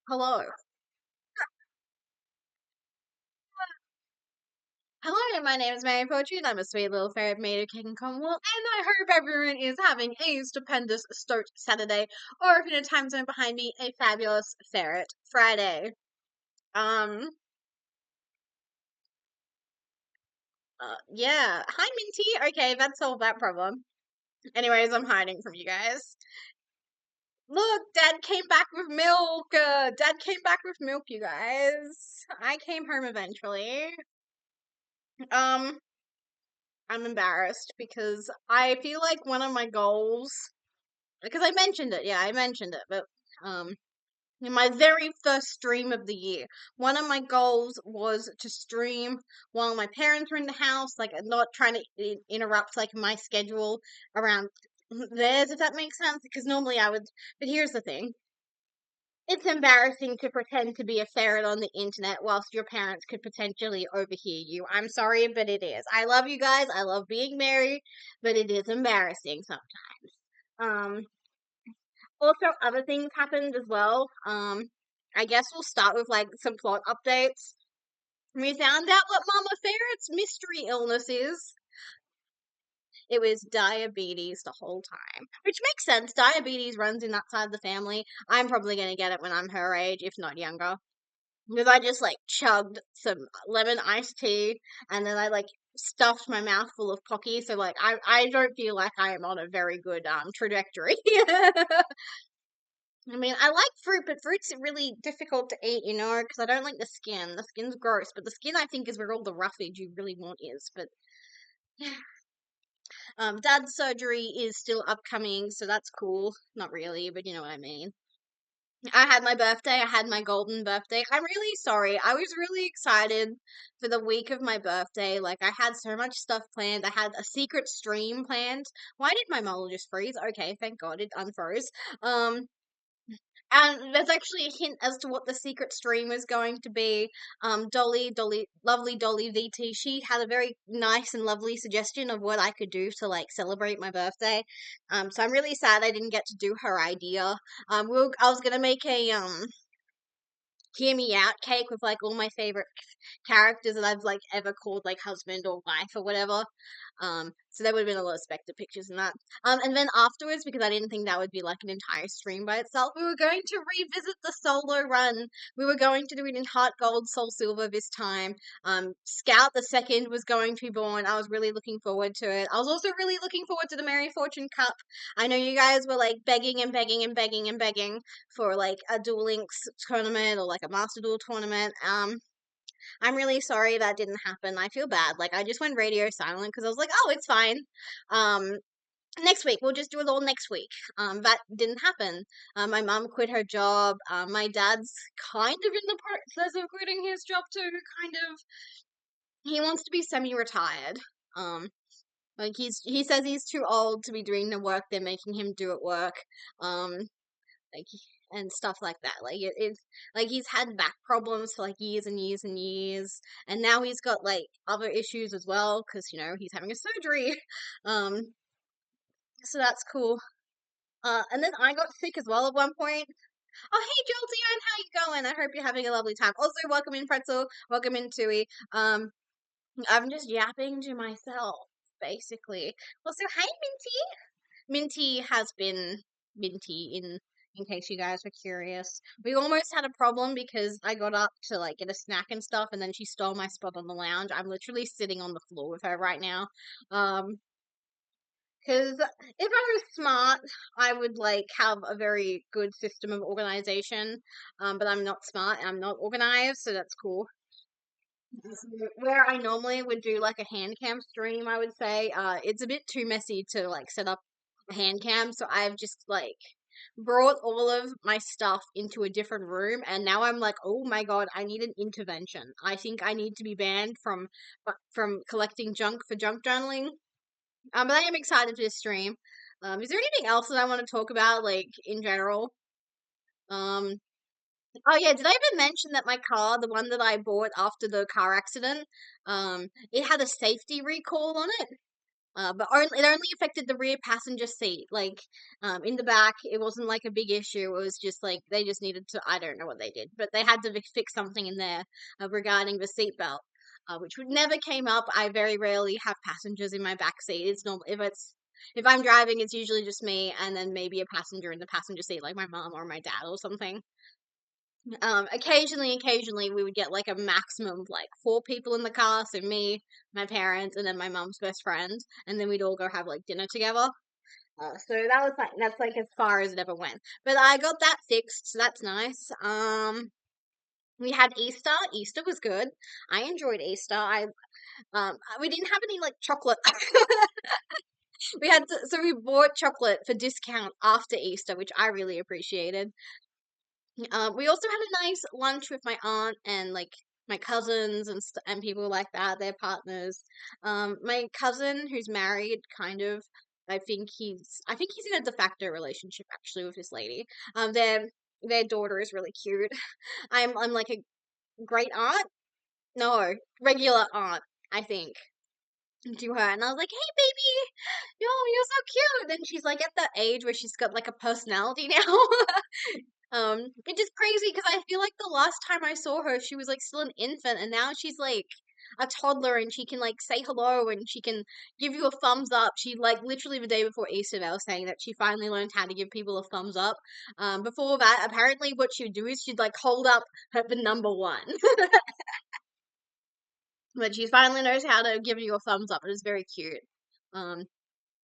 Hello. Hello, my name is Mary Poetry, and I'm a sweet little fairy maid of King Cornwall, and I hope everyone is having a stupendous start Saturday, or if in a time zone behind me, a fabulous Ferret Friday. Um, yeah. Hi, Minty. Okay, that solved that problem. Anyways, I'm hiding from you guys. Look, Dad came back with milk. Dad came back with milk, you guys. I came home eventually. Um, I'm embarrassed because I feel like one of my goals, because I mentioned it, yeah, I mentioned it, but um, in my very first stream of the year, one of my goals was to stream while my parents were in the house, like not trying to interrupt like my schedule around theirs, if that makes sense. Because normally I would, but here's the thing. It's embarrassing to pretend to be a ferret on the internet whilst your parents could potentially overhear you. I'm sorry, but it is. I love you guys. I love being married, but it is embarrassing sometimes. Um, Also, other things happened as well. I guess we'll start with like some plot updates. We found out what Mama Ferret's mystery illness is. It was diabetes the whole time, which makes sense. Diabetes runs in that side of the family. I'm probably gonna get it when I'm her age, if not younger. Because I just like chugged some lemon iced tea and then I like stuffed my mouth full of Pocky. So like I don't feel like I am on a very good trajectory. I mean, I like fruit, but fruit's really difficult to eat, because I don't like the skin. The skin's gross, but the skin I think is where all the roughage you really want is. But yeah, Dad's surgery is still upcoming, so that's cool. Not really, but you know what I mean. I had my birthday. I had my golden birthday. I'm really sorry. I was really excited for the week of my birthday. Like, I had so much stuff planned. I had a secret stream planned. Why did my model just freeze? Okay, thank God it unfroze. Um, And there's actually a hint as to what the secret stream is going to be. Lovely Dolly VT, she had a very nice and lovely suggestion of what I could do to like celebrate my birthday. So I'm really sad I didn't get to do her idea. I was gonna make a hear me out cake with like all my favorite characters that I've like ever called like husband or wife or whatever. So there would have been a lot of Spectre pictures in that. And then afterwards, because I didn't think that would be like an entire stream by itself, we were going to revisit the solo run. We were going to do it in Heart Gold, Soul Silver this time. Scout the Second was going to be born. I was really looking forward to it. I was also really looking forward to the Mary Fortune Cup. I know you guys were like begging and begging and begging and begging for like a Duel Links tournament or like a Master Duel tournament. I'm really sorry that didn't happen. I feel bad. Like I just went radio silent because I was like, oh, it's fine. Um, Next week we'll just do it all next week. That didn't happen. My mom quit her job. My dad's kind of in the process of quitting his job too. Kind of. He wants to be semi-retired. Um, like he says he's too old to be doing the work they're making him do at work. Um, like and stuff like that. Like it's like he's had back problems for like years and years and years, and now he's got like other issues as well because he's having a surgery. Um, so that's cool. And then I got sick as well at one point. Oh, hey, Jolteon, how you going? I hope you're having a lovely time. Also, welcome in Pretzel. Welcome in Tui. I'm just yapping to myself, basically. Also, hi, Minty has been Minty in case you guys were curious. We almost had a problem because I got up to like get a snack and stuff and then she stole my spot on the lounge. I'm literally sitting on the floor with her right now. Because if I was smart, I would like have a very good system of organization. But I'm not smart and I'm not organized, so that's cool. Where I normally would do like a hand cam stream, I would say, it's a bit too messy to like set up a hand cam, so I've just like brought all of my stuff into a different room, and now I'm like, oh my god, I need an intervention. I think I need to be banned from collecting junk for junk journaling. But I am excited for this stream. Is there anything else that I want to talk about, like in general? Um, Oh yeah, did I even mention that my car, the one that I bought after the car accident, it had a safety recall on it? But only it only affected the rear passenger seat. Like, in the back, it wasn't like a big issue. It was just like they just needed to. I don't know what they did, but they had to fix something in there regarding the seatbelt, which would never came up. I very rarely have passengers in my back seat. It's normal if I'm driving, it's usually just me and then maybe a passenger in the passenger seat, like my mom or my dad or something. Occasionally we would get like a maximum of like 4 people in the car, so me, my parents, and then my mom's best friend, and then we'd all go have like dinner together. So that's like as far as it ever went. But I got that fixed, so that's nice. We had Easter. Easter was good. I enjoyed Easter. I we didn't have any like chocolate. So we bought chocolate for discount after Easter, which I really appreciated. We also had a nice lunch with my aunt and like my cousins and people like that, their partners. My cousin who's married, kind of. I think he's in a de facto relationship actually with this lady. Their daughter is really cute. I'm like a great aunt. No, regular aunt. I think to her, and I was like, "Hey, baby, you're so cute." And she's like at that age where she's got like a personality now. It's just crazy because I feel like the last time I saw her, she was like still an infant, and now she's like a toddler, and she can like say hello, and she can give you a thumbs up. She like literally the day before Easter, they were saying that she finally learned how to give people a thumbs up. Before that, apparently, what she would do is she'd like hold up the number one, but she finally knows how to give you a thumbs up. It is very cute. Um,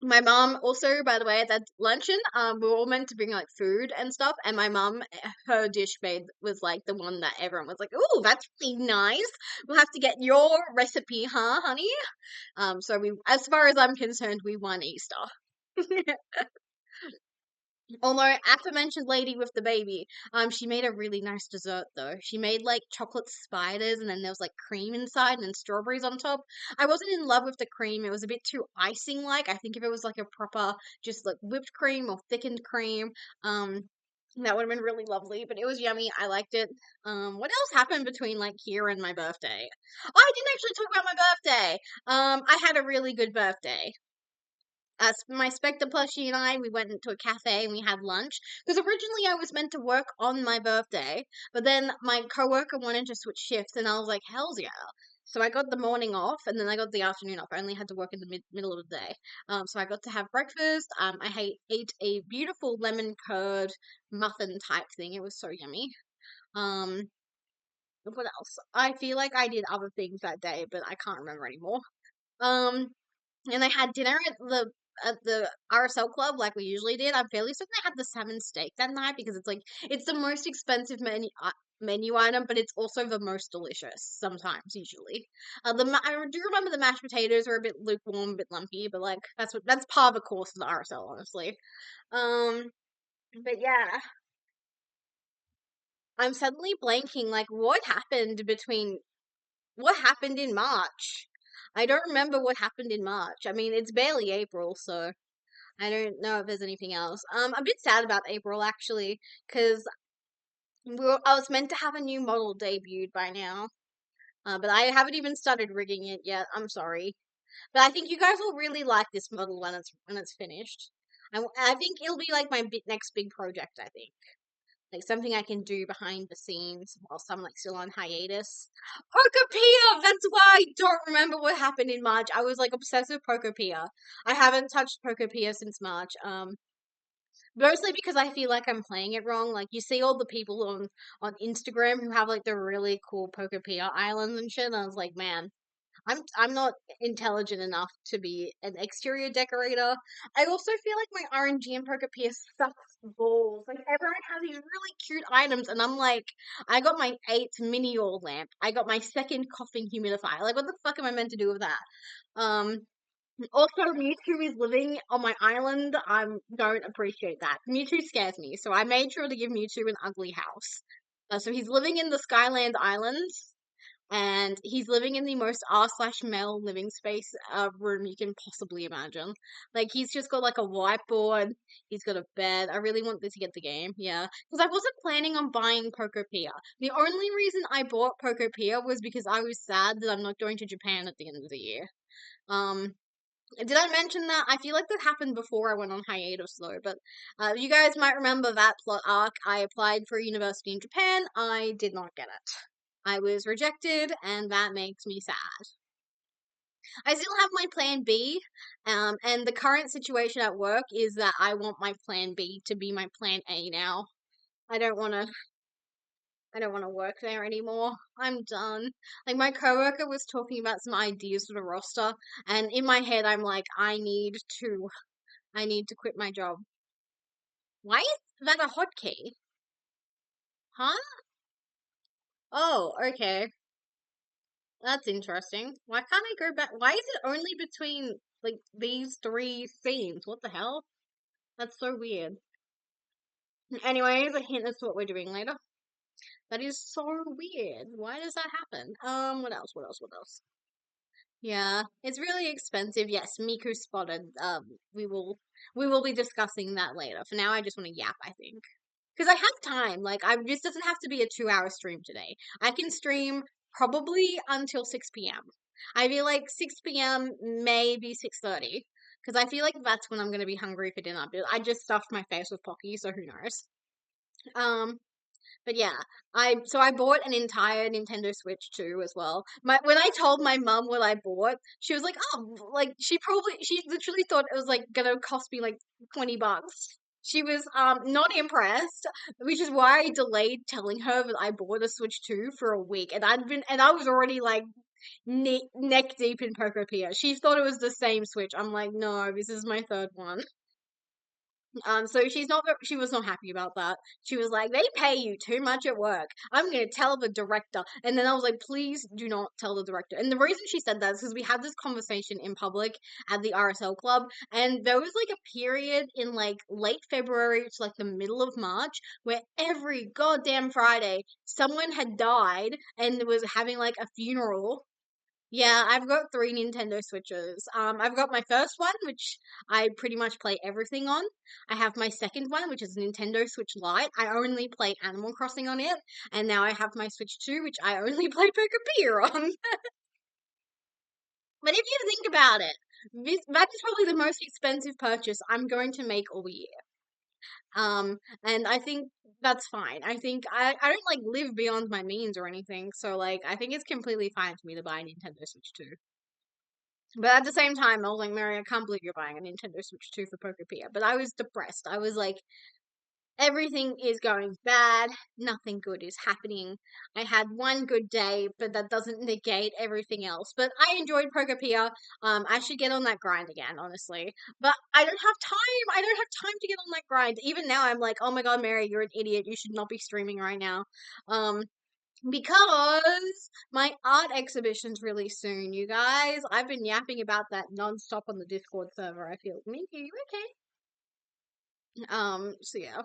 my mom also, by the way, at that luncheon, we were all meant to bring like food and stuff, and my mom, her dish made was like the one that everyone was like, "Oh, that's really nice. We'll have to get your recipe, huh, honey?" So as far as I'm concerned, we won Easter. Although aforementioned lady with the baby, she made a really nice dessert though. She made like chocolate spiders, and then there was like cream inside and then strawberries on top. I wasn't in love with the cream; it was a bit too icing like. I think if it was like a proper, just like whipped cream or thickened cream, that would have been really lovely. But it was yummy. I liked it. What else happened between like here and my birthday? Oh, I didn't actually talk about my birthday. I had a really good birthday. My Spectre plushie and I, we went into a cafe and we had lunch. Because originally I was meant to work on my birthday, but then my coworker wanted to switch shifts, and I was like, hell's yeah. So I got the morning off, and then I got the afternoon off. I only had to work in the middle of the day. So I got to have breakfast. Ate a beautiful lemon curd muffin type thing. It was so yummy. Um, what else? I feel like I did other things that day, but I can't remember anymore. Um, and I had dinner at the RSL club like we usually did. I'm fairly certain I had the salmon steak that night because it's the most expensive menu item, but it's also the most delicious sometimes usually. I do remember the mashed potatoes were a bit lukewarm, a bit lumpy, but like that's part of the course of the RSL, honestly. Um, but yeah, I'm suddenly blanking. Like, what happened in March? I don't remember what happened in March. I mean, it's barely April, so I don't know if there's anything else. I'm a bit sad about April actually, because I was meant to have a new model debuted by now, but I haven't even started rigging it yet. I'm sorry, but I think you guys will really like this model when it's finished. I think it'll be like my next big project. I think. Like something I can do behind the scenes whilst I'm like still on hiatus. Pokopia! That's why I don't remember what happened in March. I was like obsessed with Pokopia. I haven't touched Pokopia since March. Mostly because I feel like I'm playing it wrong. Like you see all the people on Instagram who have like the really cool Pokopia islands and shit. And I was like, man, I'm not intelligent enough to be an exterior decorator. I also feel like my RNG and Pokopia sucks balls. Like everyone has these really cute items, and I'm like, I got my 8th mini oil lamp. I got my 2nd coughing humidifier. Like, what the fuck am I meant to do with that? Um. Also, Mewtwo is living on my island. I don't appreciate that. Mewtwo scares me, so I made sure to give Mewtwo an ugly house. So he's living in the Skyland Islands, and he's living in the most r/male living space room you can possibly imagine. Like he's just got like a whiteboard, he's got a bed. I really want this to get the game, yeah, because I wasn't planning on buying Pokopia. The only reason I bought Pokopia was because I was sad that I'm not going to Japan at the end of the year. Um, Did I mention that? I feel like that happened before I went on hiatus though, but you guys might remember that plot arc. I applied for a university in Japan. I did not get it. I was rejected, and that makes me sad. I still have my plan B, and the current situation at work is that I want my plan B to be my plan A now. I don't want to. I don't want to work there anymore. I'm done. Like my coworker was talking about some ideas for the roster, and in my head, I'm like, I need to quit my job. Why is that a hotkey? Huh? Oh, okay. That's interesting. Why can't I go back? Why is it only between like these three scenes? What the hell? That's so weird. Anyways, a hint as to what we're doing later. That is so weird. Why does that happen? What else? What else? What else? Yeah, it's really expensive. Yes, Miku spotted. We will be discussing that later. For now, I just want to yap, I think. Because I have time. Like, this doesn't have to be a 2 hour stream today. I can stream probably until 6 p.m. I feel like 6 p.m., maybe 6:30. Because I feel like that's when I'm going to be hungry for dinner. But I just stuffed my face with Pocky, so who knows. Um, but yeah, I bought an entire Nintendo Switch too as well. When I told my mum what I bought, she was like, "Oh, like she literally thought it was like gonna cost me like $20." She was not impressed, which is why I delayed telling her that I bought a Switch 2 for a week, and I was already like neck deep in Pokopia. She thought it was the same Switch. I'm like, no, this is my third one. So she was not happy about that. She was like, they pay you too much at work. I'm gonna tell the director. And then I was like, please do not tell the director. And the reason she said that is because we had this conversation in public at the RSL club, and there was like a period in like late February to like the middle of March where every goddamn Friday someone had died and was having like a funeral. Yeah, I've got three Nintendo Switches. I've got my first one, which I pretty much play everything on. I have my second one, which is Nintendo Switch Lite. I only play Animal Crossing on it. And now I have my Switch 2, which I only play Pokepier on. But if you think about it, that is probably the most expensive purchase I'm going to make all year. And I think that's fine. I think I don't like live beyond my means or anything. So like I think it's completely fine for me to buy a Nintendo Switch 2. But at the same time, I was like, Mary, I can't believe you're buying a Nintendo Switch 2 for Pokopia. But I was depressed. I was like, everything is going bad. Nothing good is happening. I had one good day, but that doesn't negate everything else. But I enjoyed Pokopia. I should get on that grind again, honestly. But I don't have time. I don't have time to get on that grind. Even now, I'm like, oh my god, Mary, you're an idiot. You should not be streaming right now. Um, because my art exhibition's really soon, you guys. I've been yapping about that non-stop on the Discord server. I feel me, you okay? So yeah.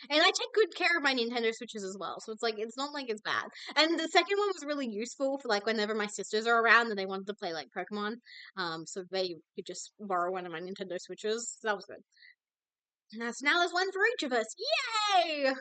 And I take good care of my Nintendo Switches as well. So it's like it's not like it's bad. And the second one was really useful for like whenever my sisters are around and they wanted to play like Pokemon. So they could just borrow one of my Nintendo Switches. So that was good. That's now there's one for each of us. Yay!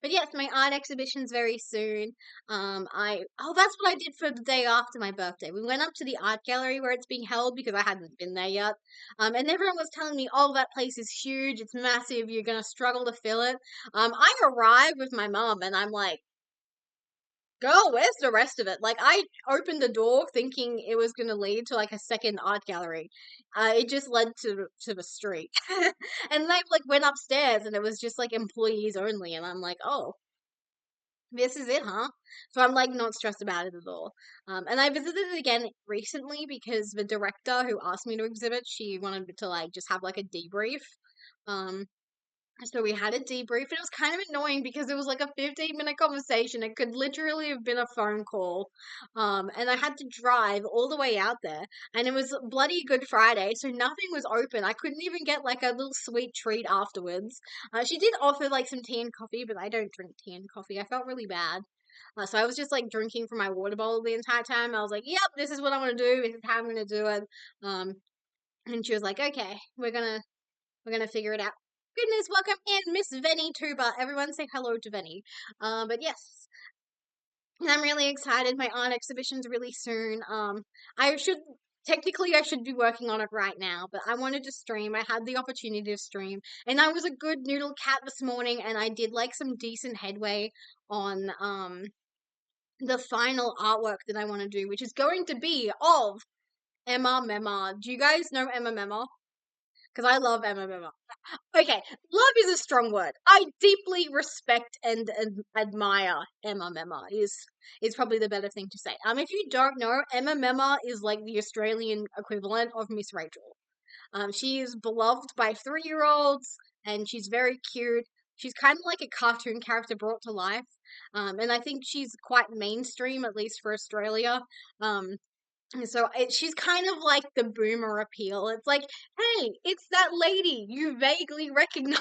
But yes, my art exhibition's very soon. That's what I did for the day after my birthday. We went up to the art gallery where it's being held because I hadn't been there yet. And everyone was telling me, oh, that place is huge, it's massive, you're gonna struggle to fill it. I arrived with my mom and I'm like, girl, where's the rest of it? Like, I opened the door thinking it was going to lead to like a second art gallery. It just led to the street, and they like went upstairs, and it was just like employees only. And I'm like, oh, this is it, huh? So I'm like not stressed about it at all. And I visited it again recently because the director who asked me to exhibit, she wanted to like just have like a debrief. Um, so we had a debrief, and it was kind of annoying because it was like a 15-minute conversation. It could literally have been a phone call. And I had to drive all the way out there, and it was bloody Good Friday, so nothing was open. I couldn't even get like a little sweet treat afterwards. She did offer like some tea and coffee, but I don't drink tea and coffee. I felt really bad. So I was just like drinking from my water bottle the entire time. I was like, yep, this is what I'm gonna do. This is how I'm gonna do it. Um, and she was like, okay, we're gonna figure it out. Goodness, welcome in, Miss Venny Tuber. Everyone say hello to Venny. But yes, I'm really excited. My art exhibition's really soon. I should technically I should be working on it right now, but I wanted to stream. I had the opportunity to stream, and I was a good noodle cat this morning, and I did like some decent headway on the final artwork that I want to do, which is going to be of Emma Memma. Do you guys know Emma Memma? Because I love Emma Memma. Okay, love is a strong word. I deeply respect and admire Emma Memma is probably the better thing to say. If you don't know, Emma Memma is like the Australian equivalent of Miss Rachel. She is beloved by 3-year-olds, and she's very cute. She's kind of like a cartoon character brought to life. And I think she's quite mainstream, at least for Australia. So she's kind of like the boomer appeal. It's like, hey, it's that lady you vaguely recognize.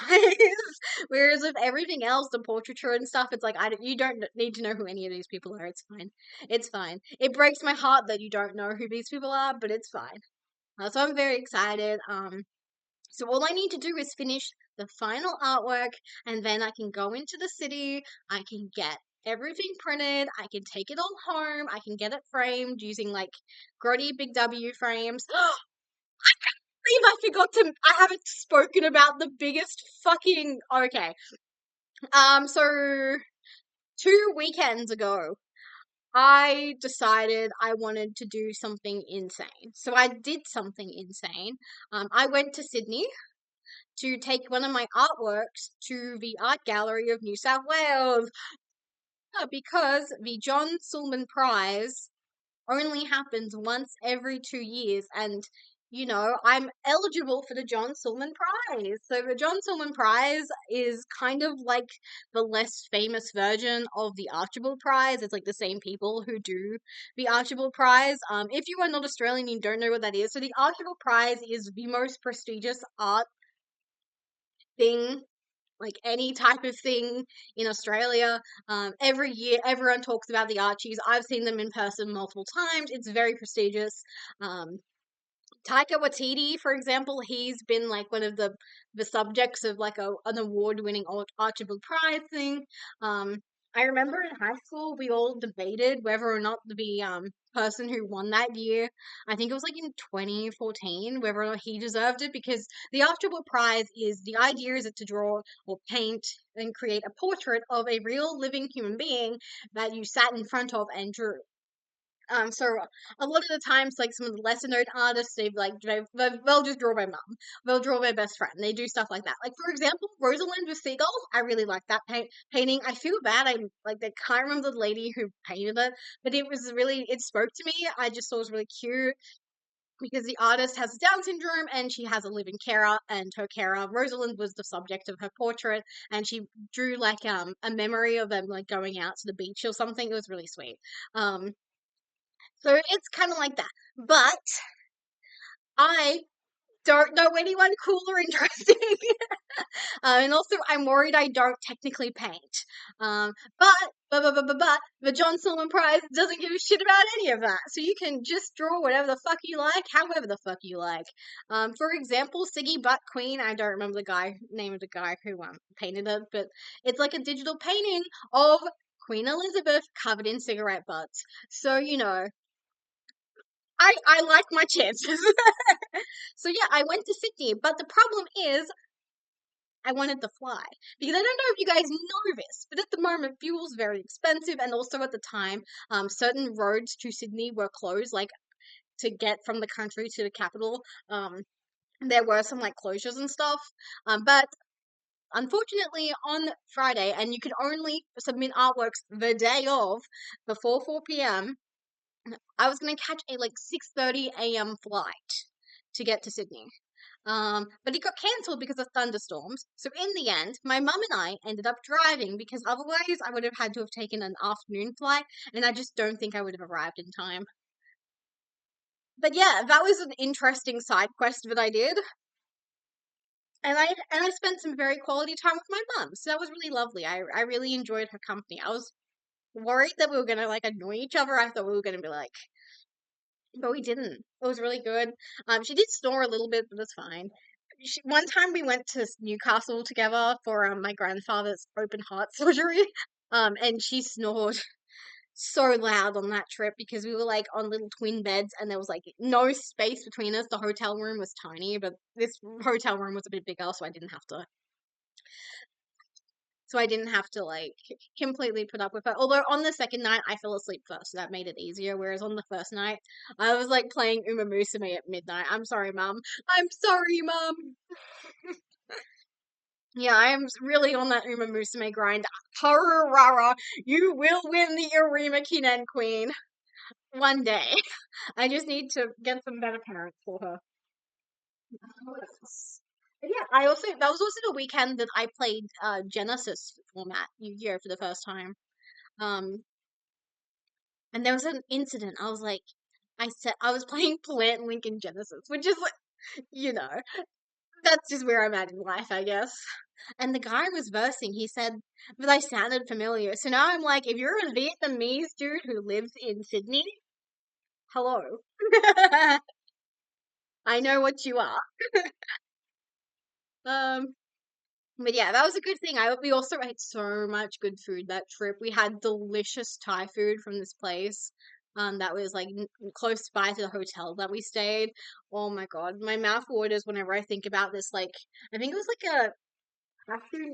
Whereas with everything else, the portraiture and stuff, it's like you don't need to know who any of these people are. It's fine. It's fine. It breaks my heart that you don't know who these people are, but it's fine. So I'm very excited. So all I need to do is finish the final artwork, and then I can go into the city. I can get everything printed. I can take it all home. I can get it framed using like grody big W frames. Believe I forgot to. I haven't spoken about the biggest fucking. Okay. So 2 weekends ago, I decided I wanted to do something insane. So I did something insane. I went to Sydney to take one of my artworks to the Art Gallery of New South Wales because the John Sulman Prize only happens once every 2 years, and I'm eligible for the John Sulman Prize. So the John Sulman Prize is kind of like the less famous version of the Archibald Prize. It's like the same people who do the Archibald Prize. If you are not Australian, you don't know what that is. So the Archibald Prize is the most prestigious art thing, like any type of thing in Australia. Every year, everyone talks about the Archies. I've seen them in person multiple times. It's very prestigious. Taika Waititi, for example, he's been like one of the subjects of like an award-winning Archibald Prize thing. I remember in high school we all debated whether or not the person who won that year, I think it was like in 2014, whether or not he deserved it, because the Archibald Prize is, the idea is it to draw or paint and create a portrait of a real living human being that you sat in front of and drew. So a lot of the times, like some of the lesser known artists, they'll just draw my mum, they'll draw my best friend, they do stuff like that. Like for example, Rosalind with seagulls, I really like that painting. I feel bad, I can't remember the lady who painted it, but it spoke to me. I just thought it was really cute because the artist has Down syndrome and she has a living carer, and her carer Rosalind was the subject of her portrait, and she drew like a memory of them like going out to the beach or something. It was really sweet. So it's kind of like that. But I don't know anyone cool or interesting. And also, I'm worried I don't technically paint. But the John Sullivan Prize doesn't give a shit about any of that. So you can just draw whatever the fuck you like, however the fuck you like. For example, Siggy Butt Queen, I don't remember the name of the guy who painted it, but it's like a digital painting of Queen Elizabeth covered in cigarette butts. So, I like my chances. So yeah, I went to Sydney, but the problem is I wanted to fly. Because I don't know if you guys know this, but at the moment fuel's very expensive, and also at the time, certain roads to Sydney were closed, like to get from the country to the capital. There were some like closures and stuff. But unfortunately on Friday, and you could only submit artworks the day of before 4 p.m. I was gonna catch a like 6:30 a.m. flight to get to Sydney. But it got cancelled because of thunderstorms. So in the end, my mum and I ended up driving because otherwise I would have had to have taken an afternoon flight, and I just don't think I would have arrived in time. But yeah, that was an interesting side quest that I did. And I spent some very quality time with my mum. So that was really lovely. I really enjoyed her company. I was worried that we were gonna like annoy each other. I thought we were gonna be like, but we didn't. It was really good. She did snore a little bit, but it's fine. One time we went to Newcastle together for my grandfather's open heart surgery, and she snored. so loud on that trip because we were like on little twin beds and there was like no space between us. The hotel room was tiny, but this hotel room was a bit bigger, so I didn't have to like completely put up with it. Although on the second night I fell asleep first, so that made it easier. Whereas on the first night I was like playing Uma Musume at midnight. I'm sorry, mum. I'm sorry, mum. Yeah, I'm really on that Uma Musume grind. Harurara, you will win the Arima Kinen Queen one day. I just need to get some better parents for her. What else? But yeah, that was also the weekend that I played Genesis format Yu-Gi-Oh for the first time. Um, and there was an incident. I was playing Plant Link in Genesis, which is like, you know, that's just where I'm at in life, I guess. And the guy was versing. He said, but I sounded familiar. So now I'm like, if you're a Vietnamese dude who lives in Sydney, hello. I know what you are. Um, but yeah, that was a good thing. We also ate so much good food that trip. We had delicious Thai food from this place. That was like close by to the hotel that we stayed. Oh my God, my mouth waters whenever I think about this. Like, I think it was like a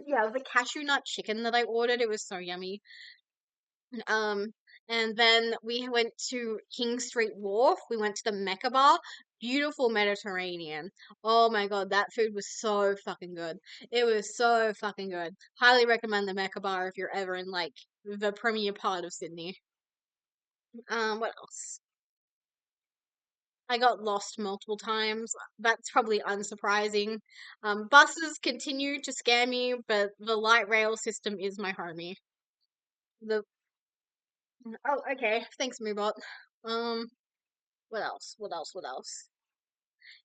yeah, it was a cashew nut chicken that I ordered. It was so yummy. Um, and then we went to King Street Wharf. We went to the Mecca Bar. Beautiful Mediterranean. Oh my God, that food was so fucking good. It was so fucking good. Highly recommend the Mecca Bar if you're ever in like the premier part of Sydney. What else? I got lost multiple times. That's probably unsurprising. Buses continue to scare me, but the light rail system is my homie. The Oh, okay. Thanks, Moobot. Um, what else? What else? What else?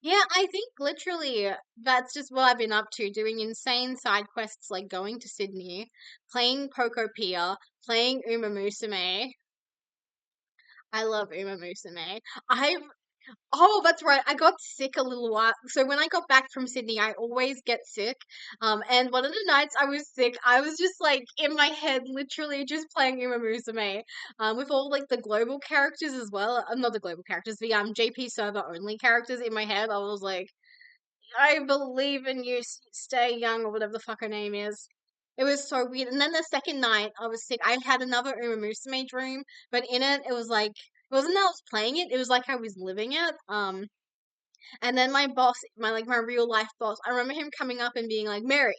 Yeah, I think literally that's just what I've been up to, doing insane side quests like going to Sydney, playing Poco Pia, playing Uma Musume. I love Uma Musume. I Oh, that's right. I got sick a little while. So when I got back from Sydney, I always get sick. And one of the nights I was sick, I was just like in my head, literally just playing Uma Musume, with all like the global characters as well. Not the global characters, the JP server only characters in my head. I was like, I believe in you, stay young or whatever the fuck her name is. It was so weird. And then the second night I was sick, I had another Uma Musume dream, but in it, it was like, it wasn't that I was playing it, it was like I was living it. And then my boss, my real life boss, I remember him coming up and being like, Mary,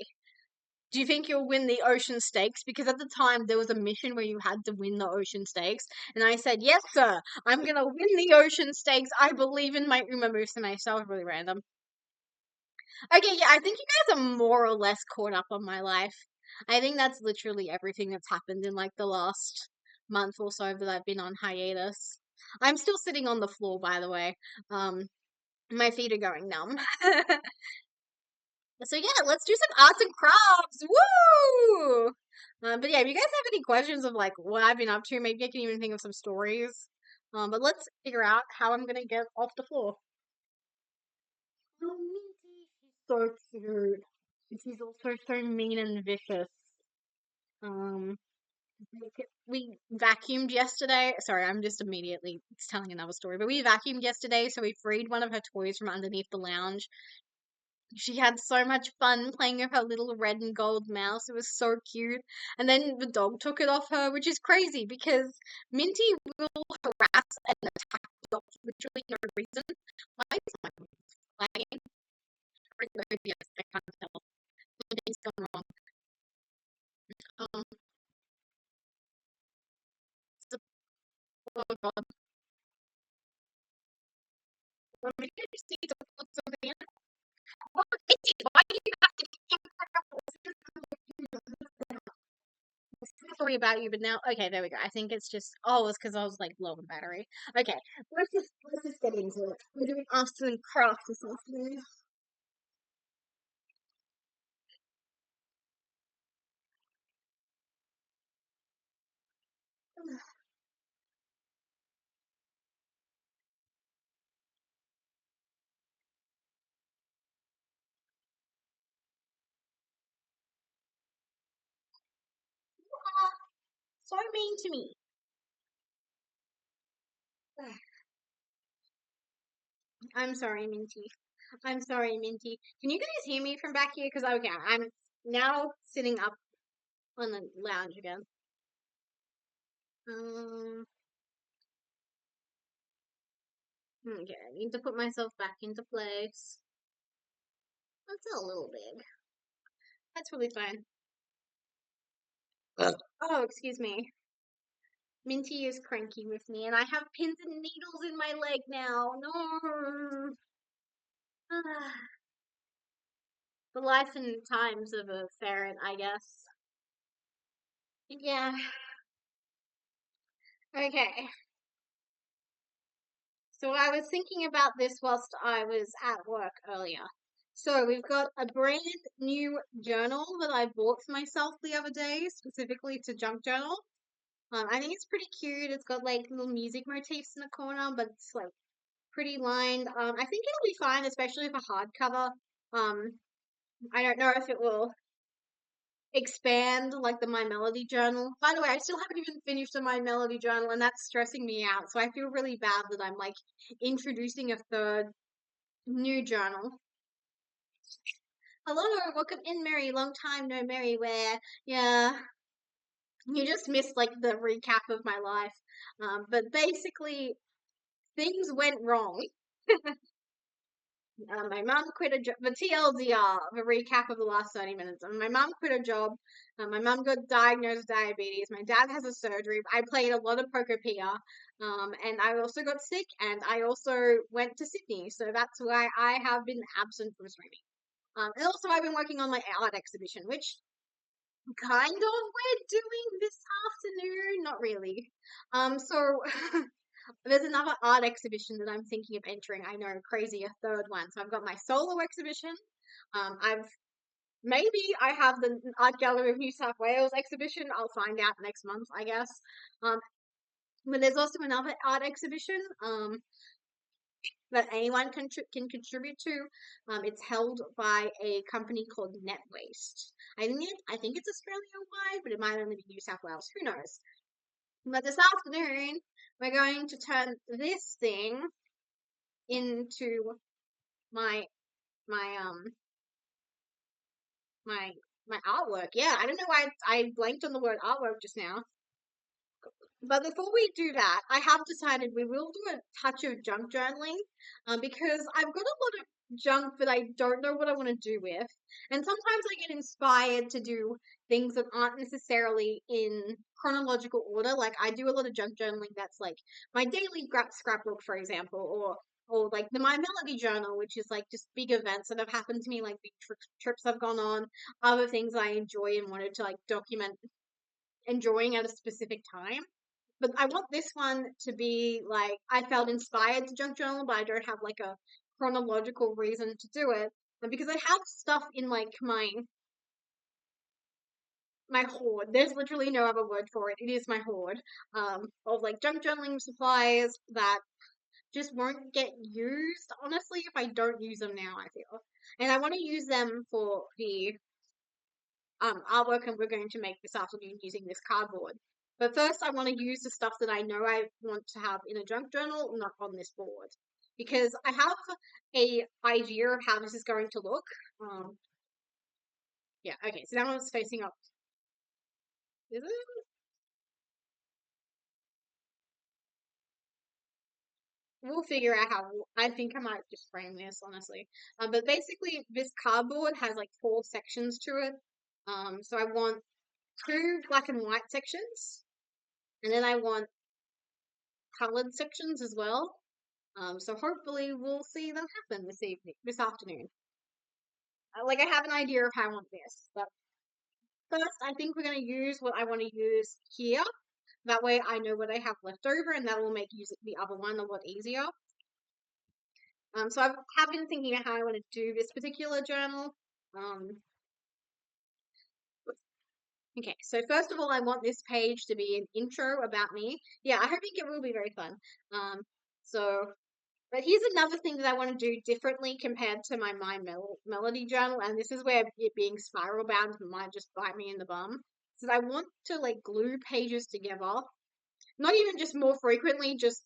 do you think you'll win the ocean stakes? Because at the time there was a mission where you had to win the ocean stakes. And I said, yes, sir, I'm gonna win the ocean stakes. I believe in my Uma Musume. So that was really random. Okay, yeah, I think you guys are more or less caught up on my life. I think that's literally everything that's happened in like the last month or so that I've been on hiatus. I'm still sitting on the floor, by the way. Um, my feet are going numb. So yeah, let's do some arts and crafts. Woo! But yeah, if you guys have any questions of like what I've been up to, maybe I can even think of some stories. But let's figure out how I'm gonna get off the floor. Oh, Minty, she's so cute. And she's also so mean and vicious. Um, we vacuumed yesterday. Sorry, I'm just immediately telling another story. But we vacuumed yesterday, so we freed one of her toys from underneath the lounge. She had so much fun playing with her little red and gold mouse. It was so cute. And then the dog took it off her, which is crazy because Minty will harass and attack the dog for literally no reason. Why is my flagging? I can't tell. Something's gone wrong. Um, so, oh god. Let me just see to put something in. What? Why do you have to keep sorry about you, but now okay, there we go. I think it's just it's because I was like low on battery. Okay, let's just get into it. We're doing arts and crafts this afternoon. So mean to me. I'm sorry, Minty. I'm sorry, Minty. Can you guys hear me from back here? Because okay, I'm now sitting up on the lounge again. Um, okay, I need to put myself back into place. That's a little big. That's really fine. Oh, excuse me. Minty is cranky with me, and I have pins and needles in my leg now. No. The life and times of a ferret, I guess. Yeah. Okay. So I was thinking about this whilst I was at work earlier. So we've got a brand new journal that I bought for myself the other day, specifically to junk journal. I think it's pretty cute. It's got like little music motifs in the corner, but it's like pretty lined. I think it'll be fine, especially for hardcover. Um, I don't know if it will expand like the My Melody journal. By the way, I still haven't even finished the My Melody journal, and that's stressing me out. So I feel really bad that I'm like introducing a third new journal. Hello, welcome in, Mary. Long time no Mary. Where yeah, you just missed like the recap of my life. But basically, things went wrong. My mom quit a job. The TLDR, the recap of the last 30 minutes. My mom quit a job. My mom got diagnosed with diabetes. My dad has a surgery. I played a lot of poker PR. And I also got sick. And I also went to Sydney. So that's why I have been absent from streaming. And also, I've been working on my art exhibition, which kind of we're doing this afternoon. Not really. So there's another art exhibition that I'm thinking of entering. I know, crazy, a third one. So I've got my solo exhibition. I've maybe I have the Art Gallery of New South Wales exhibition. I'll find out next month, I guess. Um, but there's also another art exhibition that anyone can contribute to. It's held by a company called Net Waste. I think it's Australia wide, but it might only be New South Wales. Who knows? But this afternoon, we're going to turn this thing into my my my my artwork. Yeah, I don't know why I blanked on the word artwork just now. But before we do that, I have decided we will do a touch of junk journaling, because I've got a lot of junk that I don't know what I want to do with, and sometimes I get inspired to do things that aren't necessarily in chronological order. Like I do a lot of junk journaling that's like my daily scrapbook, for example, or like the My Melody journal, which is like just big events that have happened to me, like big trips I've gone on, other things I enjoy and wanted to like document enjoying at a specific time. But I want this one to be like I felt inspired to junk journal, but I don't have like a chronological reason to do it. And because I have stuff in like my hoard. There's literally no other word for it. It is my hoard of like junk journaling supplies that just won't get used, honestly, if I don't use them now, I feel. And I want to use them for the artwork and we're going to make this afternoon using this cardboard. But first, I want to use the stuff that I know I want to have in a junk journal, not on this board, because I have a idea of how this is going to look. Yeah, okay. So now it's facing up. Is it? We'll figure out how. I think I might just frame this honestly. But basically, this cardboard has like 4 sections to it. So I want 2 black and white sections, and then I want colored sections as well. So hopefully we'll see them happen this afternoon. Like I have an idea of how I want this, but first I think we're going to use what I want to use here. That way I know what I have left over, and that will make using the other one a lot easier. So I have been thinking about how I want to do this particular journal. Um, okay, so first of all, I want this page to be an intro about me. Yeah, I think it will be very fun. So But here's another thing that I want to do differently compared to my Melody journal, and this is where it being spiral bound might just bite me in the bum. So I want to like glue pages together, not even just more frequently, just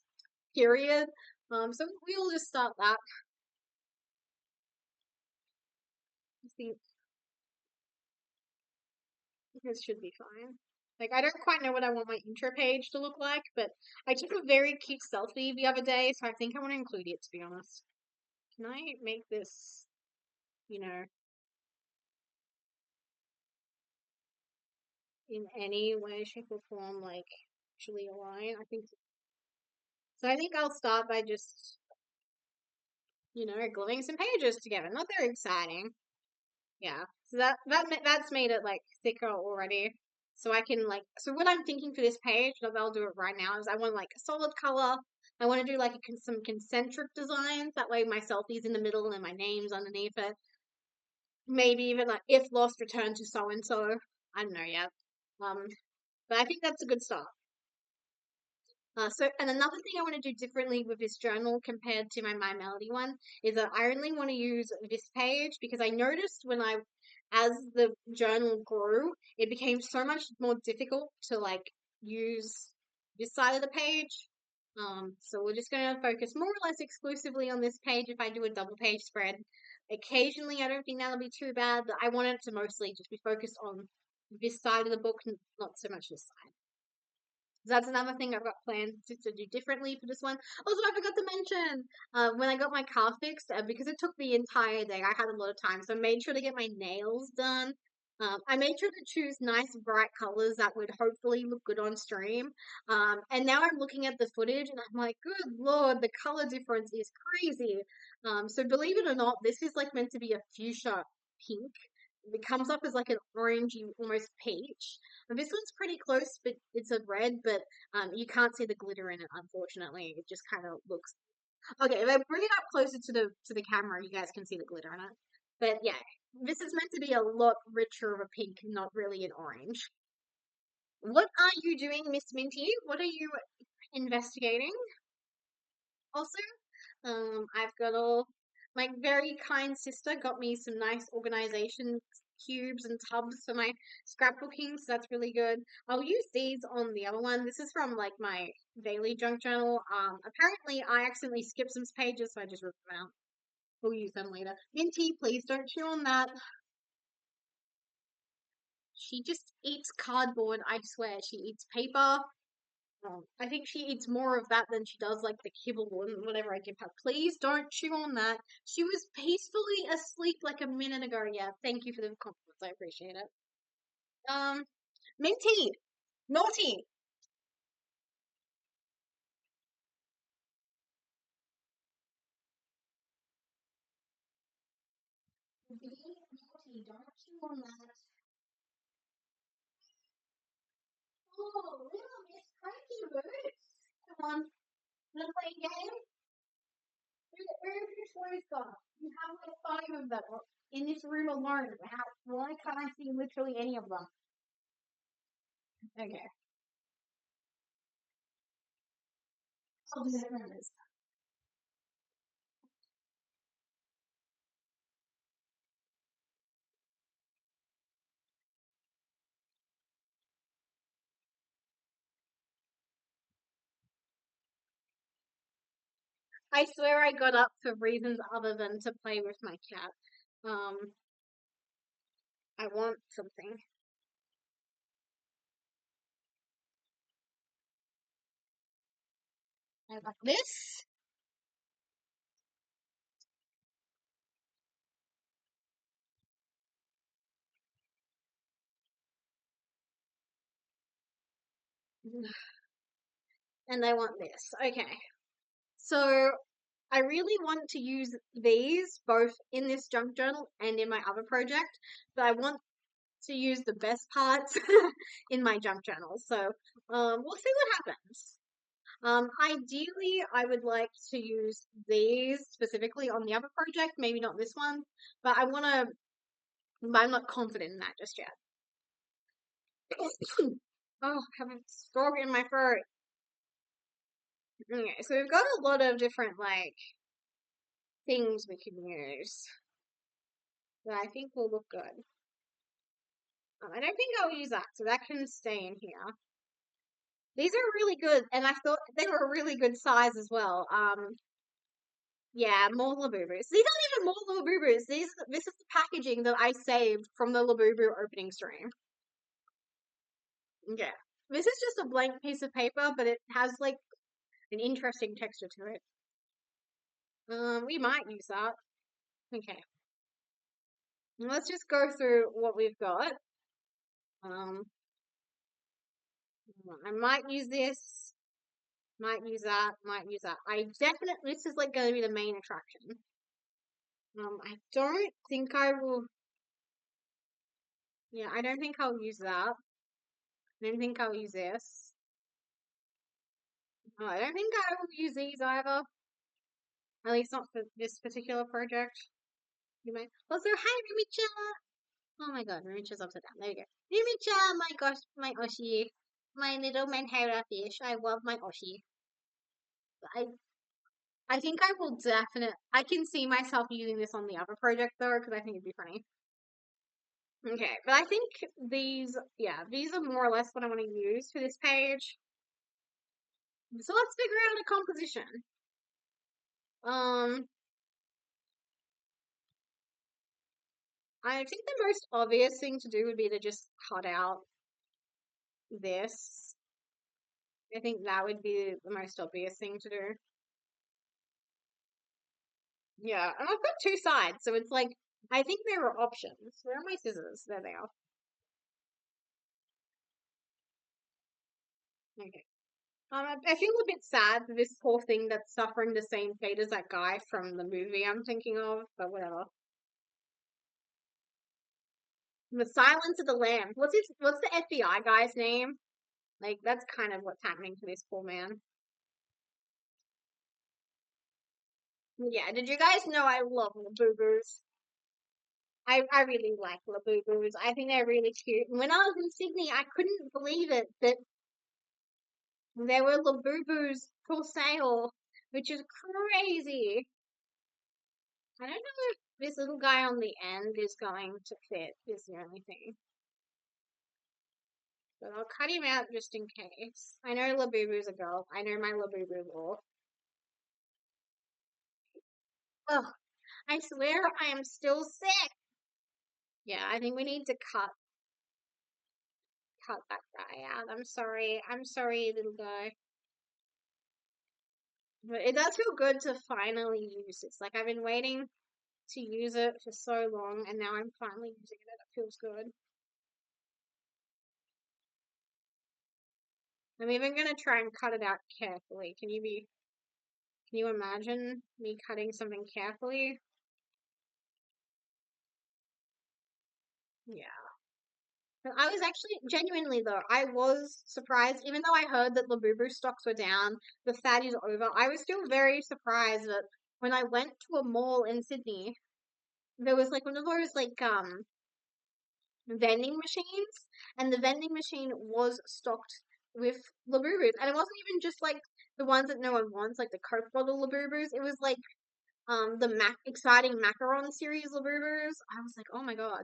period. So we'll just start that. I think this should be fine. Like, I don't quite know what I want my intro page to look like, but I took a very cute selfie the other day, so I think I want to include it, to be honest. Can I make this, you know, in any way, shape, or form, like, actually align? I think so. I think I'll start by just, gluing some pages together. Not very exciting. Yeah. So that's made it like thicker already. So I can so what I'm thinking for this page, and I'll do it right now, is I want like a solid color. I want to do like some concentric designs. That way my selfie's in the middle and my name's underneath it. Maybe even like if lost, return to so and so. I don't know yet. Um, but I think that's a good start. And another thing I want to do differently with this journal compared to my Melody one is that I only want to use this page because I noticed as the journal grew, it became so much more difficult to like use this side of the page. So we're just going to focus more or less exclusively on this page if I do a double page spread. Occasionally, I don't think that'll be too bad, but I want it to mostly just be focused on this side of the book, not so much this side. That's another thing I've got planned to do differently for this one. Also, I forgot to mention when I got my car fixed, because it took the entire day, I had a lot of time, so I made sure to get my nails done. I made sure to choose nice bright colors that would hopefully look good on stream. And now I'm looking at the footage and I'm like, good lord, the color difference is crazy. So believe it or not, this is like meant to be a fuchsia pink. It comes up as like an orangey, almost peach. And this one's pretty close, but it's a red, but you can't see the glitter in it, unfortunately. It just kind of looks. Okay, if I bring it up closer to the camera, you guys can see the glitter in it. But yeah, this is meant to be a lot richer of a pink, not really an orange. What are you doing, Miss Minty? What are you investigating? Also, I've got my very kind sister got me some nice organization cubes and tubs for my scrapbooking, so that's really good. I'll use these on the other one. This is from like my daily junk journal. Apparently I accidentally skipped some pages, so I just ripped them out. We'll use them later. Minty, please don't chew on that. She just eats cardboard, I swear. She eats paper. I think she eats more of that than she does like the kibble and whatever I give her. Please don't chew on that. She was peacefully asleep like a minute ago. Yeah, thank you for the compliments. I appreciate it. Um, Minty, naughty. Be naughty. Don't chew on that. Oh, little Miss Cranky Boots. Come on, wanna play a game? Where's your toys gone? You have like five of them in this room alone. Why can't I see literally any of them? Okay. I'll do that one. I swear I got up for reasons other than to play with my cat. Um, I want something. I got this. And I want this. Okay. So I really want to use these both in this junk journal and in my other project, but I want to use the best parts in my junk journal. So we'll see what happens. Ideally, I would like to use these specifically on the other project, maybe not this one, but I'm not confident in that just yet. Oh, I have a frog in my throat. Okay, so we've got a lot of different like things we can use that I think will look good. I don't think I'll use that, so that can stay in here. These are really good, and I thought they were a really good size as well. Yeah, more Labubu's. These aren't even more Labubu's. This is the packaging that I saved from the Labubu opening stream. Yeah. This is just a blank piece of paper, but it has like an interesting texture to it. We might use that. Okay. Let's just go through what we've got. Um, I might use this, might use that, might use that. I definitely, this is like going to be the main attraction. I don't think I will, yeah, I don't think I'll use that. I don't think I'll use this. Oh, I don't think I will use these either. At least not for this particular project. You may also, hi, Rumicha! Oh my god, Rumicha's upside down. There you go. Rumicha, my gosh, my Oshi. My little Manhara fish. I love my Oshi. I I think I will definitely. I can see myself using this on the other project though, because I think it'd be funny. Okay, but I think yeah, these are more or less what I want to use for this page. So let's figure out a composition. Um, I think the most obvious thing to do would be to just cut out this. I think that would be the most obvious thing to do. Yeah, and I've got two sides, so it's like, I think there are options. Where are my scissors? There they are. Okay. I feel a bit sad for this poor thing that's suffering the same fate as that guy from the movie I'm thinking of, but whatever. The Silence of the Lambs. What's the FBI guy's name? Like, that's kind of what's happening to this poor man. Yeah, did you guys know I love Labubus? I really like Labubus. I think they're really cute. And when I was in Sydney, I couldn't believe it that there were Labubus for sale, which is crazy. I don't know if this little guy on the end is going to fit, is the only thing. But I'll cut him out just in case. I know Labubu's a girl. I know my Labubu law. Ugh, I swear I am still sick. Yeah, I think we need to cut that guy out. I'm sorry. I'm sorry, little guy. But it does feel good to finally use this. Like I've been waiting to use it for so long, and now I'm finally using it. It feels good. I'm even gonna try and cut it out carefully. Can you imagine me cutting something carefully? Yeah. But I was actually genuinely though, I was surprised, even though I heard that Labubu stocks were down, the fad is over. I was still very surprised that when I went to a mall in Sydney, there was like one of those like vending machines, and the vending machine was stocked with Labubus, and it wasn't even just like the ones that no one wants, like the Coke bottle Labubus. It was like the exciting macaron series Labubus. I was like, oh my god.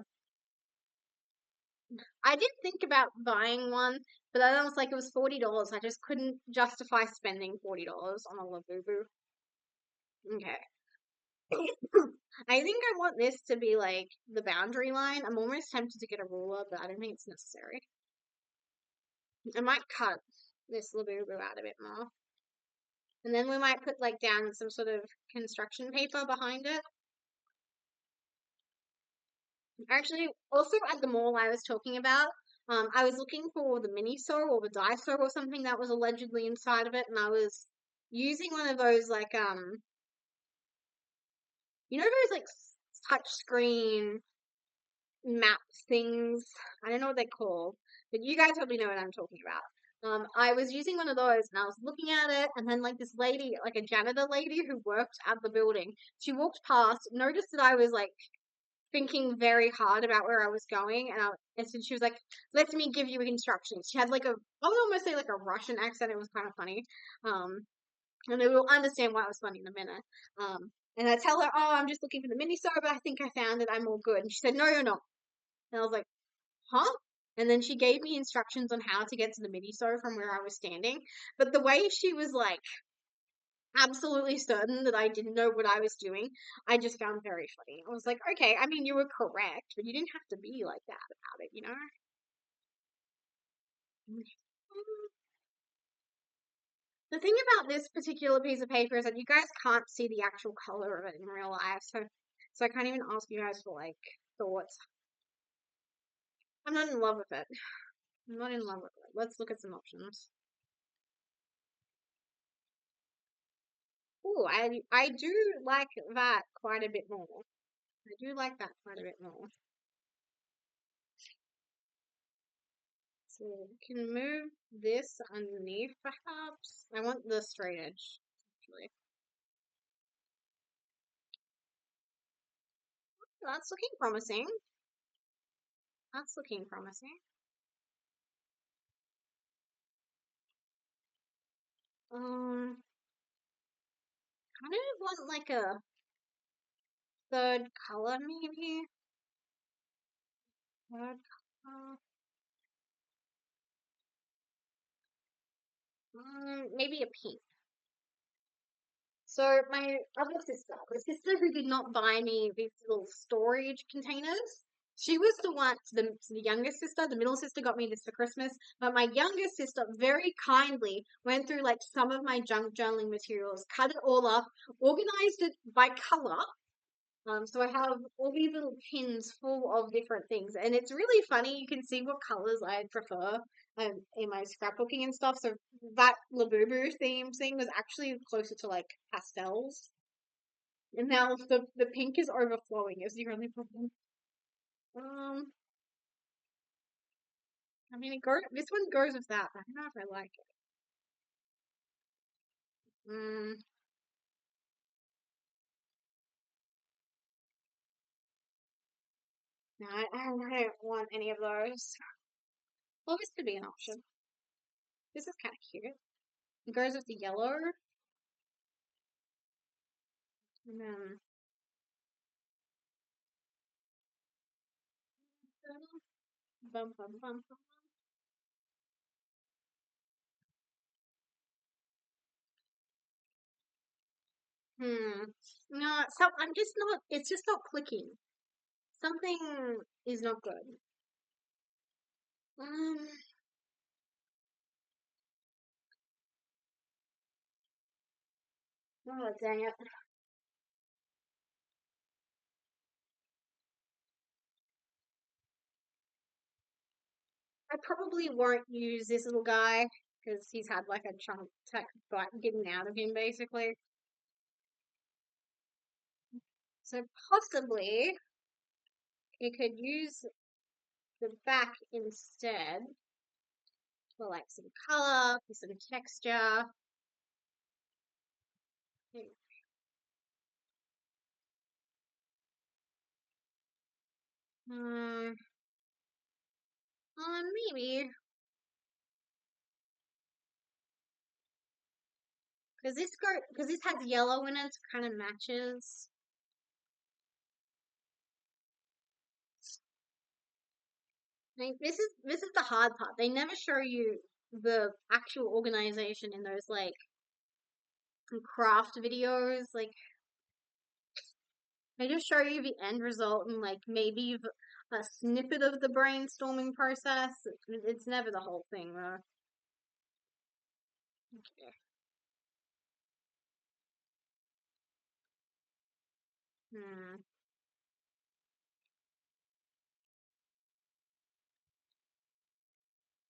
I did think about buying one, but then I was like, it was $40. I just couldn't justify spending $40 on a Labubu. Okay. I think I want this to be like the boundary line. I'm almost tempted to get a ruler, but I don't think it's necessary. I might cut this Labubu out a bit more. And then we might put like down some sort of construction paper behind it. Actually, also at the mall I was talking about, I was looking for the Miniso or the Daiso or something that was allegedly inside of it, and I was using one of those like you know those like touch screen map things. I don't know what they're called, but you guys probably know what I'm talking about. I was using one of those and I was looking at it, and then like this lady, like a janitor lady who worked at the building, she walked past, noticed that I was like thinking very hard about where I was going, and so she was like, "Let me give you instructions." She had like I would almost say like a Russian accent. It was kind of funny, and we will understand why it was funny in a minute. And I tell her, "Oh, I'm just looking for the mini but I think I found it. I'm all good." And she said, "No, you're not." And I was like, "Huh?" And then she gave me instructions on how to get to the mini from where I was standing. But the way she was like absolutely certain that I didn't know what I was doing, I just found very funny. I was like, okay, I mean, you were correct, but you didn't have to be like that about it, you know? The thing about this particular piece of paper is that you guys can't see the actual color of it in real life, so I can't even ask you guys for like thoughts. I'm not in love with it. I'm not in love with it. Let's look at some options. Oh, I do like that quite a bit more. I do like that quite a bit more. So we can move this underneath, perhaps. I want the straight edge, actually. That's looking promising. That's looking promising. Kind of want like a third color, maybe. Third color. Maybe a pink. So my other sister, the sister who did not buy me these little storage containers, she was the one, the youngest sister, the middle sister got me this for Christmas, but my youngest sister very kindly went through like some of my junk journaling materials, cut it all up, organized it by color. So I have all these little pins full of different things, and it's really funny. You can see what colors I prefer in my scrapbooking and stuff. So that Labubu thing was actually closer to like pastels, and now the pink is overflowing is the only problem. Um, I mean, this one goes with that. But I don't know if I like it. No, I don't want any of those. Well, this could be an option. This is kind of cute. It goes with the yellow, and then bum bum bum. No, so I'm just not, it's just not clicking. Something is not good. Um, oh, dang it. I probably won't use this little guy because he's had like a chunk getting out of him basically. So possibly you could use the back instead for like some color, for some texture. Um, maybe because this has yellow in it, kind of matches. Like, this is the hard part. They never show you the actual organization in those like craft videos. Like they just show you the end result and like maybe a snippet of the brainstorming process. It's never the whole thing though. Okay. Hmm.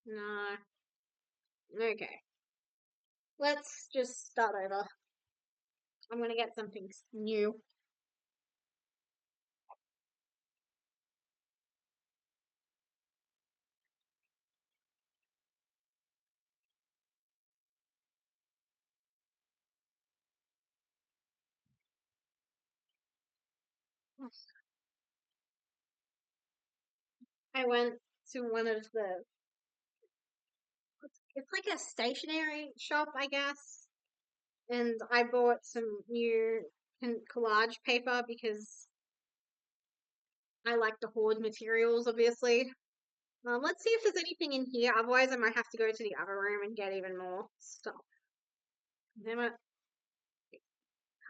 No. Okay. Let's just start over. I'm gonna get something new. I went to one of the it's like a stationery shop, I guess. And I bought some new collage paper because I like to hoard materials, obviously. Let's see if there's anything in here. Otherwise, I might have to go to the other room and get even more stuff. Damn it.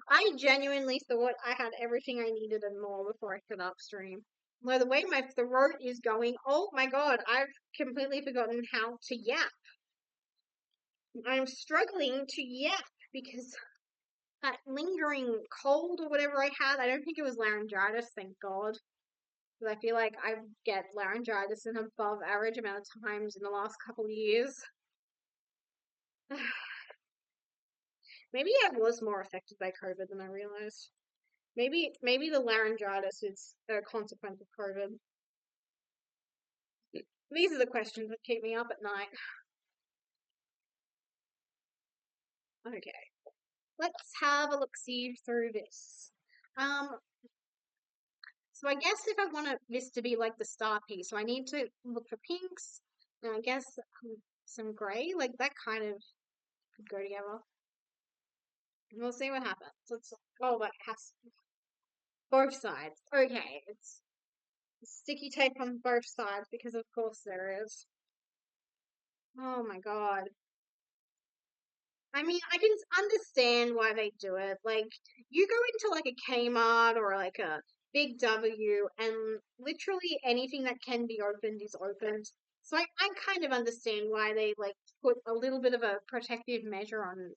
I genuinely thought I had everything I needed and more before I could upstream. Well, the way my throat is going, oh my god, I've completely forgotten how to yap. I'm struggling to yap because that lingering cold or whatever I had, I don't think it was laryngitis, thank God. Because I feel like I get laryngitis an above average amount of times in the last couple of years. Maybe I was more affected by COVID than I realized. Maybe the laryngitis is a consequence of COVID. These are the questions that keep me up at night. Okay, let's have a look-see through this. Um, so I guess if I want this to be like the star piece, so I need to look for pinks, and I guess some grey, like that kind of could go together. We'll see what happens. Let's. Oh, that has both sides. Okay, it's sticky tape on both sides because of course there is. Oh my god. I mean, I can understand why they do it. Like, you go into like a Kmart or like a Big W, and literally anything that can be opened is opened. So I kind of understand why they like put a little bit of a protective measure on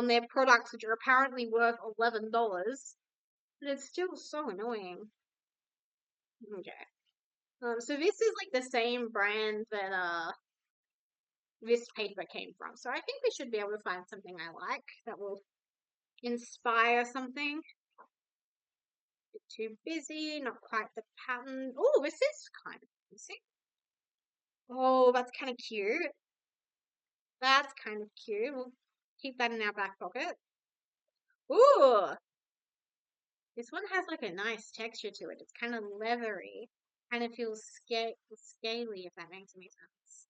their products, which are apparently worth $11, but it's still so annoying. Okay. So this is like the same brand that this paper came from. So I think we should be able to find something I like that will inspire something. Bit too busy, not quite the pattern. Oh, this is kind of busy. Oh, that's kind of cute. That's kind of cute. We'll keep that in our back pocket. Ooh, this one has like a nice texture to it. It's kind of leathery. Kind of feels scaly, if that makes any sense.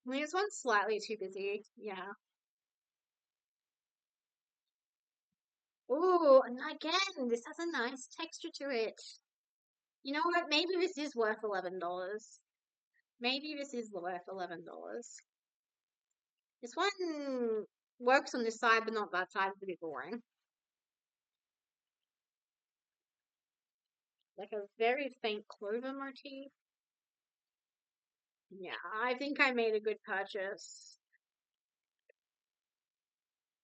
I mean, this one's slightly too busy. Yeah. Ooh, and again, this has a nice texture to it. You know what? Maybe this is worth $11. Maybe this is worth $11. This one works on this side, but not that side. It's a bit boring. Like a very faint clover motif. Yeah, I think I made a good purchase.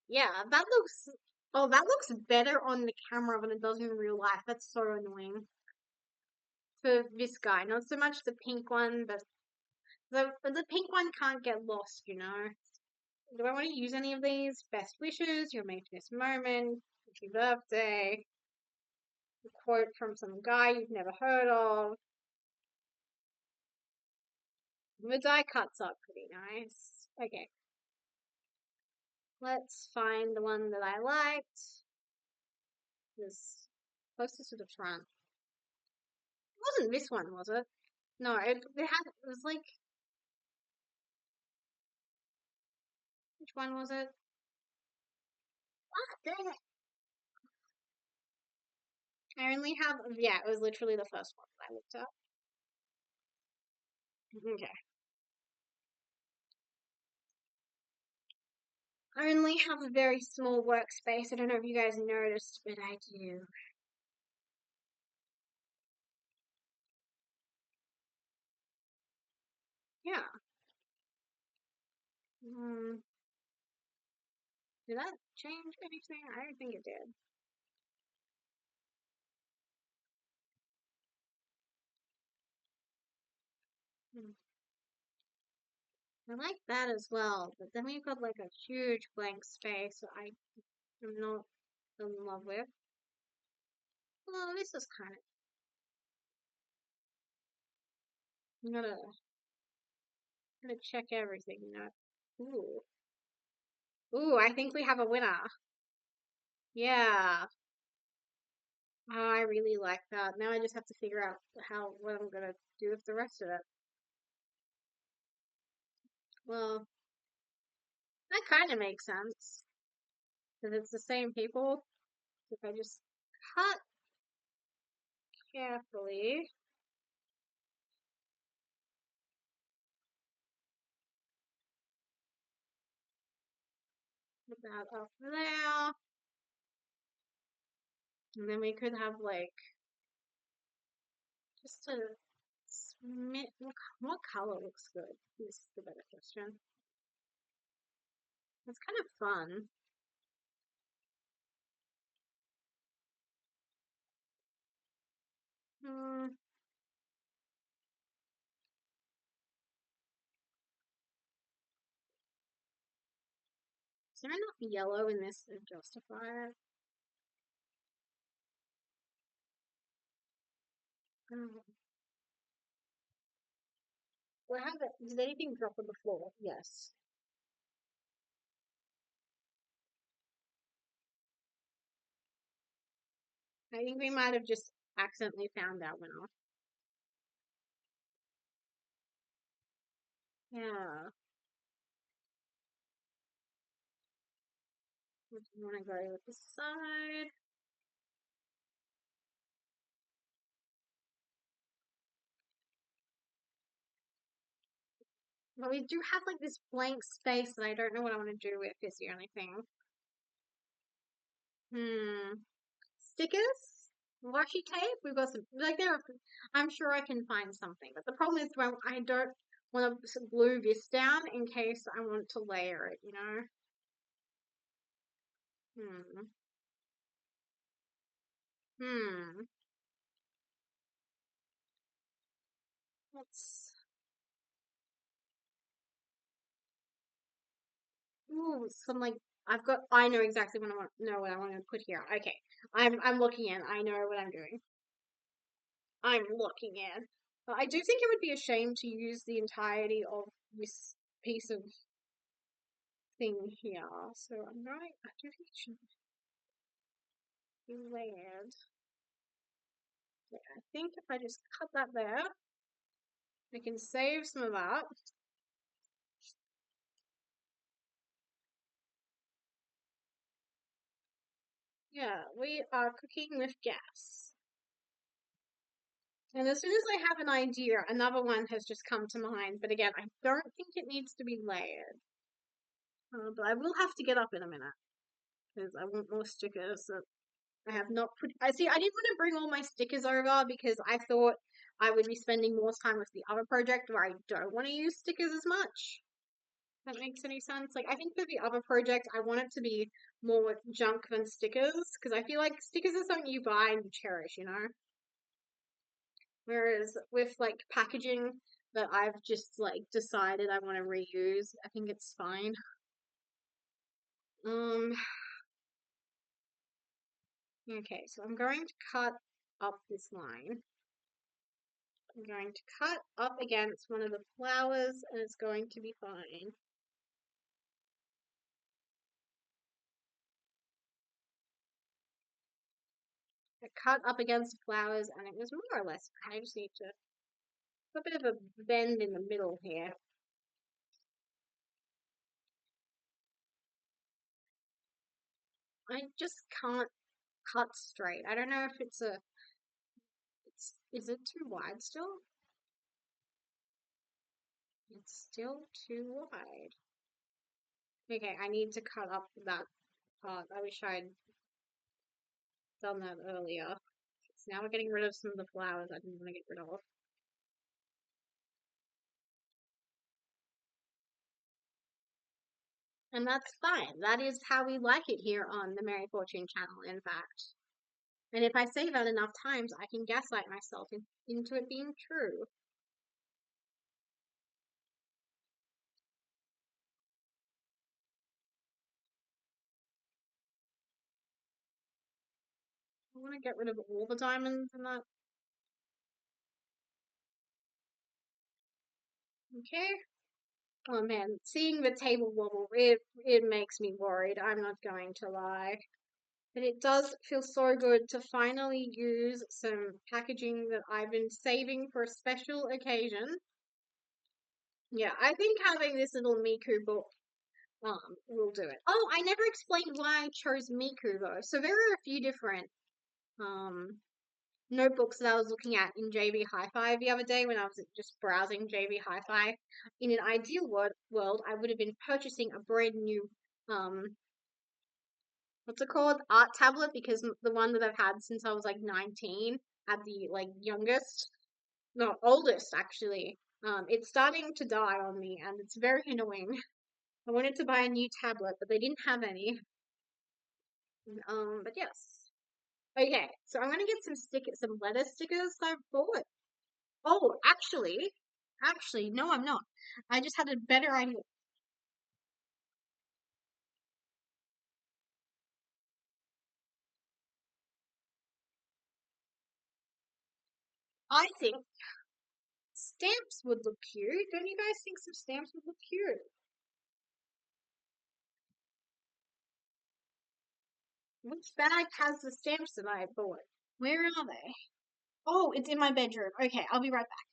Yeah, that looks. Oh, that looks better on the camera than it does in real life. That's so annoying. For this guy, not so much the pink one, but the pink one can't get lost, you know. Do I want to use any of these? Best wishes, you're made for this moment, happy birthday, a quote from some guy you've never heard of. The die cuts are pretty nice. Okay, let's find the one that I liked. This closest to the front. It wasn't this one, was it? No, it was like, which one was it? Ah, dang it. I only have, yeah, it was literally the first one that I looked up. Okay. I only have a very small workspace. I don't know if you guys noticed, but I do. Yeah. Hmm. Did that change anything? I don't think it did. Hmm. I like that as well, but then we've got like a huge blank space that I am not in love with. Well, this is kind of, you gotta check everything, you know. Ooh. Ooh, I think we have a winner. Yeah. Oh, I really like that. Now I just have to figure out what I'm gonna do with the rest of it. Well, that kind of makes sense. Because it's the same people. If I just cut carefully, put that up there. And then we could have like just a what color looks good? This is the better question. It's kind of fun. Hmm. Is there enough yellow in this to justify it? Oh. Well, did anything drop on the floor? Yes. I think we might have just accidentally found that one off. Yeah. I want to go with the side. But we do have like this blank space that I don't know what I want to do with, is the only thing. Stickers? Washi tape? We've got some, like, I'm sure I can find something. But the problem is, when I don't want to glue this down in case I want to layer it, you know? Hmm. Hmm. Let's, ooh, some like, I know exactly what what I want to put here. Okay. I'm looking in. I know what I'm doing. I'm looking in. But I do think it would be a shame to use the entirety of this piece of thing here. So I do think it should be layered. Yeah, I think if I just cut that there, I can save some of that. Yeah, we are cooking with gas. And as soon as I have an idea, another one has just come to mind. But again, I don't think it needs to be layered. But I will have to get up in a minute because I want more stickers that I have not put. I see. I didn't want to bring all my stickers over because I thought I would be spending more time with the other project where I don't want to use stickers as much. If that makes any sense. Like, I think for the other project, I want it to be more junk than stickers because I feel like stickers are something you buy and you cherish, you know? Whereas with like packaging that I've just like decided I want to reuse, I think it's fine. Um, okay, so I'm going to cut up this line. I'm going to cut up against one of the flowers and it's going to be fine. I cut up against the flowers and it was more or less, I just need to put a bit of a bend in the middle here. I just can't cut straight. I don't know if is it too wide still? It's still too wide. Okay, I need to cut up that part. I wish I'd done that earlier. So now we're getting rid of some of the flowers I didn't want to get rid of. And that's fine. That is how we like it here on the Mary Fortune channel, in fact. And if I say that enough times, I can gaslight myself into it being true. I want to get rid of all the diamonds in that. Okay. Oh man, seeing the table wobble, it makes me worried. I'm not going to lie. But it does feel so good to finally use some packaging that I've been saving for a special occasion. Yeah, I think having this little Miku book will do it. Oh, I never explained why I chose Miku though. So there are a few different um notebooks that I was looking at in JB Hi-Fi the other day when I was just browsing JB Hi-Fi. In an ideal world, I would have been purchasing a brand new um what's it called? Art tablet, because the one that I've had since I was like 19 at the like youngest, no, oldest actually. It's starting to die on me and it's very annoying. I wanted to buy a new tablet, but they didn't have any. But yes. Okay, so I'm gonna get some letter stickers I've bought. Oh, actually, no, I'm not. I just had a better idea. I think stamps would look cute. Don't you guys think some stamps would look cute? Which bag has the stamps that I bought? Where are they? Oh, it's in my bedroom. Okay, I'll be right back.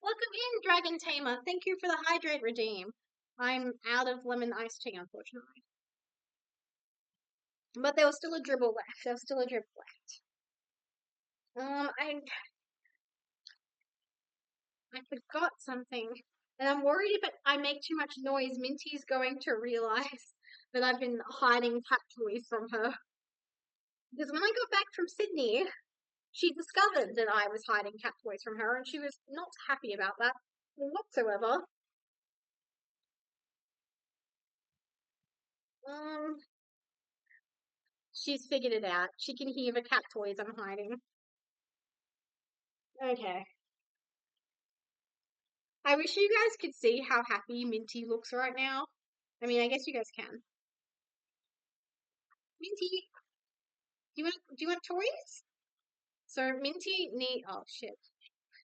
Welcome in, Dragon Tamer. Thank you for the hydrate redeem. I'm out of lemon iced tea, unfortunately. But there was still a dribble left. There was still a dribble left. I forgot something. And I'm worried if I make too much noise, Minty's going to realize that I've been hiding cat toys from her. Because when I got back from Sydney, she discovered that I was hiding cat toys from her, and she was not happy about that whatsoever. Um, she's figured it out. She can hear the cat toys I'm hiding. Okay. I wish you guys could see how happy Minty looks right now. I mean, I guess you guys can. Minty, do you want toys? So Minty need oh shit.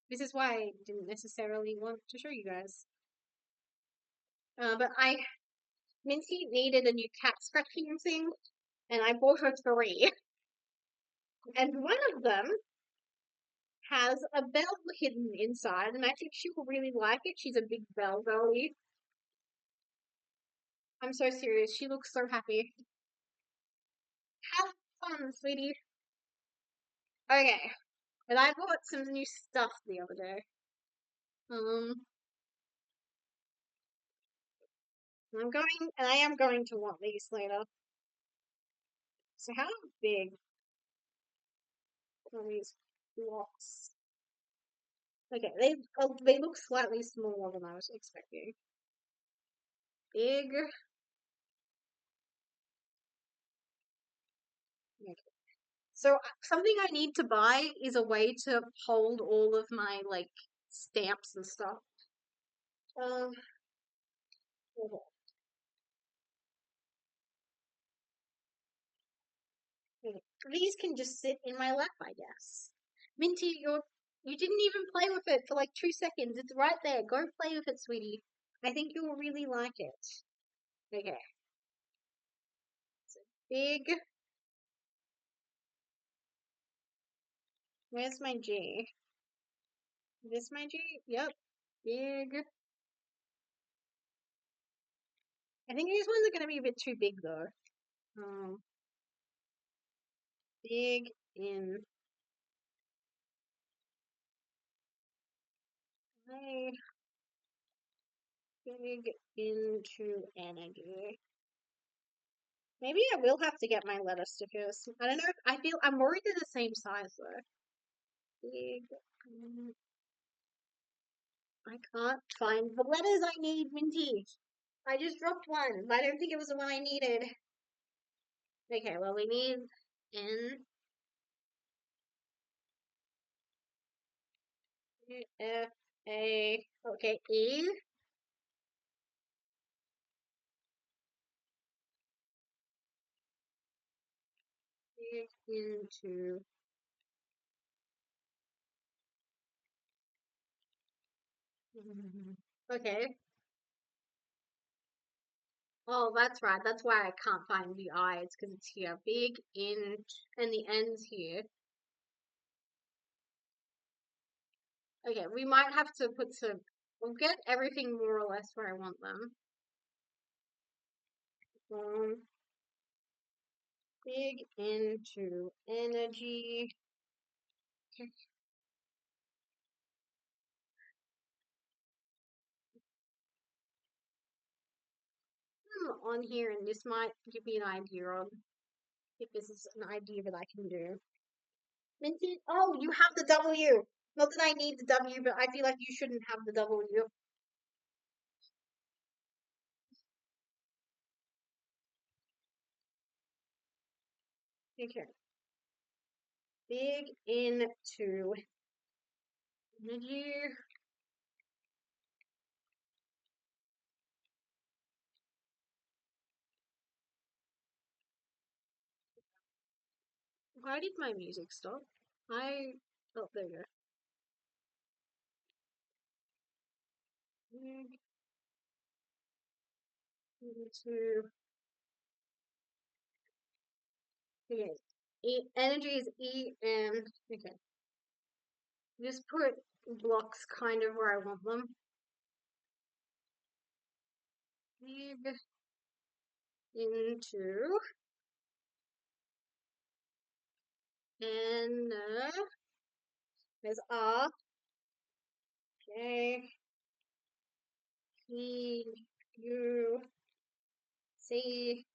This is why I didn't necessarily want to show you guys. But Minty needed a new cat scratching thing, and I bought her three. And one of them has a bell hidden inside, and I think she will really like it. She's a big bell girly. I'm so serious. She looks so happy. Have fun, sweetie. Okay, and I bought some new stuff the other day. Um, I am going to want these later. So how big are these blocks? Okay, they look slightly smaller than I was expecting. Big. Okay. So something I need to buy is a way to hold all of my like stamps and stuff. Um, okay. Okay. These can just sit in my lap, I guess. Minty, you didn't even play with it for like 2 seconds. It's right there. Go play with it, sweetie. I think you'll really like it. Okay. So big. Where's my G? Is this my G? Yep. Big. I think these ones are going to be a bit too big though. Um, big in play, big into energy. Maybe I will have to get my letter stickers. I don't know. I feel I'm worried they're the same size though. Big. I can't find the letters I need, Minty. I just dropped one, but I don't think it was the one I needed. Okay, well we need N, F, A. Okay, E. Big into Okay. Oh, that's right. That's why I can't find the I. It's because it's here. Big in and the end's here. Okay, we might have to put some. We'll get everything more or less where I want them. Um, big into energy. On here, and this might give me an idea on if this is an idea that I can do. Minty, oh, you have the W. Not that I need the W, but I feel like you shouldn't have the W. Okay. Big into energy. Why did my music stop? Oh, there you go. Big into, okay. Energy is E, okay. Just put blocks kind of where I want them. Big into, and there's R, J, P, U, C,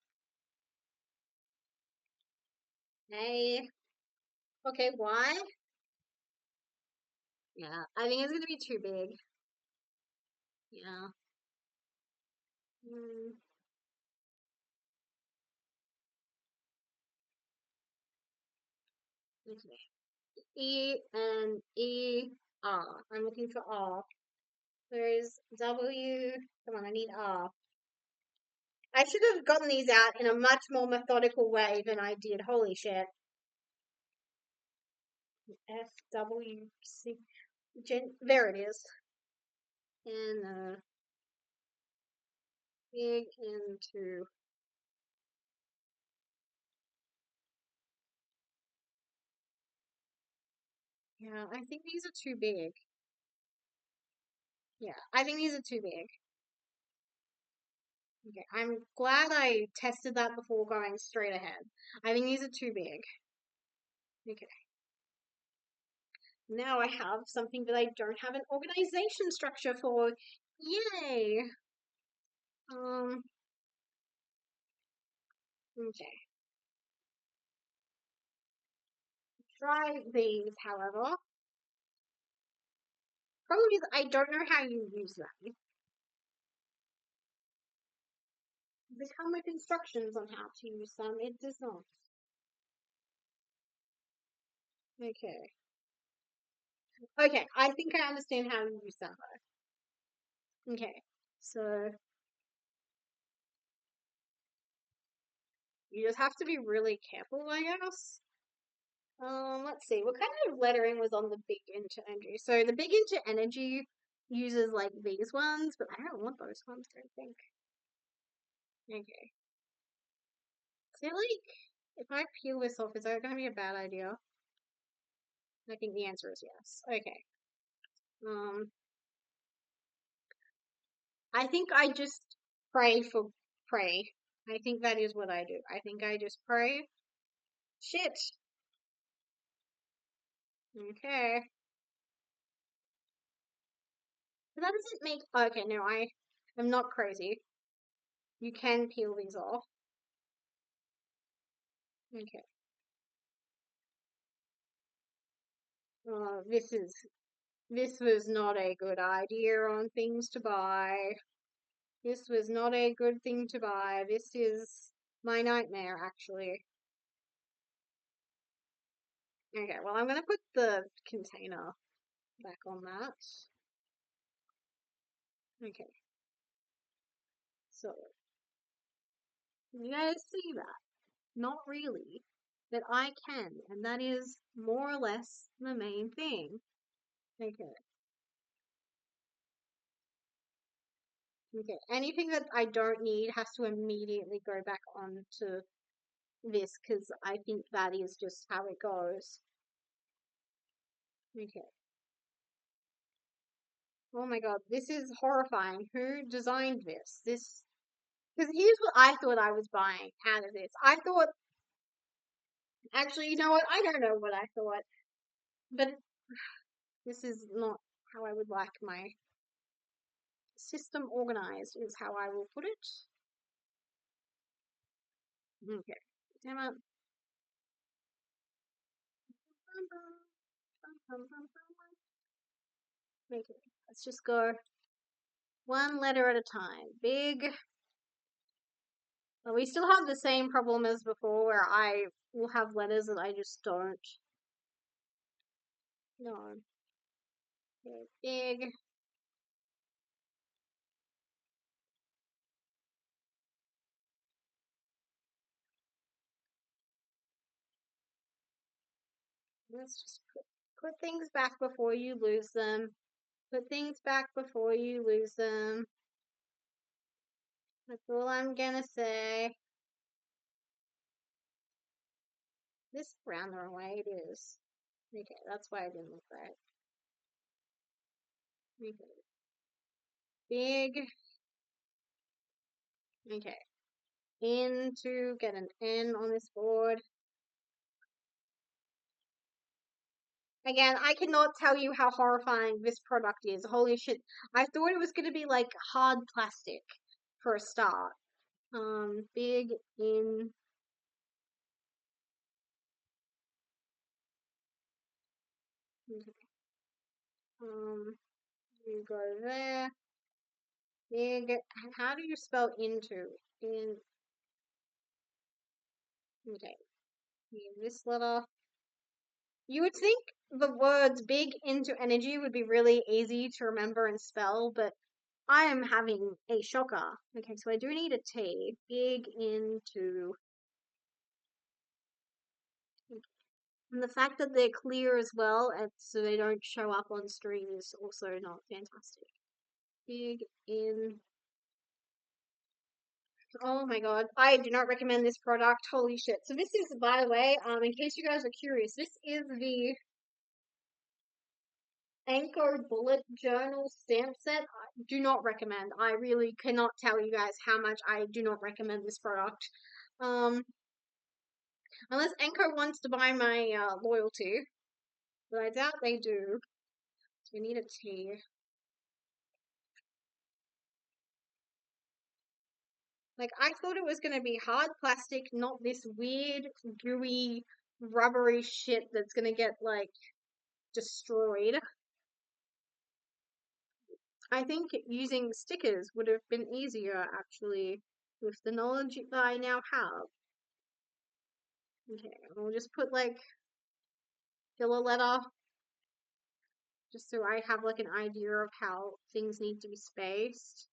A. Okay, Y. Yeah, I think it's gonna be too big. Yeah. Mm, okay. E and E R. I'm looking for R. There's W. Come on, I need R. I should have gotten these out in a much more methodical way than I did. Holy shit. F W C. There it is. And big into. Yeah, I think these are too big. Yeah, I think these are too big. Okay, I'm glad I tested that before going straight ahead. I think these are too big. Okay, now I have something that I don't have an organization structure for. Yay! Um, okay. Try these, however. Problem is, I don't know how you use them. They come with instructions on how to use them. It does not. Okay. Okay, I think I understand how you use them. Okay, so you just have to be really careful, I guess. Let's see. What kind of lettering was on the big into energy? So the big into energy uses like these ones, but I don't want those ones, I don't think. Okay. I feel like if I peel this off, is that gonna be a bad idea? I think the answer is yes. Okay. Um, I think I just pray for pray. I think that is what I do. I think I just pray. Shit. Okay. But that doesn't make. Okay, no, I'm not crazy. You can peel these off. Okay. This was not a good idea on things to buy. This was not a good thing to buy. This is my nightmare, actually. Okay, well, I'm gonna put the container back on that. Okay, so you guys see that? Not really. But I can, and that is more or less the main thing. Okay. Okay, anything that I don't need has to immediately go back onto this because I think that is just how it goes. Okay. Oh my god, this is horrifying. Who designed this? This because here's what I thought I was buying out of this. I thought actually, you know what? I don't know what I thought, but this is not how I would like my system organized. Is how I will put it. Okay. Damn it. Okay, let's just go one letter at a time. Big. Well, we still have the same problem as before where I will have letters that I just don't. No. Okay, big. Let's just put things back before you lose them. Put things back before you lose them. That's all I'm gonna say. This round the wrong way it is. Okay, that's why I didn't look right. Okay. Big. Okay. In to get an N on this board. Again, I cannot tell you how horrifying this product is. Holy shit. I thought it was going to be like hard plastic for a start. Big in. Um, you go there. Big. How do you spell into? In. Okay. This letter. You would think the words big into energy would be really easy to remember and spell, but I am having a shocker. Okay, so I do need a T. Big into. And the fact that they're clear as well, and so they don't show up on stream is also not fantastic. Big in. Oh my god, I do not recommend this product. Holy shit. So this is, by the way, in case you guys are curious, this is the Anko Bullet Journal stamp set. I do not recommend. I really cannot tell you guys how much I do not recommend this product. Um, unless Anko wants to buy my loyalty, but I doubt they do. So we need a T. Like, I thought it was going to be hard plastic, not this weird, gooey, rubbery shit that's going to get, like, destroyed. I think using stickers would have been easier, actually, with the knowledge that I now have. Okay, we'll just put, like, filler letter, just so I have, like, an idea of how things need to be spaced.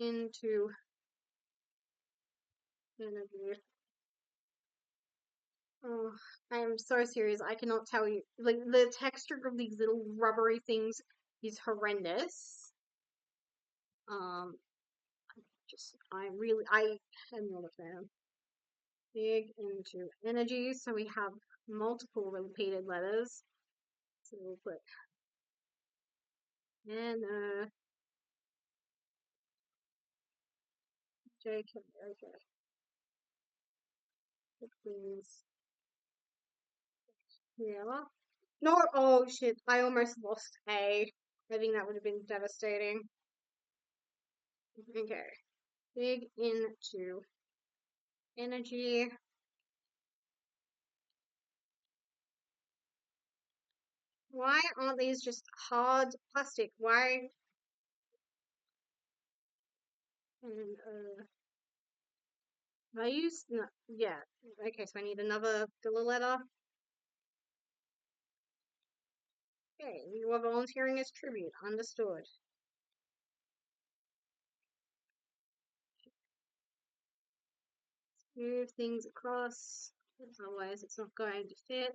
Into energy. Oh, I'm so serious. I cannot tell you. Like, the texture of these little rubbery things is horrendous. Um, I am not a fan. Big into energy, so we have multiple repeated letters. So we'll put N, J, K, okay. Please. Yeah. No, oh shit, I almost lost A. I think that would have been devastating. Okay. Big into energy. Why aren't these just hard plastic? Why? And I use no, yeah. Okay, so I need another filler letter. Okay, you are volunteering as tribute. Understood. Move things across. Otherwise, it's not going to fit.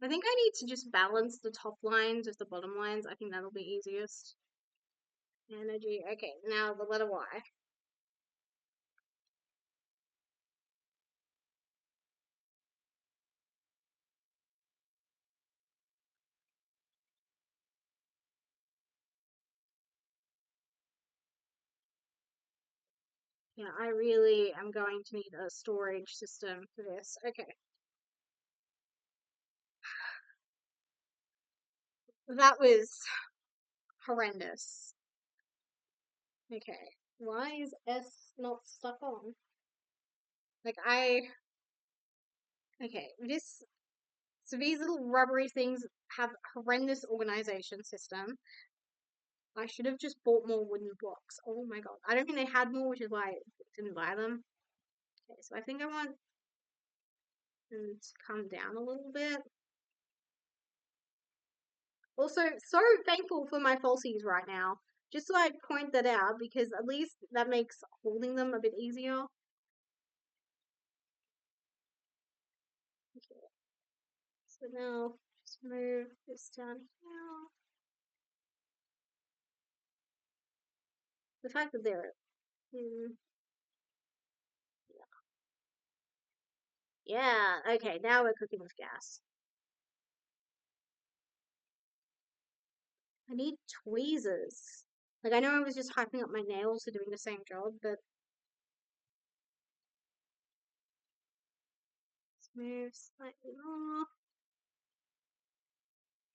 I think I need to just balance the top lines with the bottom lines. I think that'll be easiest. Energy. Okay, now the letter Y. Yeah, I really am going to need a storage system for this. Okay. That was horrendous. Okay. Why is S not stuck on? Like, okay, so these little rubbery things have horrendous organization system. I should have just bought more wooden blocks. Oh my god. I don't think they had more, which is why I didn't buy them. Okay, so I think I want them to come down a little bit. Also, so thankful for my falsies right now. Just so I point that out, because at least that makes holding them a bit easier. Okay, so now just move this down here. The fact that they're in, yeah, okay, now we're cooking with gas. I need tweezers. Like, I know I was just hyping up my nails for doing the same job, but let's move slightly more.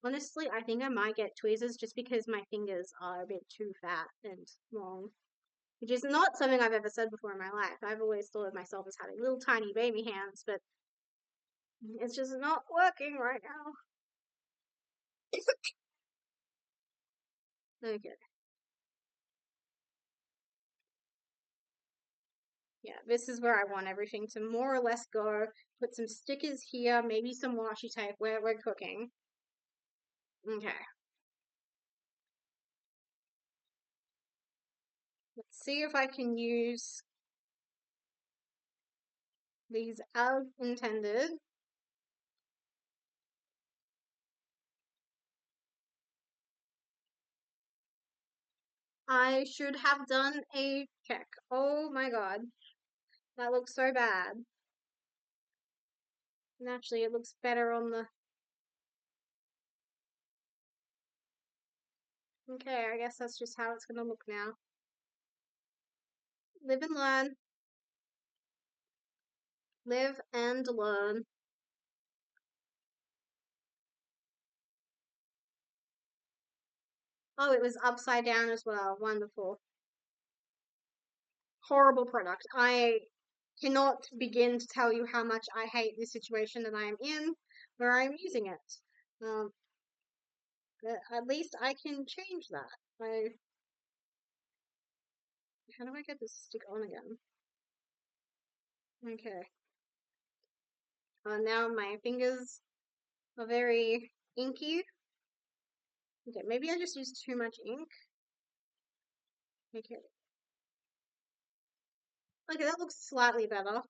Honestly, I think I might get tweezers just because my fingers are a bit too fat and long. Which is not something I've ever said before in my life. I've always thought of myself as having little tiny baby hands, but it's just not working right now. Okay. Yeah, this is where I want everything to more or less go. Put some stickers here, maybe some washi tape where we're cooking. Okay. Let's see if I can use these as intended. I should have done a check. Oh my god. That looks so bad. And actually, it looks better on the... Okay, I guess that's just how it's gonna look now. Live and learn. Live and learn. Oh, it was upside down as well. Wonderful. Horrible product. I cannot begin to tell you how much I hate the situation that I am in where I'm using it. Um, but at least I can change that. How do I get this to stick on again? Okay. Now my fingers are very inky. Okay, maybe I just used too much ink. Okay. Okay, that looks slightly better.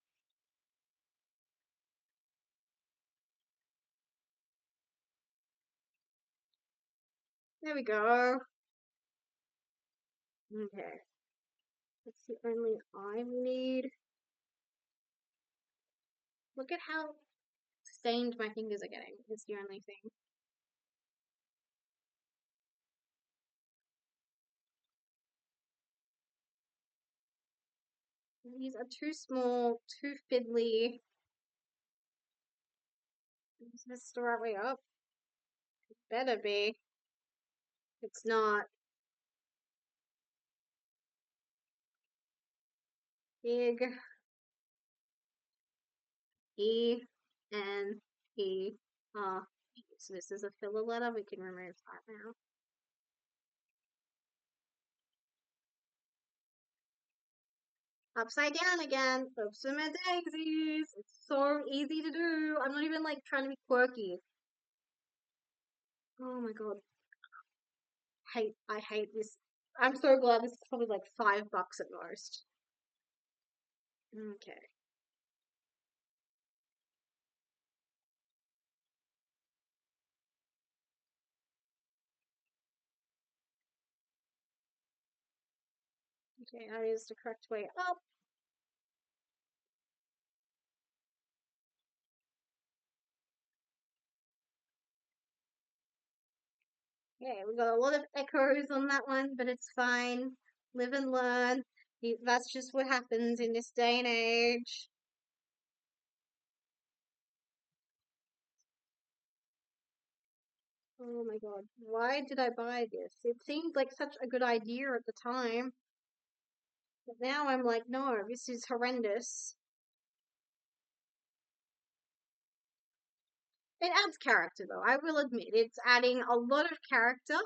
There we go. Okay. That's the only eye we need. Look at how stained my fingers are getting. It's the only thing. These are too small, too fiddly. Is this the right way up? It better be. It's not. Big E N E R. So this is a filler letter. We can remove that now. Upside down again. Oops, and my daisies. It's so easy to do. I'm not even like trying to be quirky. Oh my god. I hate this. I'm so glad this is probably like $5 at most. Okay. Okay, that is the correct way up. Okay, we got a lot of echoes on that one, but it's fine. Live and learn. That's just what happens in this day and age. Oh my god, why did I buy this? It seemed like such a good idea at the time, but now I'm like, no, this is horrendous. It adds character though, I will admit. It's adding a lot of character.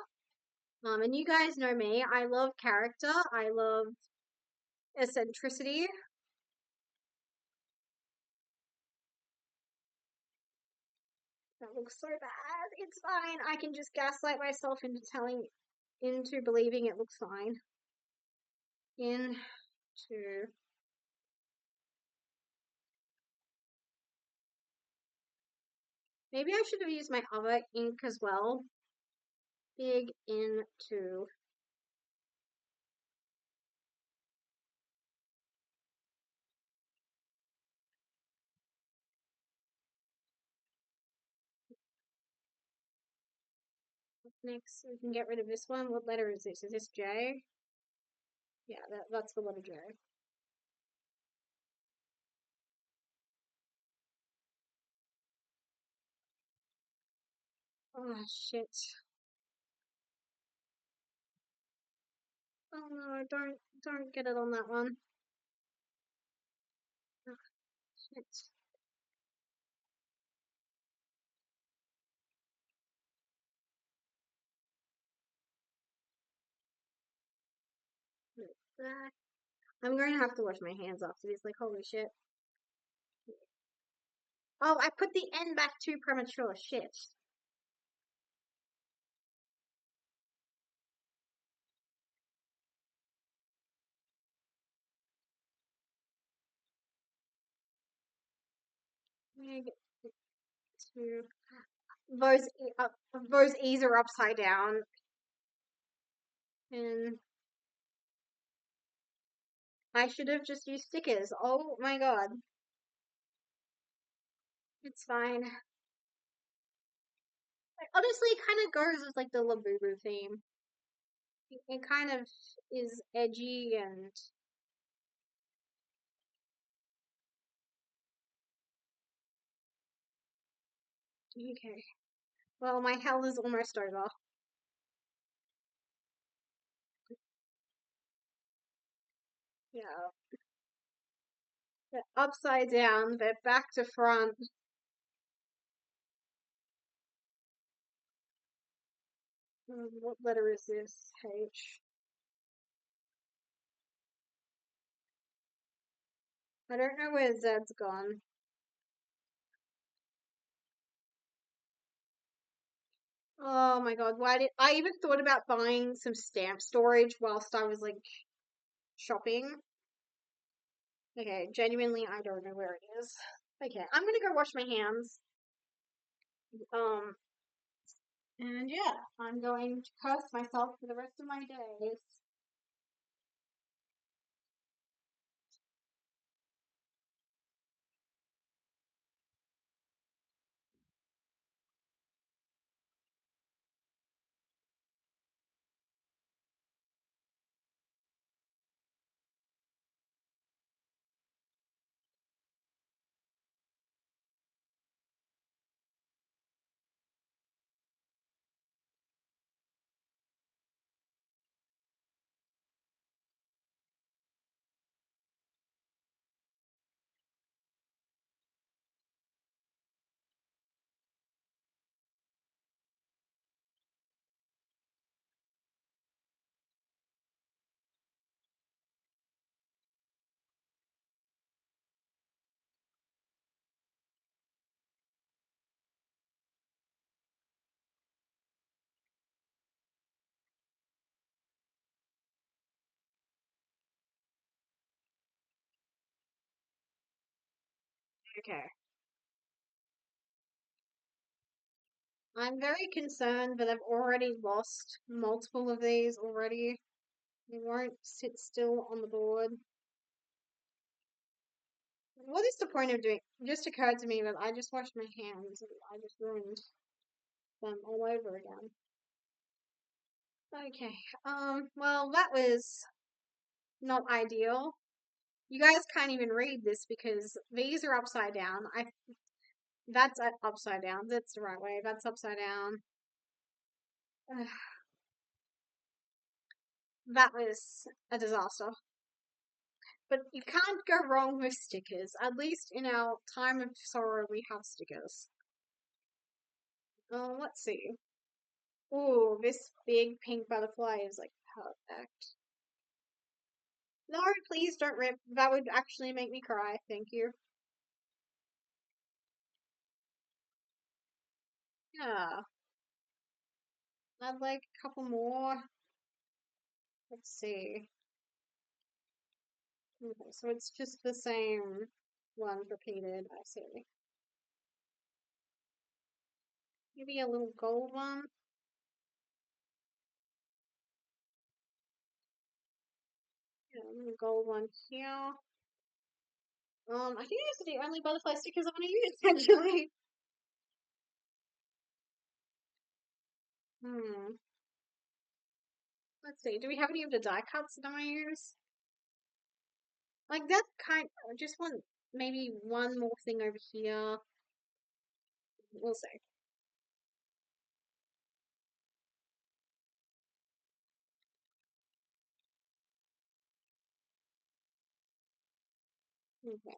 And you guys know me, I love character, I love eccentricity. That looks so bad. It's fine. I can just gaslight myself into believing it looks fine. Into maybe I should have used my other ink as well. Big into. Next, we can get rid of this one. What letter is this? Is this J? Yeah, that's the letter J. Oh shit. Oh no, don't get it on that one. Oh, shit. Back. I'm going to have to wash my hands after this. Like, holy shit. Oh, I put the N back too premature. Shit. Meg to those E's are upside down, and I should have just used stickers. Oh my god, it's fine. Like, honestly, it kind of goes with like the Labubu theme. It kind of is edgy and okay. Well, my hell is almost over. Yeah, they're upside down. They're back to front. What letter is this? H. I don't know where Z's gone. Oh my god, why did I even thought about buying some stamp storage whilst I was like shopping? Okay, genuinely, I don't know where it is. Okay, I'm gonna go wash my hands. Um, and yeah, I'm going to curse myself for the rest of my days. Okay. I'm very concerned that I've already lost multiple of these already. It won't sit still on the board. What is the point of doing? It just occurred to me that I just washed my hands and I just ruined them all over again. Okay. Well, that was not ideal. You guys can't even read this because these are upside down. That's upside down. That's the right way. That's upside down. Ugh, that was a disaster. But you can't go wrong with stickers. At least in our time of sorrow, we have stickers. Let's see. Ooh, this big pink butterfly is like perfect. No, please don't rip. That would actually make me cry. Thank you. Yeah, I'd like a couple more. Let's see. Okay, so it's just the same one repeated. I see. Maybe a little gold one. Yeah, a little gold one here. I think these are the only butterfly stickers I'm gonna use actually. Hmm. Let's see. Do we have any of the die cuts that I'm gonna use? Like that kind. I just want maybe one more thing over here. We'll see. Okay.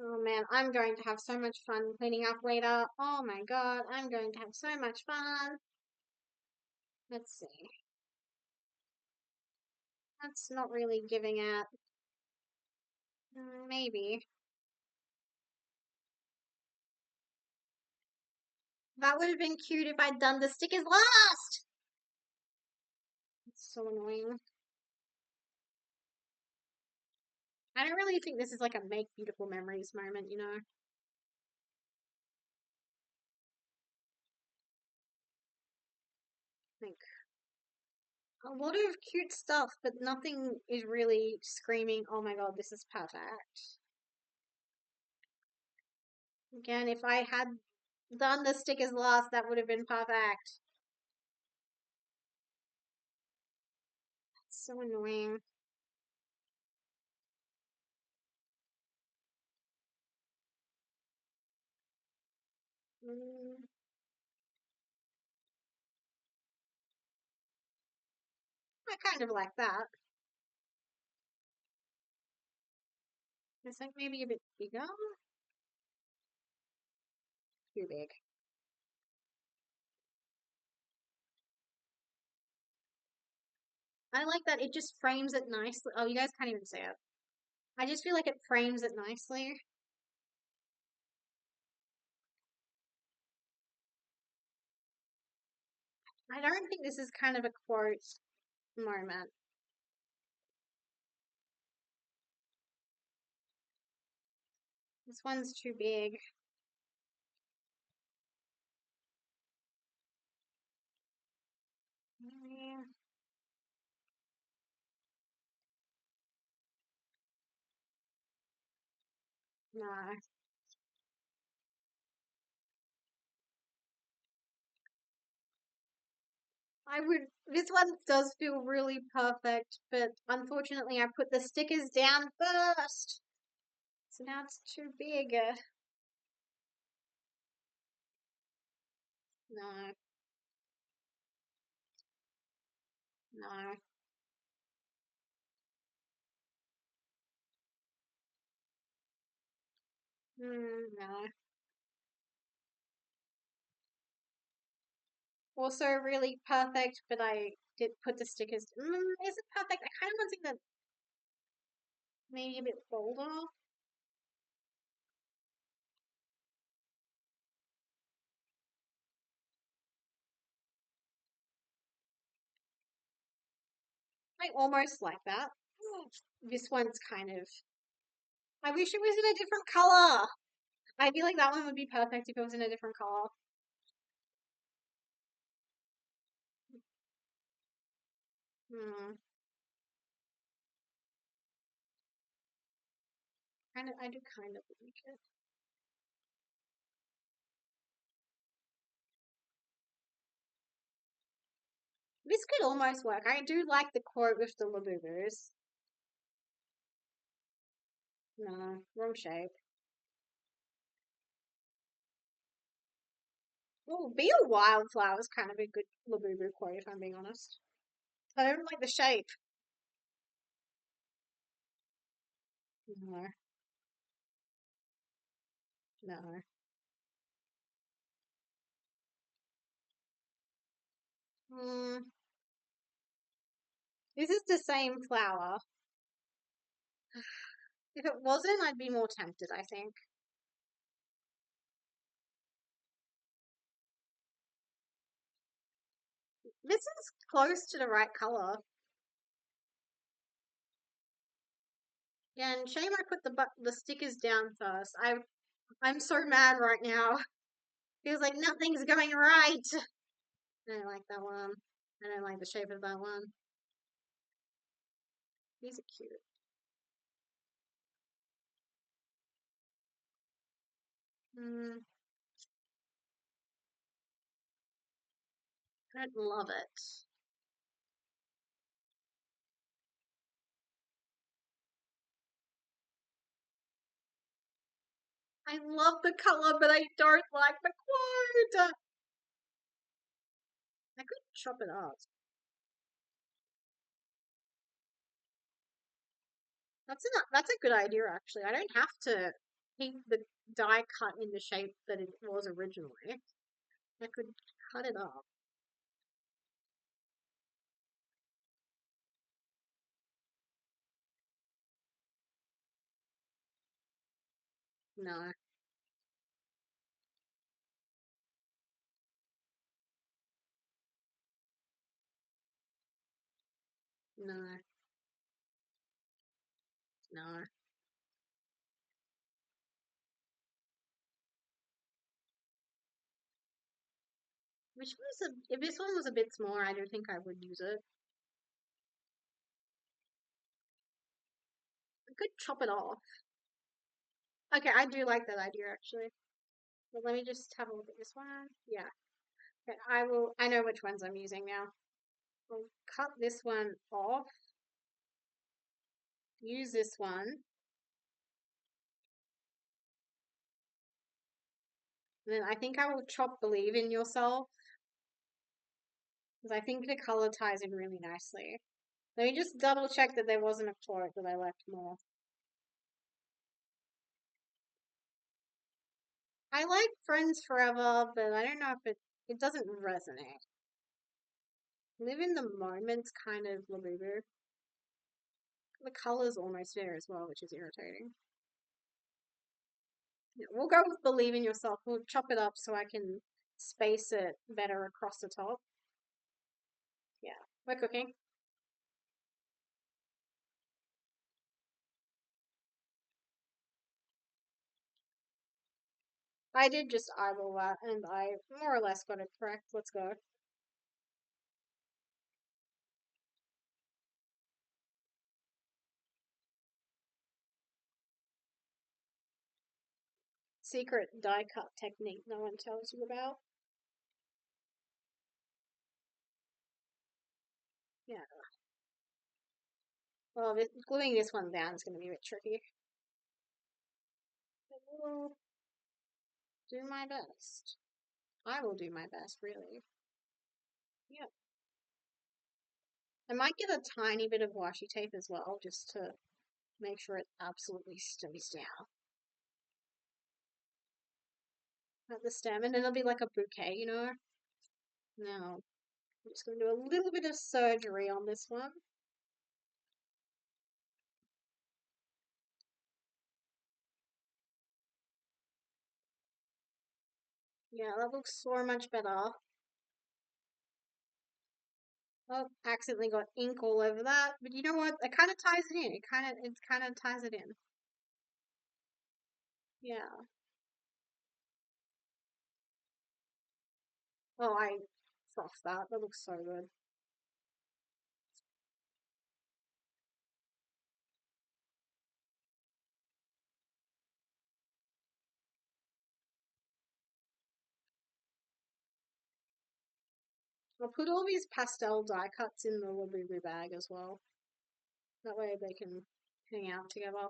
Oh man, I'm going to have so much fun cleaning up later. Oh my god, I'm going to have so much fun. Let's see. That's not really giving it. Maybe. That would have been cute if I'd done the stickers last! It's so annoying. I don't really think this is like a make beautiful memories moment, you know? Like, a lot of cute stuff, but nothing is really screaming, oh my god, this is perfect. Again, if I had done the stickers last, that would have been perfect. It's so annoying. Mm, I kind of like that. It's like maybe a bit bigger. Too big. I like that it just frames it nicely. Oh, you guys can't even see it. I just feel like it frames it nicely. I don't think this is kind of a quote moment. This one's too big. Yeah, no. This one does feel really perfect, but unfortunately I put the stickers down first. So now it's too big. No, no. No. Also really perfect, but I did put the stickers. Is it perfect? I kind of want something that maybe a bit bolder. I almost like that. This one's kind of. I wish it was in a different color. I feel like that one would be perfect if it was in a different color. Hmm. I do kind of like it. This could almost work. I do like the quote with the Labubus. No, wrong shape. Oh, be a wildflower is kind of a good Labubu quote, if I'm being honest. I don't like the shape. No, no. Hmm. This is the same flower. If it wasn't, I'd be more tempted, I think. This is close to the right color. Yeah, and shame I put the stickers down first. I'm so mad right now. Feels like nothing's going right. I don't like that one. I don't like the shape of that one. These are cute. Mm, I don't love it. I love the color, but I don't like the quote. I could chop it up. That's a good idea actually. I don't have to keep the die cut in the shape that it was originally. I could cut it up. No, no, no. If this one was a bit smaller, I don't think I would use it. I could chop it off. Okay, I do like that idea actually. But let me just have a look at this one. Yeah. Okay, I know which ones I'm using now. I'll cut this one off, use this one, and then I think I will chop Believe in Yourself because I think the color ties in really nicely. Let me just double check that there wasn't a quote that I left more. I like Friends Forever, but I don't know if it doesn't resonate. Live in the moment's kind of Labubu. The color's almost there as well, which is irritating. Yeah, we'll go with Believe in Yourself. We'll chop it up so I can space it better across the top. Yeah, we're cooking. I did just eyeball that, and I more or less got it correct. Let's go. Secret die cut technique no one tells you about. Yeah. Well, gluing this one down is going to be a bit tricky. But we'll do my best. I will do my best, really. Yep. I might get a tiny bit of washi tape as well, just to make sure it absolutely stays down at the stem, and then it'll be like a bouquet, you know? Now, I'm just going to do a little bit of surgery on this one. Yeah, that looks so much better. Oh, accidentally got ink all over that. But you know what? It kind of ties it in. It kind of ties it in. Yeah. Oh, I frothed that. That looks so good. I'll put all these pastel die cuts in the Labubu bag as well. That way they can hang out together.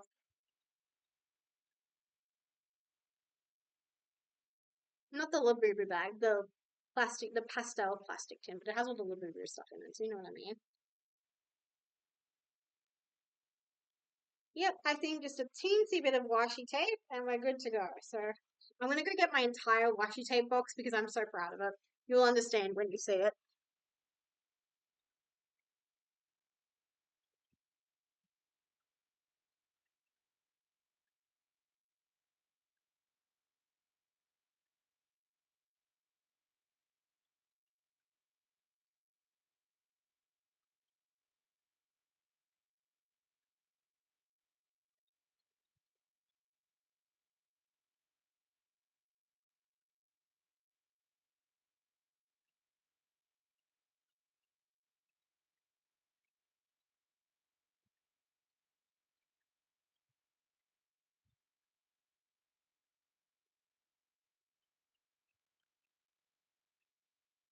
Not the Labubu bag, the plastic, the pastel plastic tin, but it has all the Labubu stuff in it, so you know what I mean. Yep, I think just a teensy bit of washi tape and we're good to go. So I'm gonna go get my entire washi tape box because I'm so proud of it. You'll understand when you see it.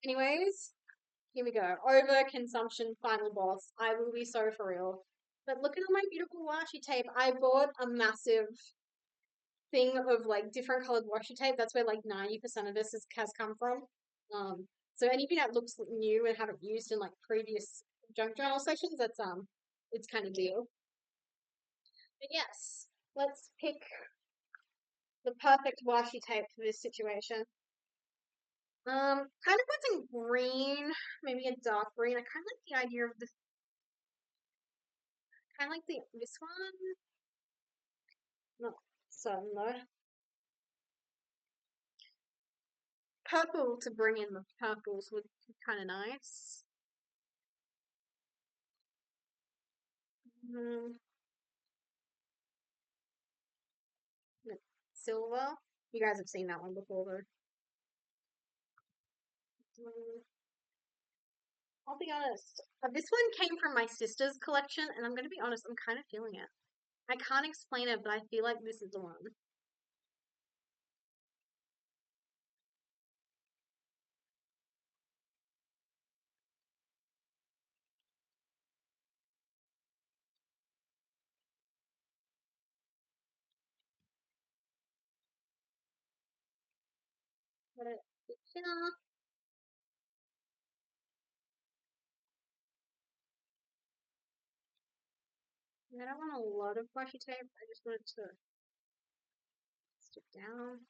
Anyways, here we go. Overconsumption, final boss. I will be so for real. But look at all my beautiful washi tape. I bought a massive thing of like different colored washi tape. That's where like 90% of this has come from. So anything that looks new and haven't used in like previous junk journal sessions, it's kind of deal. But yes, let's pick the perfect washi tape for this situation. Kind of what's in green, maybe a dark green. I kind of like the idea of this. Kind of like this one. Not certain though. Purple to bring in the purples would be kind of nice. Mm, silver. You guys have seen that one before though. Mm, I'll be honest. This one came from my sister's collection, and I'm gonna be honest. I'm kind of feeling it. I can't explain it, but I feel like this is the one. But yeah, I don't want a lot of washi tape. I just want it to stick down.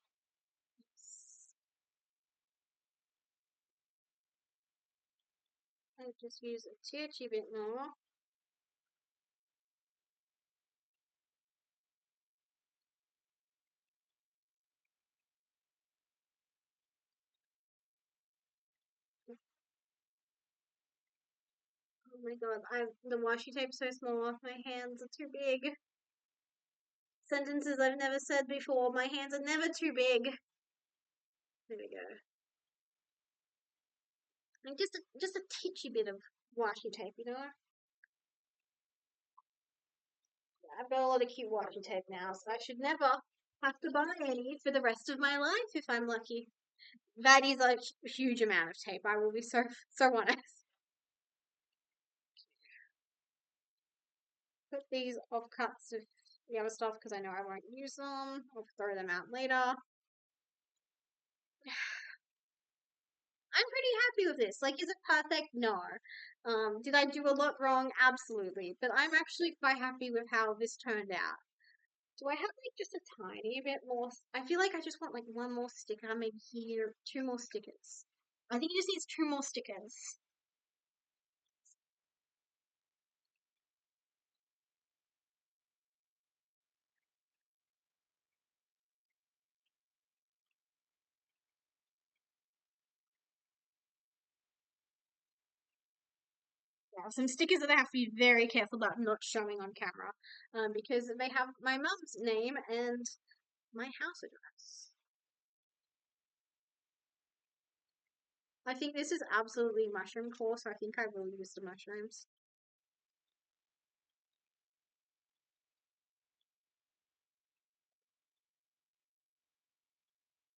I just use a teensy bit more. Oh my god, the washi tape's so small. My hands are too big. Sentences I've never said before. My hands are never too big. There we go. And just a titchy bit of washi tape, you know. I've got a lot of cute washi tape now, so I should never have to buy any for the rest of my life if I'm lucky. That is a huge amount of tape. I will be so honest. Put these offcuts of the other stuff because I know I won't use them. I'll throw them out later. I'm pretty happy with this. Like, is it perfect? No. Did I do a lot wrong? Absolutely. But I'm actually quite happy with how this turned out. Do I have like just a tiny bit more? I feel like I just want like one more sticker, maybe here, two more stickers. I think it just needs two more stickers. Yeah, some stickers that I have to be very careful about not showing on camera, because they have my mum's name and my house address. I think this is absolutely mushroom core, so I think I will use the mushrooms.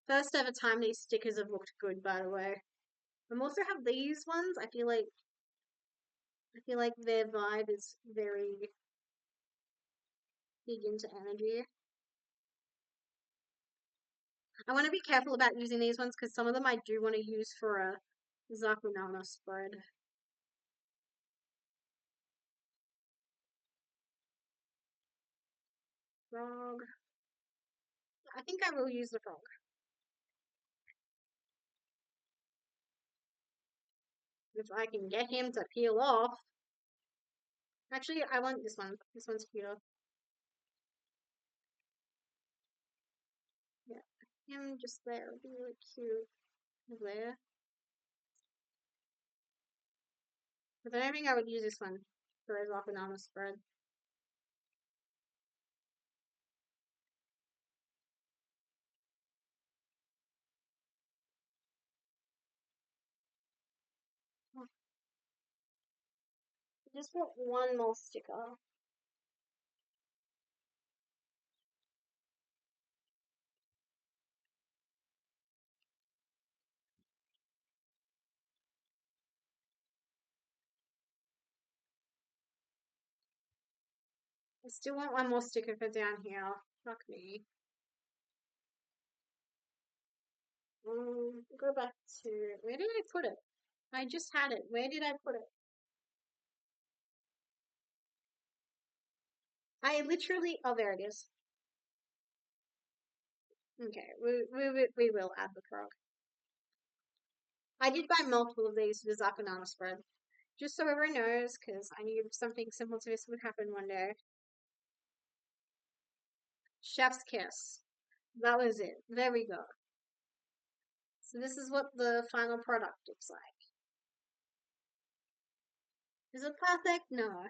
First ever time these stickers have looked good, by the way. I also have these ones. I feel like their vibe is very big into energy. I want to be careful about using these ones because some of them I do want to use for a Zakunana spread. Frog. I think I will use the frog. If I can get him to peel off. Actually, I want this one. This one's cuter. Yeah. Him just there would be really cute. There. But I don't think I would use this one for a Zakunana spread. I just want one more sticker. I still want one more sticker for down here. Fuck me. Go back to where did I put it? I just had it. Where did I put it? I literally. Oh, there it is. Okay, we will add the frog. I did buy multiple of these for the Zakunana spread, just so everyone knows, because I knew something similar to this would happen one day. Chef's kiss. That was it. There we go. So this is what the final product looks like. Is it perfect? No.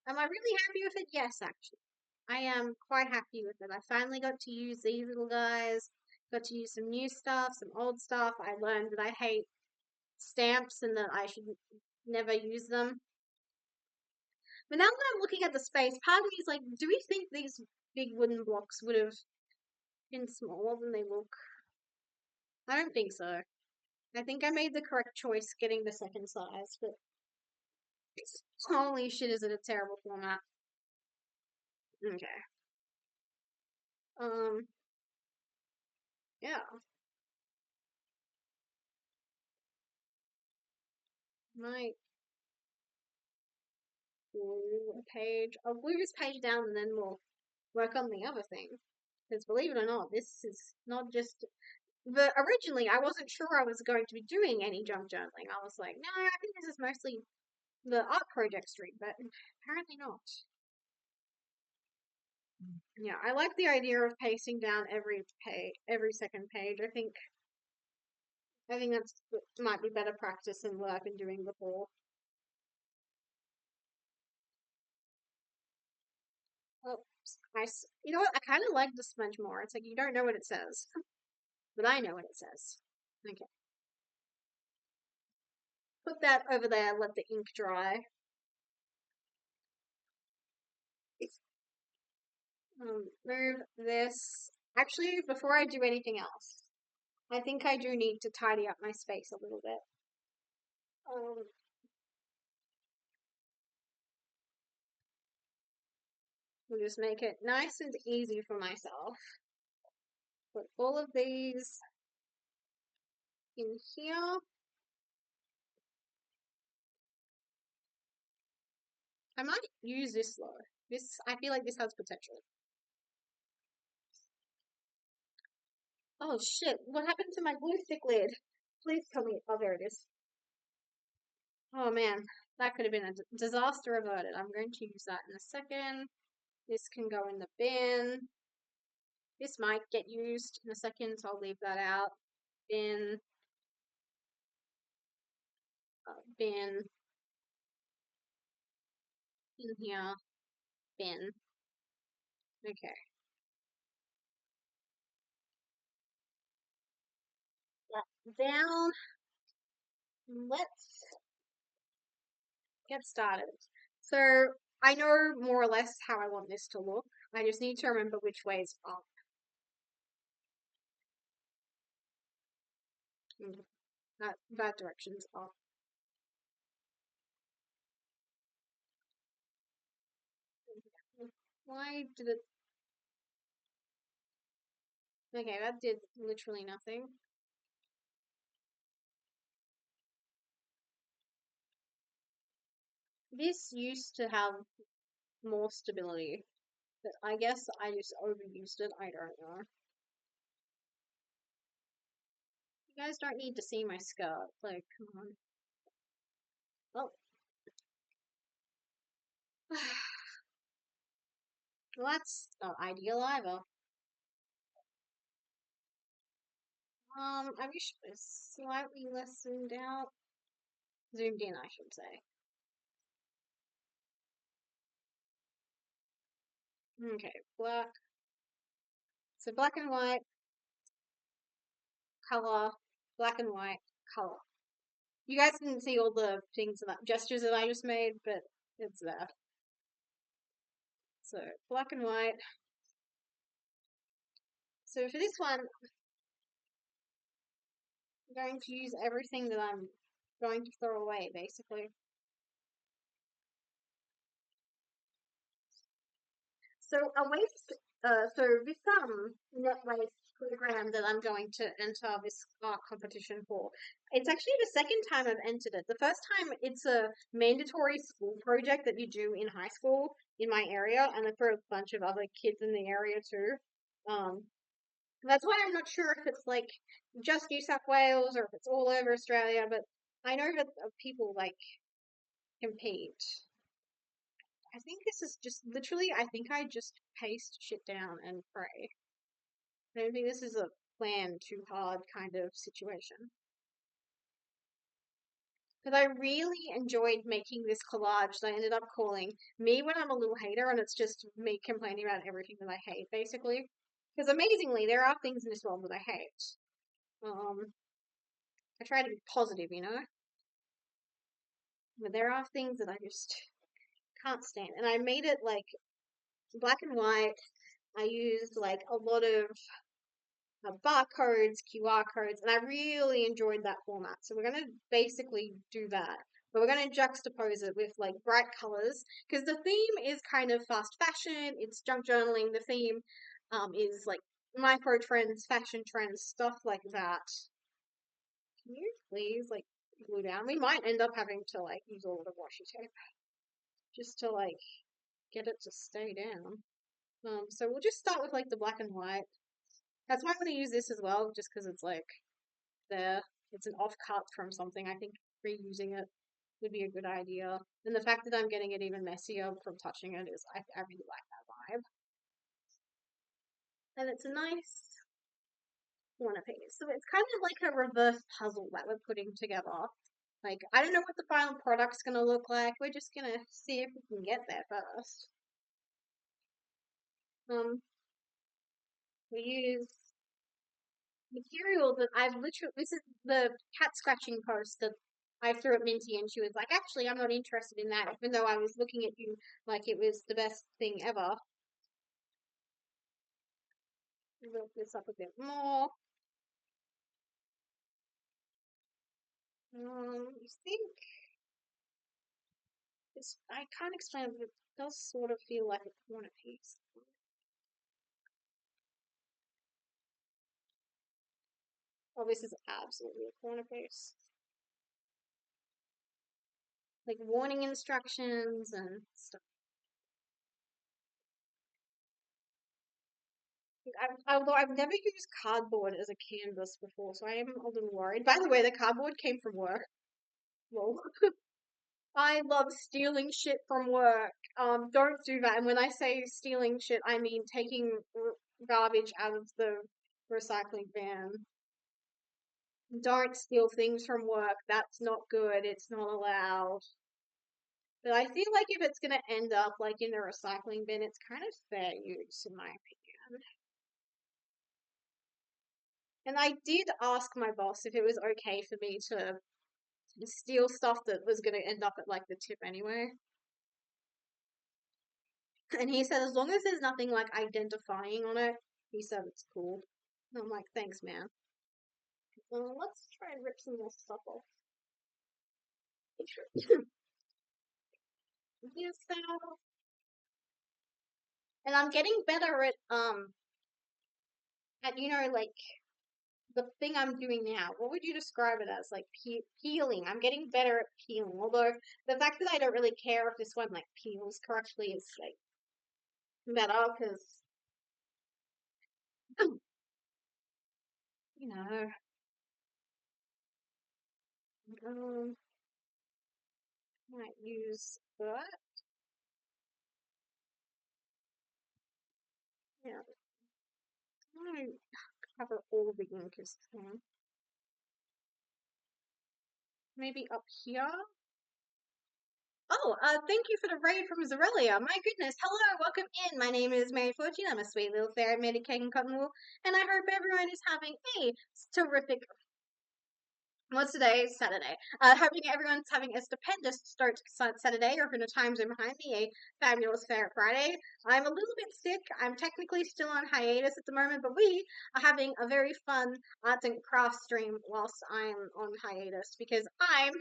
Am I really happy with it? Yes, actually. I am quite happy with it. I finally got to use these little guys, got to use some new stuff, some old stuff. I learned that I hate stamps and that I should never use them. But now that I'm looking at the space, part of me is like, do we think these big wooden blocks would have been smaller than they look? I don't think so. I think I made the correct choice getting the second size, but holy shit, is it a terrible format. Okay. Um, yeah. Might glue a page. I'll glue this page down and then we'll work on the other thing. Because believe it or not, this is not just the originally I wasn't sure I was going to be doing any junk journaling. I was like, no, I think this is mostly the art project stream, but apparently not. Yeah, I like the idea of pacing down every page, every second page. I think that's might be better practice than what I've been doing before. Oh, you know what? I kind of like the smudge more. It's like you don't know what it says, but I know what it says. Okay, put that over there. Let the ink dry. Move this. Actually, before I do anything else, I think I do need to tidy up my space a little bit. Um, we'll just make it nice and easy for myself. Put all of these in here. I might use this though. This I feel like this has potential. Oh shit! What happened to my glue stick lid? Please tell me. Oh, there it is. Oh man, that could have been a disaster averted. I'm going to use that in a second. This can go in the bin. This might get used in a second, so I'll leave that out. Bin, bin, in here, bin. Okay, that down. Let's get started. So I know more or less how I want this to look. I just need to remember which way is up. Bad directions off. Why did it? Okay, that did literally nothing. This used to have more stability, but I guess I just overused it. I don't know. You guys don't need to see my skirt. Like, come on. Well, well that's not ideal either. I wish it was slightly less zoomed out. Zoomed in, I should say. Okay, black. So black and white, color, black and white, color. You guys didn't see all the things that gestures that I just made, but it's there. So black and white. So for this one, I'm going to use everything that I'm going to throw away, basically. So a waste, so this net waste program that I'm going to enter this art competition for, it's actually the second time I've entered it. The first time it's a mandatory school project that you do in high school in my area, and then for a bunch of other kids in the area too. Um, that's why I'm not sure if it's like just New South Wales or if it's all over Australia, but I know that people like compete. I think this is just literally, I think I just paste shit down and pray. I don't think this is a plan too hard kind of situation. Because I really enjoyed making this collage that I ended up calling Me When I'm a Little Hater, and it's just me complaining about everything that I hate, basically. Because amazingly, there are things in this world that I hate. Um, I try to be positive, you know? But there are things that I just can't stand. And I made it like black and white. I used like a lot of barcodes, QR codes, and I really enjoyed that format. So we're going to basically do that. But we're going to juxtapose it with like bright colors because the theme is kind of fast fashion, it's junk journaling. The theme is like micro trends, fashion trends, stuff like that. Can you please like glue down? We might end up having to like use all the washi tape just to like get it to stay down. So we'll just start with like the black and white. That's why I'm going to use this as well, just because it's like there. It's an offcut from something. I think reusing it would be a good idea. And the fact that I'm getting it even messier from touching it is, I really like that vibe. And it's a nice corner piece. So it's kind of like a reverse puzzle that we're putting together. Like, I don't know what the final product's going to look like. We're just going to see if we can get there first. Um, we use material that I've literally, this is the cat scratching post that I threw at Minty, and she was like, actually, I'm not interested in that, even though I was looking at you like it was the best thing ever. Build this up a bit more. I think it's, I can't explain it, but it does sort of feel like a corner piece. Oh, this is absolutely a corner piece. Like warning instructions and stuff. Although I've never used cardboard as a canvas before, so I am a little worried. By the way, the cardboard came from work. Lol. I love stealing shit from work. Don't do that. And when I say stealing shit, I mean taking garbage out of the recycling bin. Don't steal things from work. That's not good. It's not allowed. But I feel like if it's gonna end up like in the recycling bin, it's kind of fair use, in my opinion. And I did ask my boss if it was okay for me to steal stuff that was gonna end up at like the tip anyway. And he said as long as there's nothing like identifying on it, he said it's cool. And I'm like, thanks, man. Let's try and rip some more stuff off. Yes, and I'm getting better at like the thing I'm doing now. What would you describe it as? Like peeling. I'm getting better at peeling. Although the fact that I don't really care if this one like peels correctly is like better because you know um might use that. Yeah, I don't cover all the ink as can. Maybe up here. Oh, thank you for the raid from Zorelia. My goodness. Hello, welcome in. My name is Mary Fortune. I'm a sweet little fairy made of cake and cotton wool, and I hope everyone is having a terrific. What's today? Saturday. Hoping everyone's having a stupendous start to Saturday, or from the time zone behind me, a fabulous fair Friday. I'm a little bit sick. I'm technically still on hiatus at the moment, but we are having a very fun arts and crafts stream whilst I'm on hiatus because I'm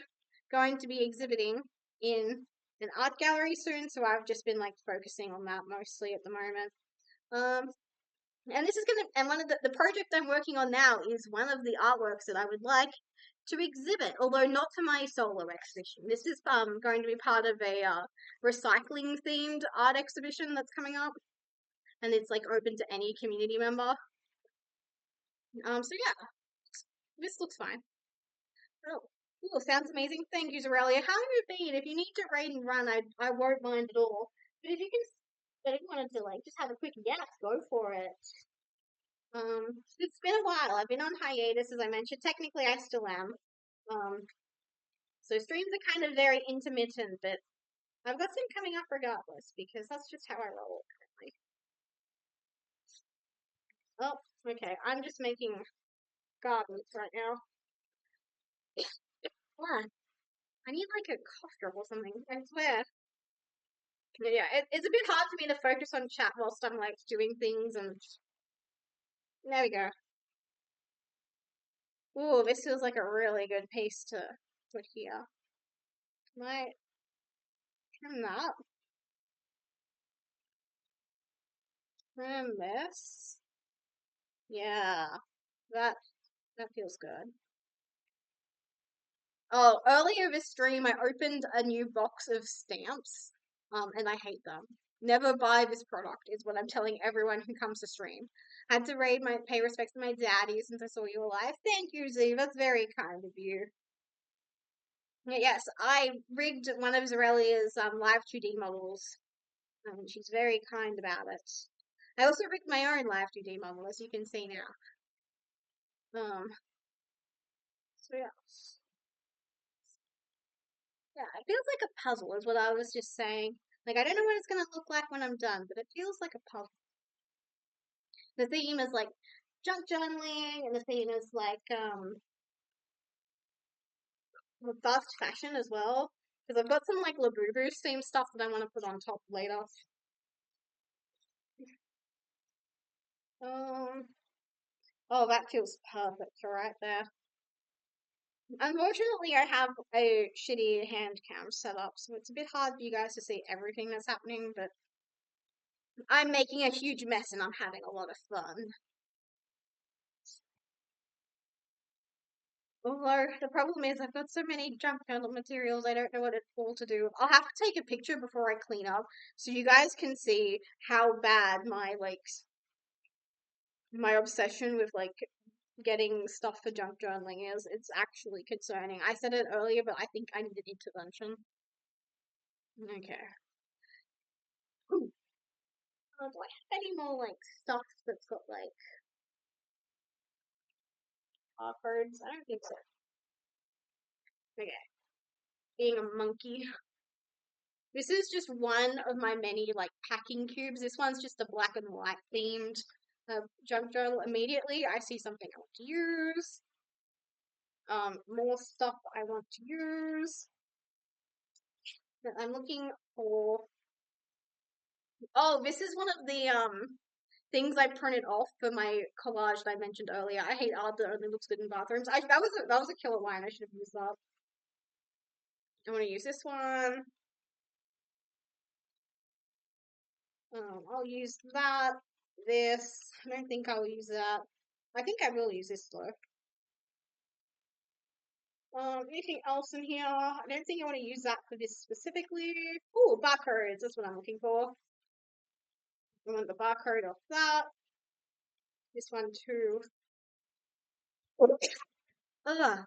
going to be exhibiting in an art gallery soon, so I've just been like focusing on that mostly at the moment. And this is and one of the project I'm working on now is one of the artworks that I would like to exhibit, although not to my solo exhibition. This is going to be part of a recycling themed art exhibition that's coming up, and it's like open to any community member. So yeah, this looks fine. Oh, ooh, sounds amazing. Thank you, Zorelia. How have you been? If you need to raid and run, I won't mind at all. But if you can, but if you wanted to like just have a quick yes, go for it. It's been a while. I've been on hiatus, as I mentioned. Technically, I still am. Um, so streams are kind of very intermittent, but I've got some coming up regardless because that's just how I roll currently. Oh, okay. I'm just making gardens right now. What? I need like a cough drop or something. I swear. Yeah, it's a bit hard for me to focus on chat whilst I'm like doing things, and there we go. Ooh, this feels like a really good piece to put here. Might trim that. Trim this. Yeah, that that feels good. Oh, earlier this stream, I opened a new box of stamps, and I hate them. Never buy this product is what I'm telling everyone who comes to stream. Had to pay respects to my daddy since I saw you alive. Thank you, Z. That's very kind of you. Yes, I rigged one of Zorelia's live 2D models. She's very kind about it. I also rigged my own live 2D model, as you can see now. So yeah. Yeah, it feels like a puzzle, is what I was just saying. Like, I don't know what it's gonna look like when I'm done, but it feels like a puzzle. The theme is like junk journaling, and the theme is like fast fashion as well. Because I've got some like Labubu theme stuff that I want to put on top later. Um, oh, that feels perfect right there. Unfortunately, I have a shitty hand cam set up, so it's a bit hard for you guys to see everything that's happening, but I'm making a huge mess and I'm having a lot of fun. Although the problem is I've got so many junk journal materials, I don't know what it's all to do. I'll have to take a picture before I clean up so you guys can see how bad my my obsession with like getting stuff for junk journaling is. It's actually concerning. I said it earlier, but I think I need an intervention. Okay. Ooh. Do I have any more like stuff that's got like cards? I don't think so. Okay. Being a monkey. This is just one of my many like packing cubes. This one's just a black and white themed junk journal. Immediately I see something I want to use. More stuff I want to use. I'm looking for. Oh, this is one of the things I printed off for my collage that I mentioned earlier. I hate art that only looks good in bathrooms. That was a killer line. I should have used that. I want to use this one. I'll use that. This. I don't think I'll use that. I think I will use this though. Anything else in here? I don't think I want to use that for this specifically. Oh, barcodes. That's what I'm looking for. I want the barcode of that. This one too. Ugh.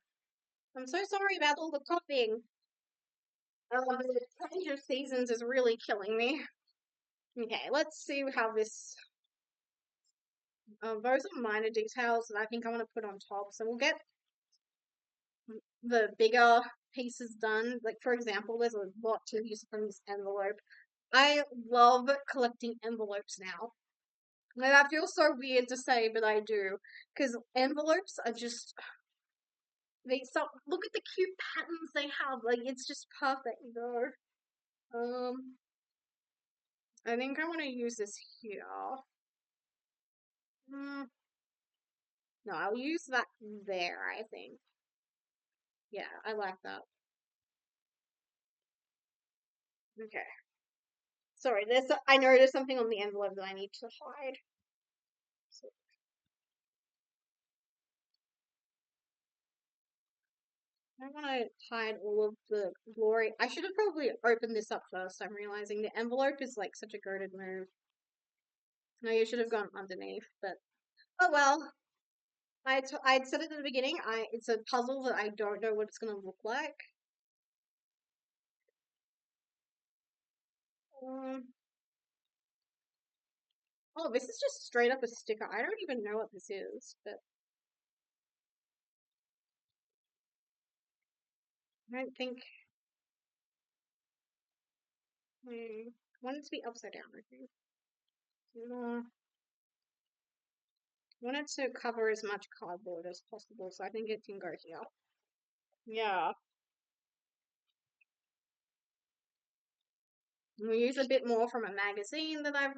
I'm so sorry about all the coughing. The change of seasons is really killing me. Okay, let's see how this. Those are minor details that I think I want to put on top. So we'll get the bigger pieces done. Like, for example, there's a lot to use from this envelope. I love collecting envelopes now. And that feels so weird to say, but I do. Because envelopes are just. Look at the cute patterns they have. Like, it's just perfect, I think I want to use this here. Mm, no, I'll use that there, I think. Yeah, I like that. Okay. Sorry, I know there's something on the envelope that I need to hide. So I want to hide all of the glory. I should have probably opened this up first. I'm realizing the envelope is like such a goated move. No, you should have gone underneath, but oh well. I'd said it at the beginning. It's a puzzle that I don't know what it's gonna look like. Um, oh, this is just straight up a sticker. I don't even know what this is, but I don't think. I want it to be upside down, I think. I want it to cover as much cardboard as possible, so I think it can go here. Yeah. We'll use a bit more from a magazine that I've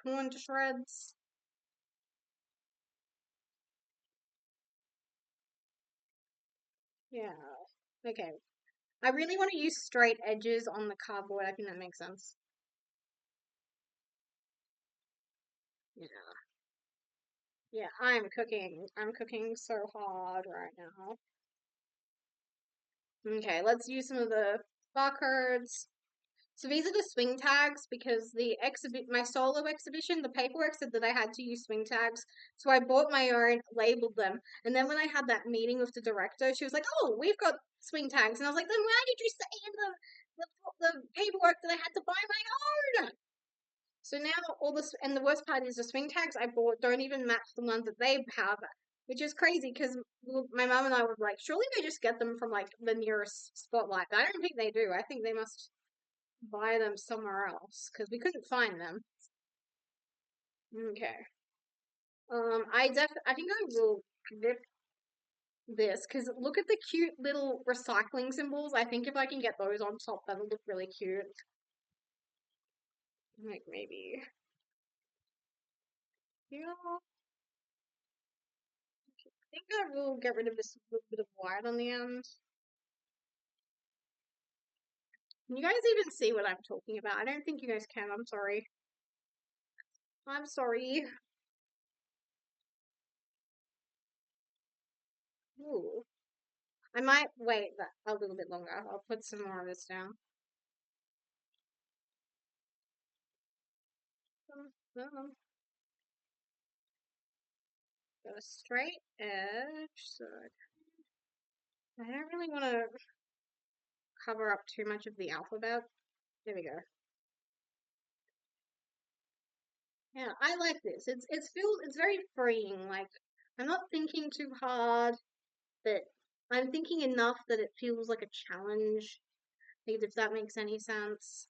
torn to shreds. Yeah. Okay. I really want to use straight edges on the cardboard. I think that makes sense. Yeah. Yeah, I'm cooking. I'm cooking so hard right now. Okay, let's use some of the barcodes. So these are the swing tags because my solo exhibition, the paperwork said that I had to use swing tags. So I bought my own, labeled them, and then when I had that meeting with the director, she was like, "Oh, we've got swing tags," and I was like, "Then why did you say in the paperwork that I had to buy my own?" So now all this, and the worst part is the swing tags I bought don't even match the ones that they have, which is crazy because my mum and I were like, surely they just get them from like the nearest spotlight. But I don't think they do. I think they must buy them somewhere else because we couldn't find them. Okay. I think I will dip this because look at the cute little recycling symbols. I think if I can get those on top, that'll look really cute. Like maybe here. I think I will get rid of this little bit of white on the end. Can you guys even see what I'm talking about? I don't think you guys can. I'm sorry. I'm sorry. Ooh. I might wait a little bit longer. I'll put some more of this down. Got a straight edge, so I don't really want to cover up too much of the alphabet. There we go. Yeah, I like this. It's very freeing. Like I'm not thinking too hard, but I'm thinking enough that it feels like a challenge. If that makes any sense.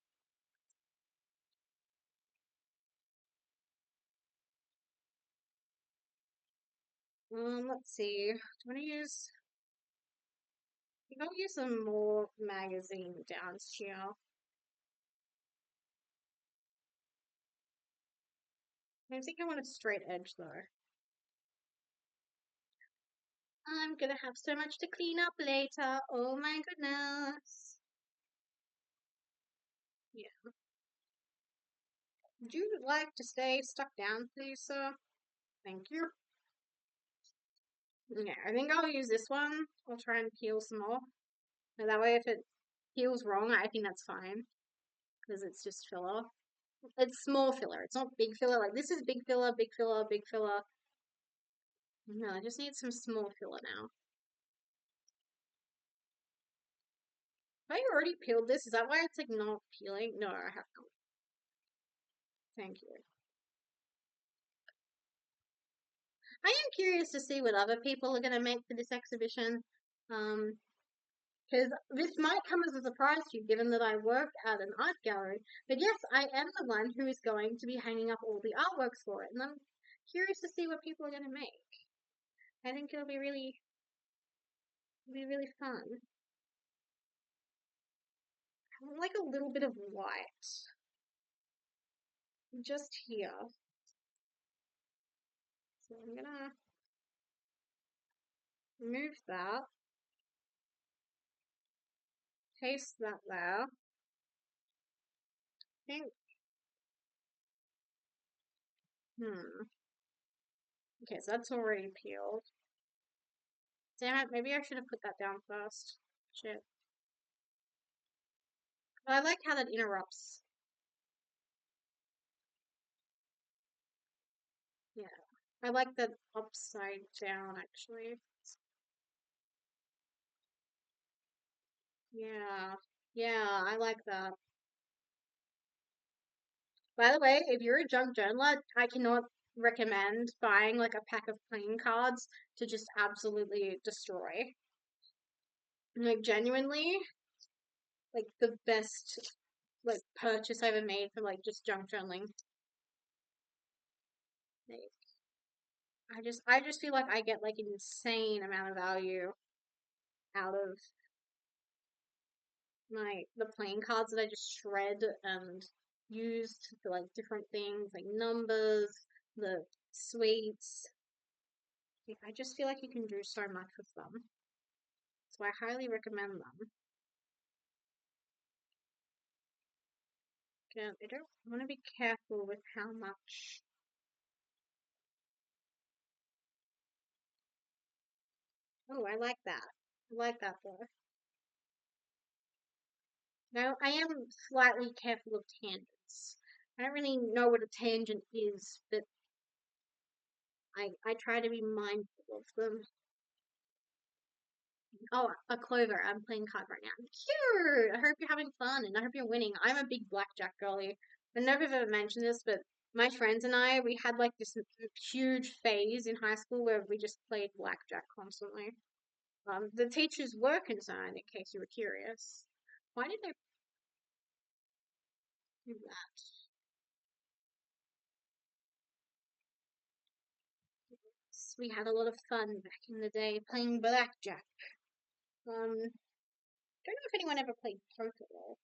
Let's see. Do you want to use? I think I'll use some more magazine down here. I think I want a straight edge though. I'm gonna have so much to clean up later. Oh my goodness. Yeah. Would you like to stay stuck down, please, sir? Thank you. Yeah, I think I'll use this one. I'll try and peel some more. And that way, if it peels wrong, I think that's fine. Because it's just filler. It's small filler. It's not big filler. Like, this is big filler, big filler, big filler. No, I just need some small filler now. Have I already peeled this? Is that why it's, like, not peeling? No, I have not. Thank you. I am curious to see what other people are going to make for this exhibition. Because this might come as a surprise to you, given that I work at an art gallery. But yes, I am the one who is going to be hanging up all the artworks for it, and I'm curious to see what people are going to make. I think it'll be really fun. I want like a little bit of white just here. So I'm gonna move that, paste that there. I think, hmm. Okay, so that's already peeled. Damn it, maybe I should have put that down first. Shit. But I like how that interrupts. Yeah. I like that upside down actually. Yeah. Yeah, I like that. By the way, if you're a junk journaler, I cannot recommend buying like a pack of playing cards to just absolutely destroy. Like genuinely, like the best like purchase I ever made for like just junk journaling. Like, I just feel like I get like an insane amount of value out of the playing cards that I just shred and used for like different things like numbers, the sweets. Like, I just feel like you can do so much with them. So I highly recommend them. Again, I don't want to be careful with how much. Oh, I like that. I like that though. Now I am slightly careful of tangents. I don't really know what a tangent is, but I try to be mindful of them. Oh, a clover. I'm playing card right now. Cute! I hope you're having fun and I hope you're winning. I'm a big blackjack girly. I don't know if I've ever mentioned this, but my friends and I, we had like this huge phase in high school where we just played blackjack constantly. The teachers were concerned, in case you were curious. Why did they do that? We had a lot of fun back in the day playing blackjack. Don't know if anyone ever played poker though.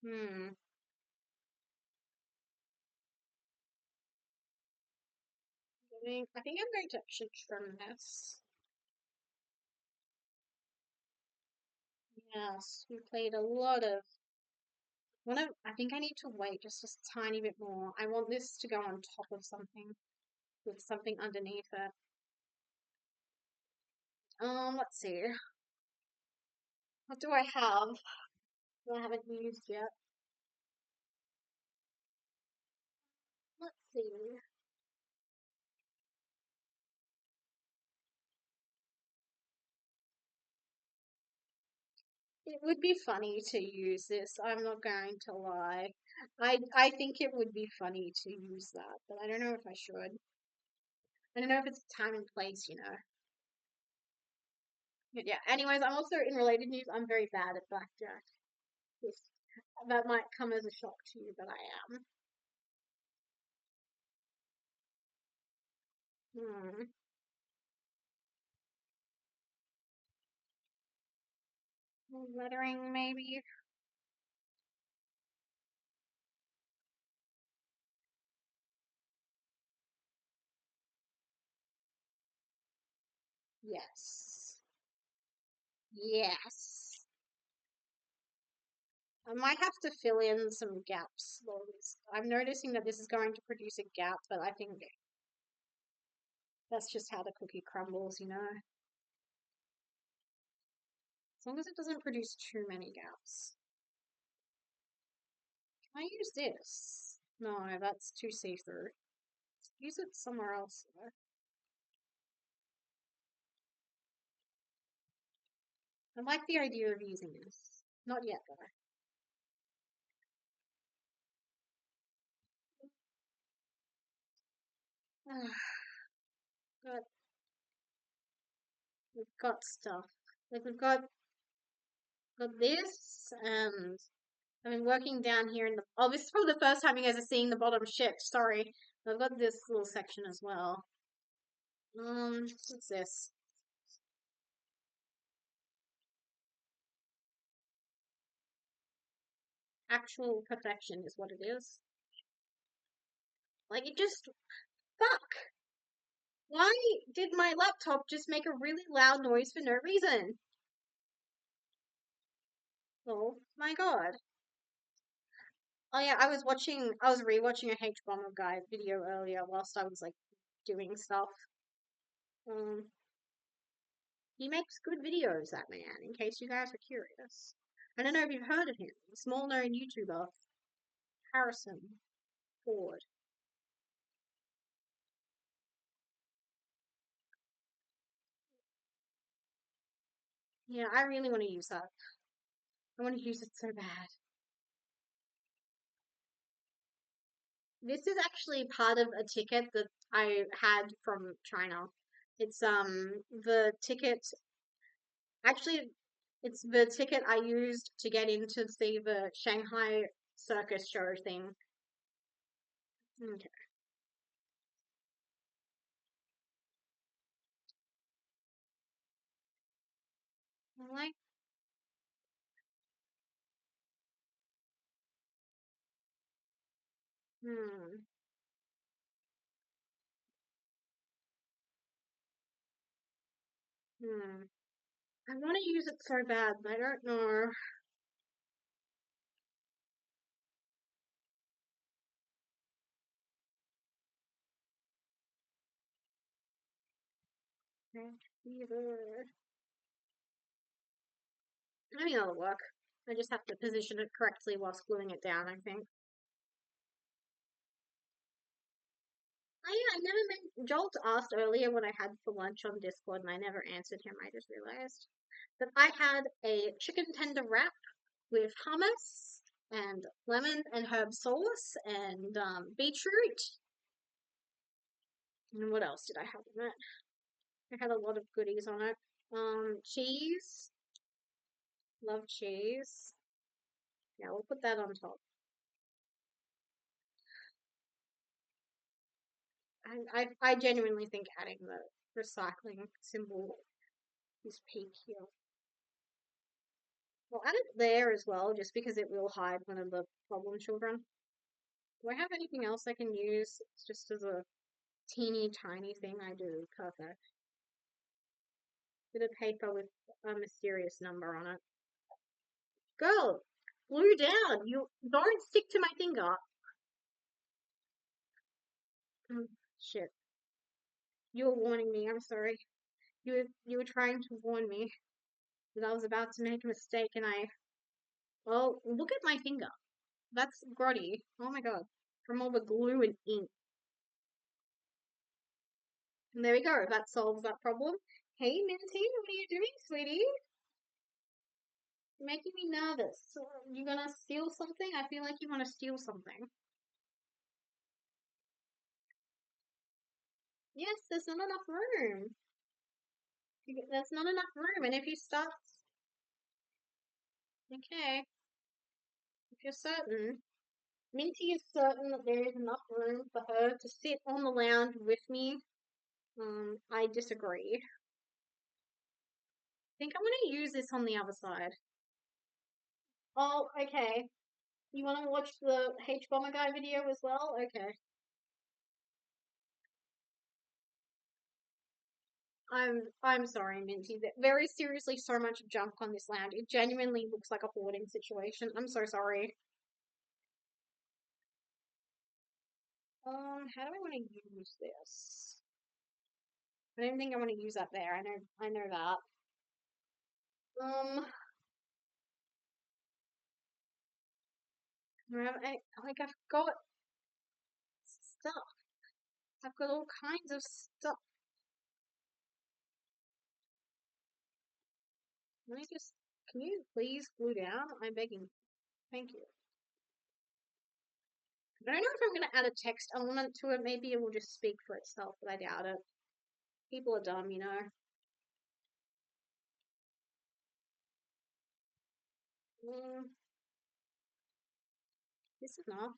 Hmm. I think I'm going to actually trim this. Yes, we played a lot of. I think I need to wait just a tiny bit more. I want this to go on top of something with something underneath it. Let's see. What do I have that I haven't used yet? Let's see. It would be funny to use this. I'm not going to lie. I think it would be funny to use that, but I don't know if I should. I don't know if it's time and place, you know. But yeah. Anyways, I'm also in related news. I'm very bad at blackjack. Yes, that might come as a shock to you, but I am. Hmm. Lettering, maybe. Yes. Yes. I might have to fill in some gaps. I'm noticing that this is going to produce a gap, but I think that's just how the cookie crumbles, you know? As long as it doesn't produce too many gaps. Can I use this? No, that's too see-through. Use it somewhere else, though. I like the idea of using this. Not yet, though. But we've got stuff. Like we've got this, and I've been working down here in the. Oh, this is probably the first time you guys are seeing the bottom shit. Sorry, I've got this little section as well. What's this? Actual perfection is what it is. Like it just fuck. Why did my laptop just make a really loud noise for no reason? Oh my god. Oh yeah, I was rewatching a H Bomber guy video earlier whilst I was like doing stuff. Um, he makes good videos, that man, in case you guys are curious. I don't know if you've heard of him. Small known YouTuber, Harrison Ford. Yeah, I really want to use that. I want to use it so bad. This is actually part of a ticket that I had from China. It's the ticket actually it's the ticket I used to get in to see the Shanghai circus show thing. Okay. I like hmm hmm. I want to use it so bad, but I don't know. Either. I think that'll work. I just have to position it correctly whilst gluing it down, I think. Oh yeah, I never meant Jolt asked earlier what I had for lunch on Discord and I never answered him, I just realized. That I had a chicken tender wrap with hummus and lemon and herb sauce and beetroot. And what else did I have in it? I had a lot of goodies on it. Cheese. Love cheese. Yeah, we'll put that on top. I genuinely think adding the recycling symbol is peak here. We'll add it there as well, just because it will hide one of the problem children. Do I have anything else I can use? It's just as a teeny tiny thing I do. Perfect. Bit of paper with a mysterious number on it. Girl, glue down. You don't stick to my finger. Shit. You were warning me. I'm sorry. You were trying to warn me that I was about to make a mistake, and I. Well, look at my finger. That's grotty. Oh my god. From all the glue and ink. And there we go. That solves that problem. Hey, Minty, what are you doing, sweetie? You're making me nervous. You gonna steal something? I feel like you want to steal something. Yes, there's not enough room. There's not enough room, and if you start, okay, if you're certain, Minty is certain that there is enough room for her to sit on the lounge with me. I disagree. I think I'm gonna use this on the other side. Oh, okay. You want to watch the H Bomber guy video as well? Okay. I'm sorry, Minty. Very seriously, so much junk on this land. It genuinely looks like a hoarding situation. I'm so sorry. How do I want to use this? I don't think I want to use that there. I know that. Um, like I've got stuff. I've got all kinds of stuff. Let me just. Can you please glue down? I'm begging. Thank you. I don't know if I'm going to add a text element to it. Maybe it will just speak for itself, but I doubt it. People are dumb, you know. Mm, this is enough.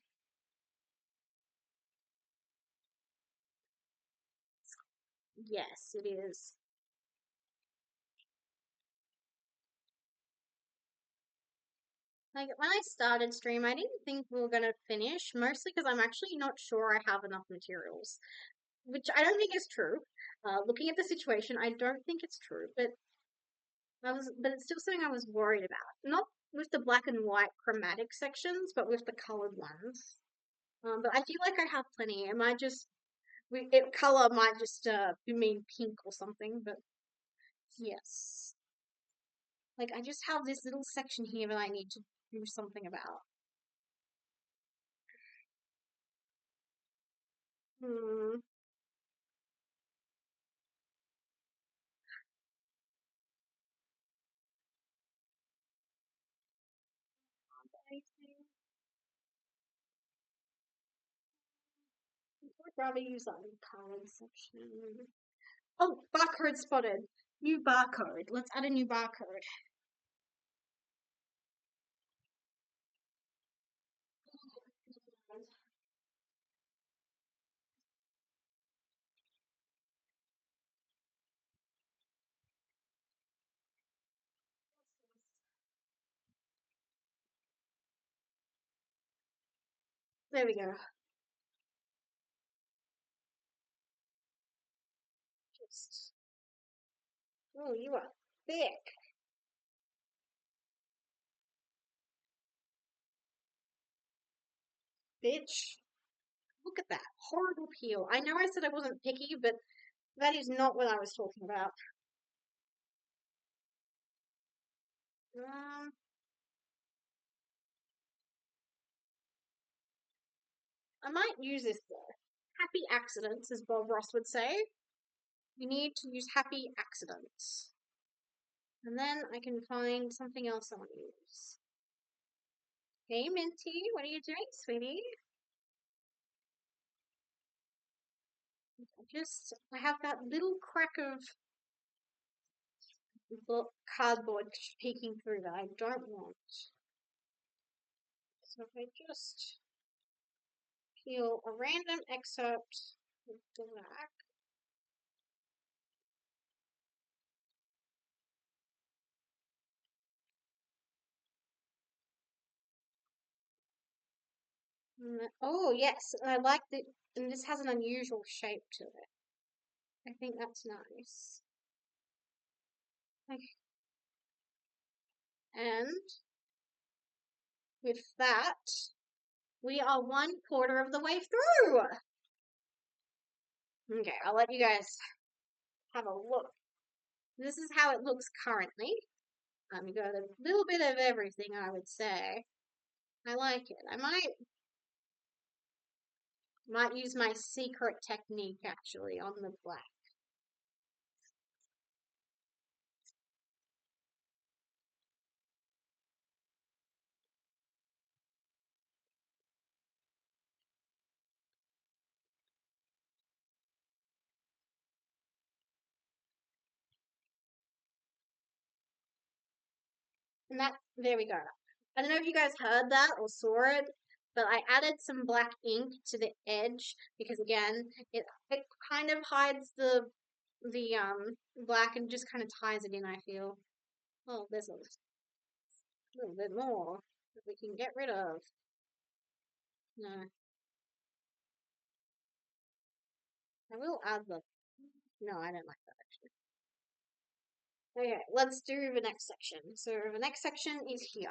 Yes, it is. Like, when I started stream, I didn't think we were going to finish, mostly because I'm actually not sure I have enough materials, which I don't think is true. Looking at the situation, I don't think it's true, but it's still something I was worried about. Not with the black and white chromatic sections, but with the colored ones. But I feel like I have plenty. It might just, color might just mean pink or something, but yes. Like, I just have this little section here that I need to do something about. Hmm. I'd rather use that in colored section. Oh, barcode spotted. New barcode. Let's add a new barcode. There we go. Just. Oh, you are thick. Bitch. Look at that. Horrible peel. I know I said I wasn't picky, but that is not what I was talking about. Um, I might use this though. Happy accidents, as Bob Ross would say. You need to use happy accidents. And then I can find something else I want to use. Hey, Minty, what are you doing, sweetie? I have that little crack of cardboard peeking through that I don't want. So if I just peel a random excerpt of black. Oh, yes, I like that, and this has an unusual shape to it. I think that's nice. And with that, we are 1/4 of the way through. Okay, I'll let you guys have a look. This is how it looks currently. You got a little bit of everything, I would say. I like it. I might use my secret technique actually on the black. And there we go. I don't know if you guys heard that or saw it, but I added some black ink to the edge because again, it kind of hides the black and just kind of ties it in, I feel. Oh, there's a little bit more that we can get rid of. No, I will add the. No, I don't like that actually. Okay, let's do the next section. So the next section is here.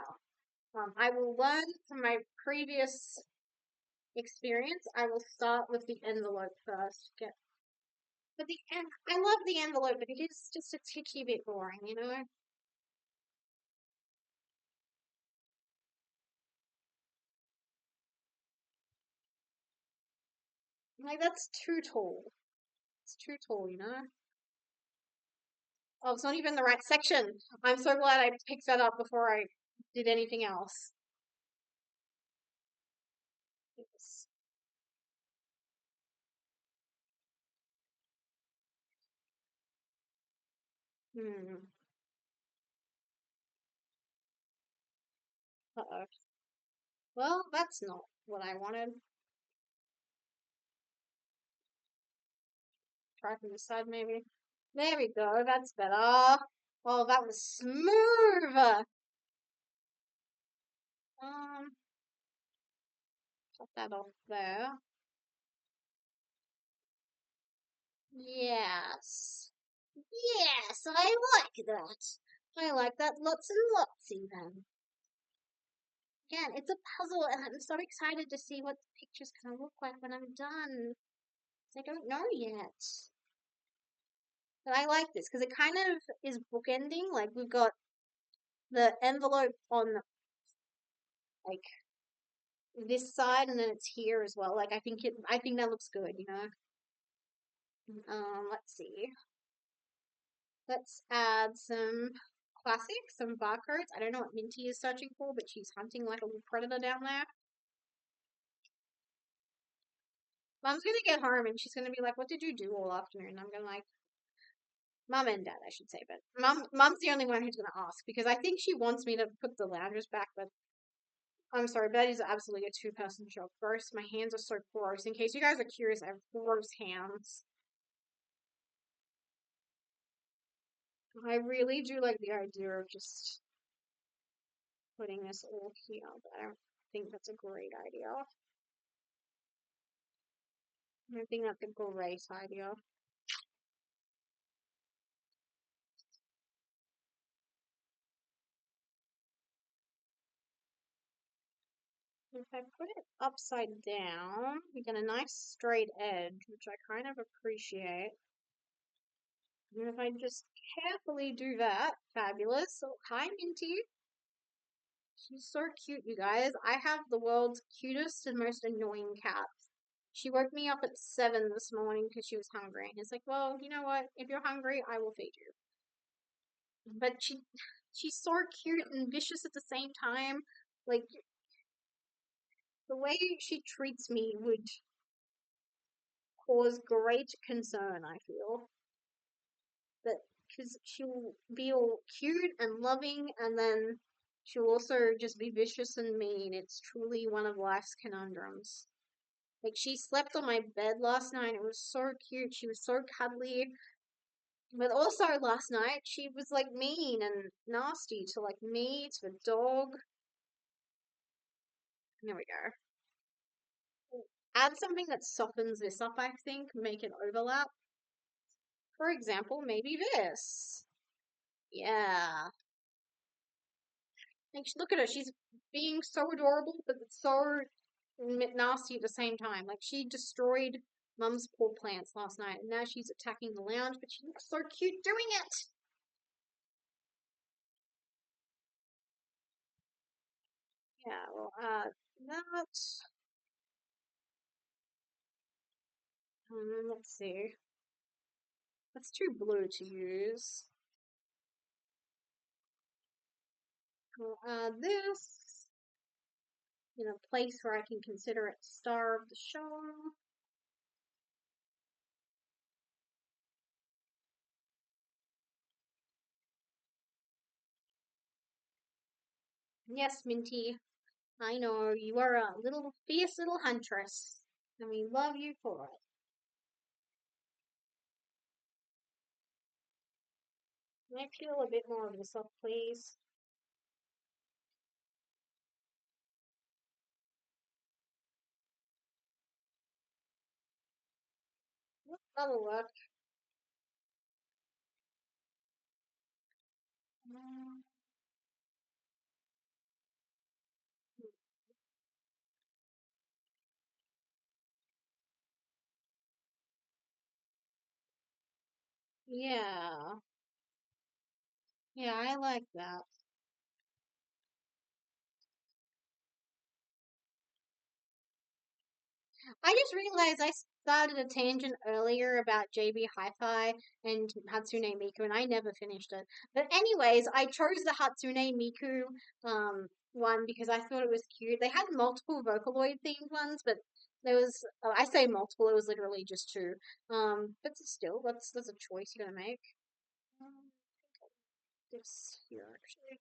I will learn from my previous experience. I will start with the envelope first. But I love the envelope, but it is just a ticky bit boring, you know? Like, that's too tall. It's too tall, you know? Oh, it's not even the right section. I'm so glad I picked that up before I did anything else. Yes. Hmm. Uh-oh. Well, that's not what I wanted. Try from the side, maybe. There we go. That's better. Oh, that was smooth. Um, Put that off there. Yes. Yes, I like that. I like that lots and lots even. Again, it's a puzzle and I'm so excited to see what the picture's gonna look like when I'm done. I don't know yet. But I like this because it kind of is bookending. Like we've got the envelope on like this side and then it's here as well. Like I think that looks good, you know. Let's see. Let's add some classics, some barcodes. I don't know what Minty is searching for, but she's hunting like a little predator down there. Mom's gonna get home and she's gonna be like, "What did you do all afternoon?" I'm gonna like, Mom and Dad, I should say, but Mom's the only one who's gonna ask because I think she wants me to put the loungers back, but I'm sorry, that is absolutely a two-person job. First, my hands are so gross. In case you guys are curious, I have gross hands. I really do like the idea of just putting this all here, but I don't think that's a great idea. I think that's a great idea. If I put it upside down, we get a nice straight edge, which I kind of appreciate. And if I just carefully do that, fabulous. So, hi, Minty. She's so cute, you guys. I have the world's cutest and most annoying cat. She woke me up at 7 this morning because she was hungry. And it's like, well, you know what? If you're hungry, I will feed you. But she's so cute and vicious at the same time. Like, the way she treats me would cause great concern, I feel. That because she'll be all cute and loving, and then she'll also just be vicious and mean. It's truly one of life's conundrums. Like she slept on my bed last night. It was so cute. She was so cuddly. But also last night she was like mean and nasty to like me, to the dog. There we go. Add something that softens this up, I think. Make it overlap. For example, maybe this. Yeah. Like, look at her. She's being so adorable, but so nasty at the same time. Like, she destroyed Mum's poor plants last night, and now she's attacking the lounge, but she looks so cute doing it. Yeah, well, that. Let's see. That's too blue to use. We'll add this in a place where I can consider it star of the show. Yes, Minty, I know you are a little fierce little huntress, and we love you for it. Can I peel a bit more of this off, please? That'll work. Yeah. Yeah, I like that. I just realized I started a tangent earlier about JB Hi-Fi and Hatsune Miku, and I never finished it. But anyways, I chose the Hatsune Miku one because I thought it was cute. They had multiple Vocaloid themed ones, but there was I say multiple, it was literally just two. But still, that's a choice you're gonna make. Um, this here actually.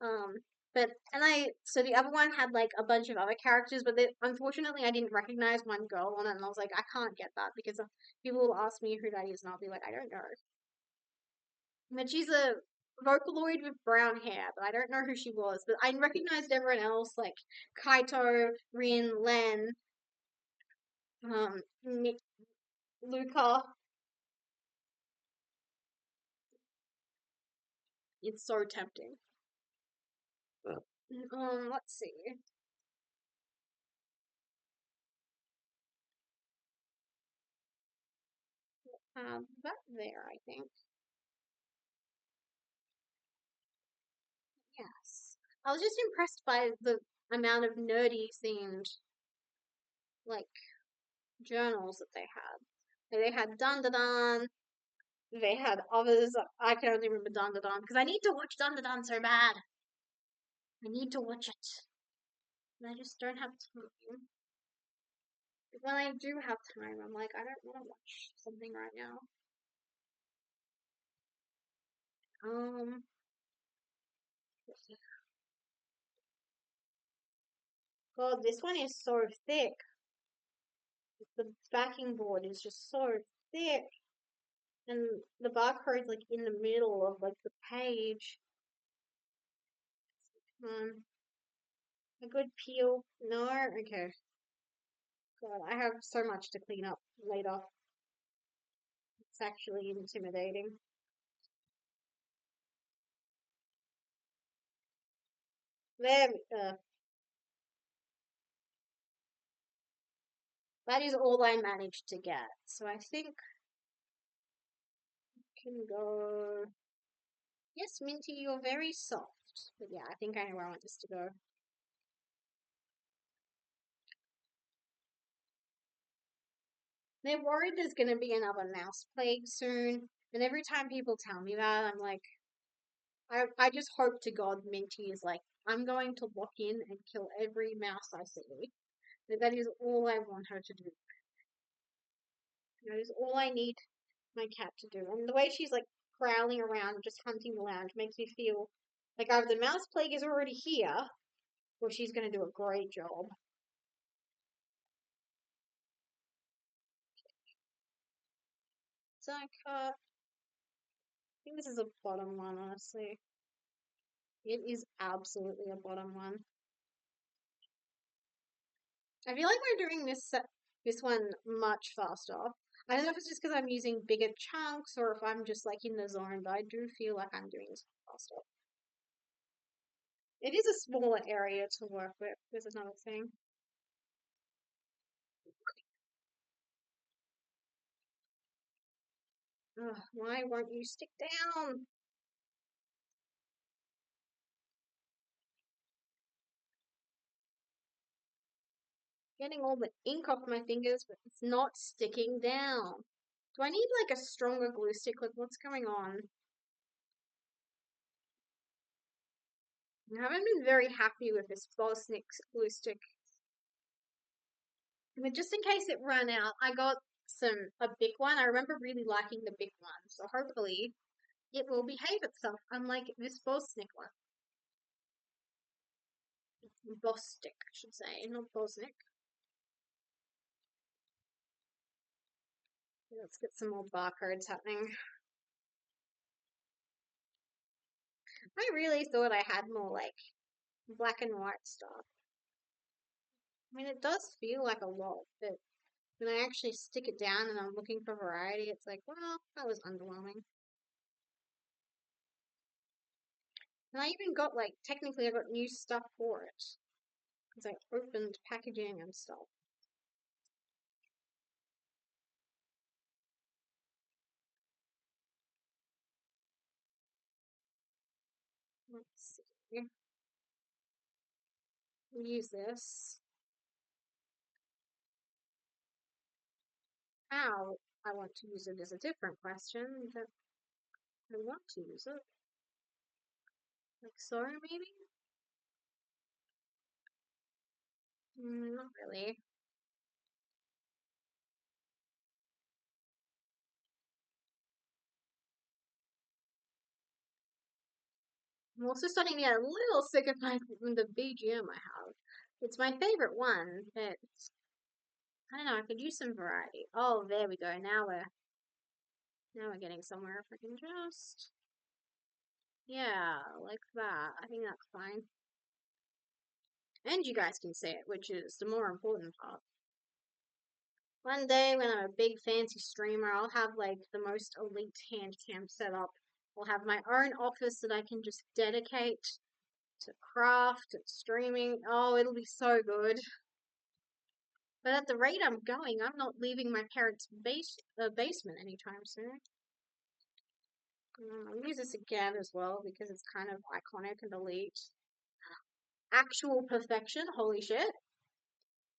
Um, but and I so the other one had like a bunch of other characters, but unfortunately I didn't recognize one girl on it, and I was like, I can't get that because people will ask me who that is, and I'll be like, I don't know. But she's a Vocaloid with brown hair, but I don't know who she was. But I recognized everyone else like Kaito, Rin, Len, Luca. It's so tempting. Let's see. That there, I think. Yes. I was just impressed by the amount of nerdy themed like journals that they had. Like, they had Dun Dun Dun. They had others. I can only remember Dun Dun Dun because I need to watch Dun Dun Dun so bad. I need to watch it. And I just don't have time. But when I do have time, I'm like, I don't want to watch something right now. Um, God, this one is so thick. The backing board is just so thick, and the barcode's like in the middle of like the page. A good peel? No? Okay. God, I have so much to clean up later. It's actually intimidating. There, that is all I managed to get. So I think I can go. Yes, Minty, you're very soft. But yeah, I think I know where I want this to go. They're worried there's going to be another mouse plague soon. And every time people tell me that, I'm like, I just hope to God Minty is like, I'm going to lock in and kill every mouse I see. That is all I want her to do. That is all I need my cat to do. And the way she's like prowling around, just hunting the lounge, makes me feel like either the mouse plague is already here, or she's going to do a great job. So I think this is a bottom one, honestly. It is absolutely a bottom one. I feel like we're doing this one much faster. I don't know if it's just because I'm using bigger chunks or if I'm just like in the zone, but I do feel like I'm doing this faster. It is a smaller area to work with. There's another thing. Ugh, why won't you stick down? Getting all the ink off my fingers, but it's not sticking down. Do I need like a stronger glue stick? Like, what's going on? I haven't been very happy with this Bosnick glue stick. But just in case it ran out, I got a big one. I remember really liking the big one, so hopefully it will behave itself, unlike this Bosnick one. Bostic, I should say, not Bosnick. Let's get some more barcodes happening. I really thought I had more like black and white stuff. I mean, it does feel like a lot, but when I actually stick it down and I'm looking for variety, it's like, well, that was underwhelming. And I even got like, technically, I got new stuff for it because I opened packaging and stuff. see. We'll use this. How I want to use it is a different question, but I want to use it. Like so, maybe? Not really. I'm also starting to get a little sick of the BGM I have. It's my favorite one, but I don't know, I could use some variety. Oh, there we go. Now we're getting somewhere. If I can just, yeah, like that. I think that's fine. And you guys can see it, which is the more important part. One day when I'm a big fancy streamer, I'll have like the most elite hand cam set up. I'll have my own office that I can just dedicate to craft and streaming. Oh, it'll be so good. But at the rate I'm going, I'm not leaving my parents' basement anytime soon. I'll use this again as well because it's kind of iconic and elite. Actual perfection, holy shit.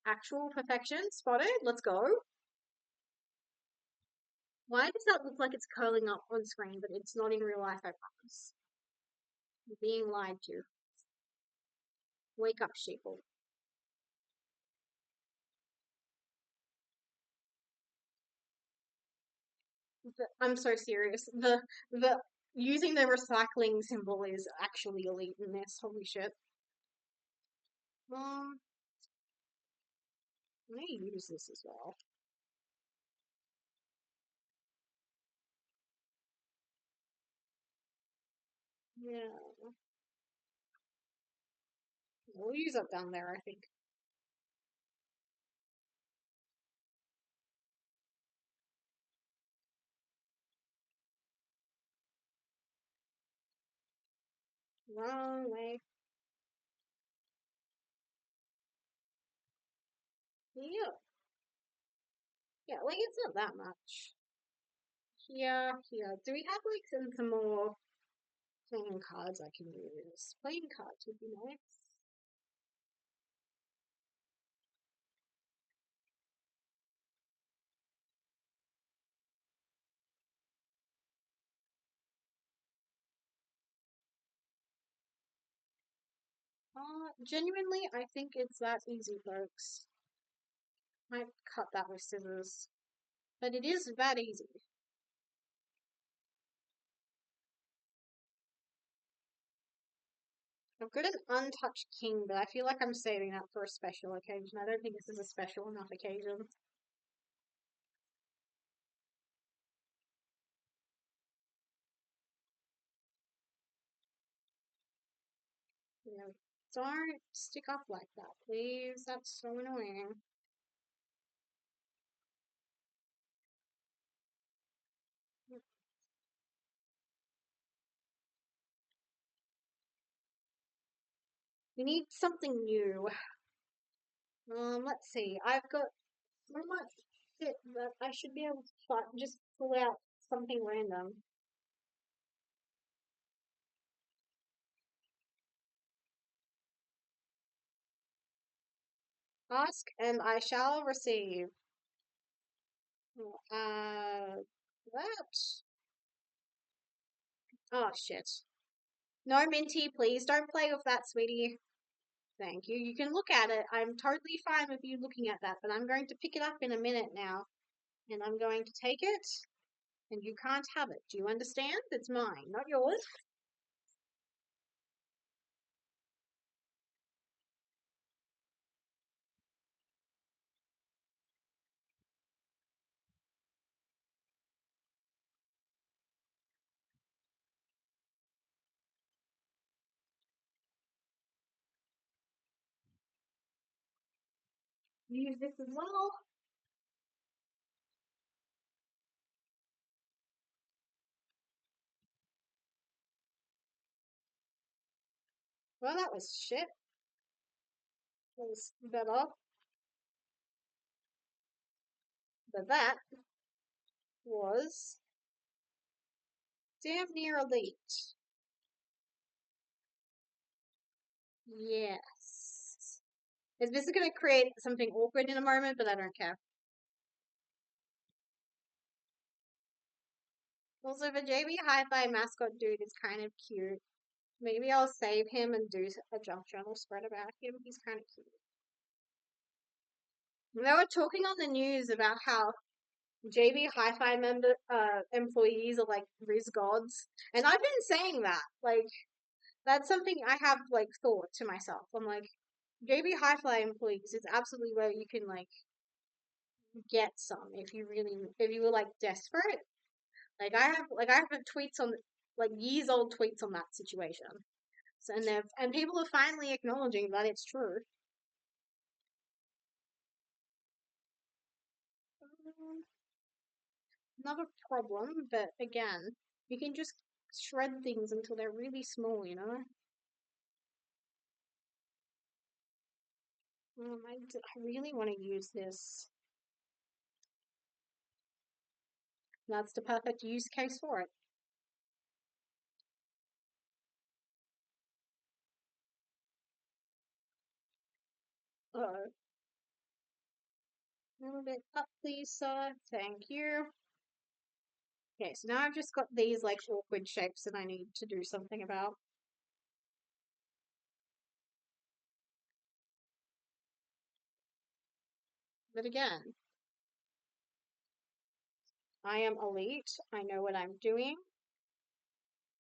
Actual perfection, spotted, let's go. Why does that look like it's curling up on screen, but it's not in real life, I promise? I'm being lied to. Wake up, sheeple. I'm so serious. The using the recycling symbol is actually elite in this. Holy shit. I may use this as well. Yeah, we'll use it down there, I think. Wrong way. Yeah, yeah, like it's not that much. Here. Do we have like some more playing cards I can use? Playing cards would be nice. Genuinely, I think it's that easy, folks. Might cut that with scissors, but it is that easy. I've got an untouched king, but I feel like I'm saving that for a special occasion. I don't think this is a special enough occasion. You know, don't stick up like that, please. That's so annoying. We need something new. Let's see. I've got so much shit that I should be able to just pull out something random. Ask and I shall receive. That. Oh, shit. No, Minty, please don't play with that, sweetie. Thank you. You can look at it. I'm totally fine with you looking at that, but I'm going to pick it up in a minute now. And I'm going to take it, and you can't have it. Do you understand? It's mine, not yours. Use this as well. Well, that was shit. That was better. But that was damn near elite. Yes. This is going to create something awkward in a moment, but I don't care. Also, the JB Hi-Fi mascot dude is kind of cute. Maybe I'll save him and do a junk journal spread about him. He's kind of cute. They were talking on the news about how JB Hi-Fi employees are like Riz gods, and I've been saying that. Like, that's something I have like thought to myself. I'm like, JB Hi-Fi employees is absolutely where you can like get some if you were like desperate. I have tweets on like years old tweets on that situation. So, and people are finally acknowledging that it's true. Um, Not a problem, but again, you can just shred things until they're really small, you know? I really want to use this. That's the perfect use case for it. A little bit up, please, sir. Thank you. Okay, so now I've just got these like awkward shapes that I need to do something about. But again, I am elite. I know what I'm doing.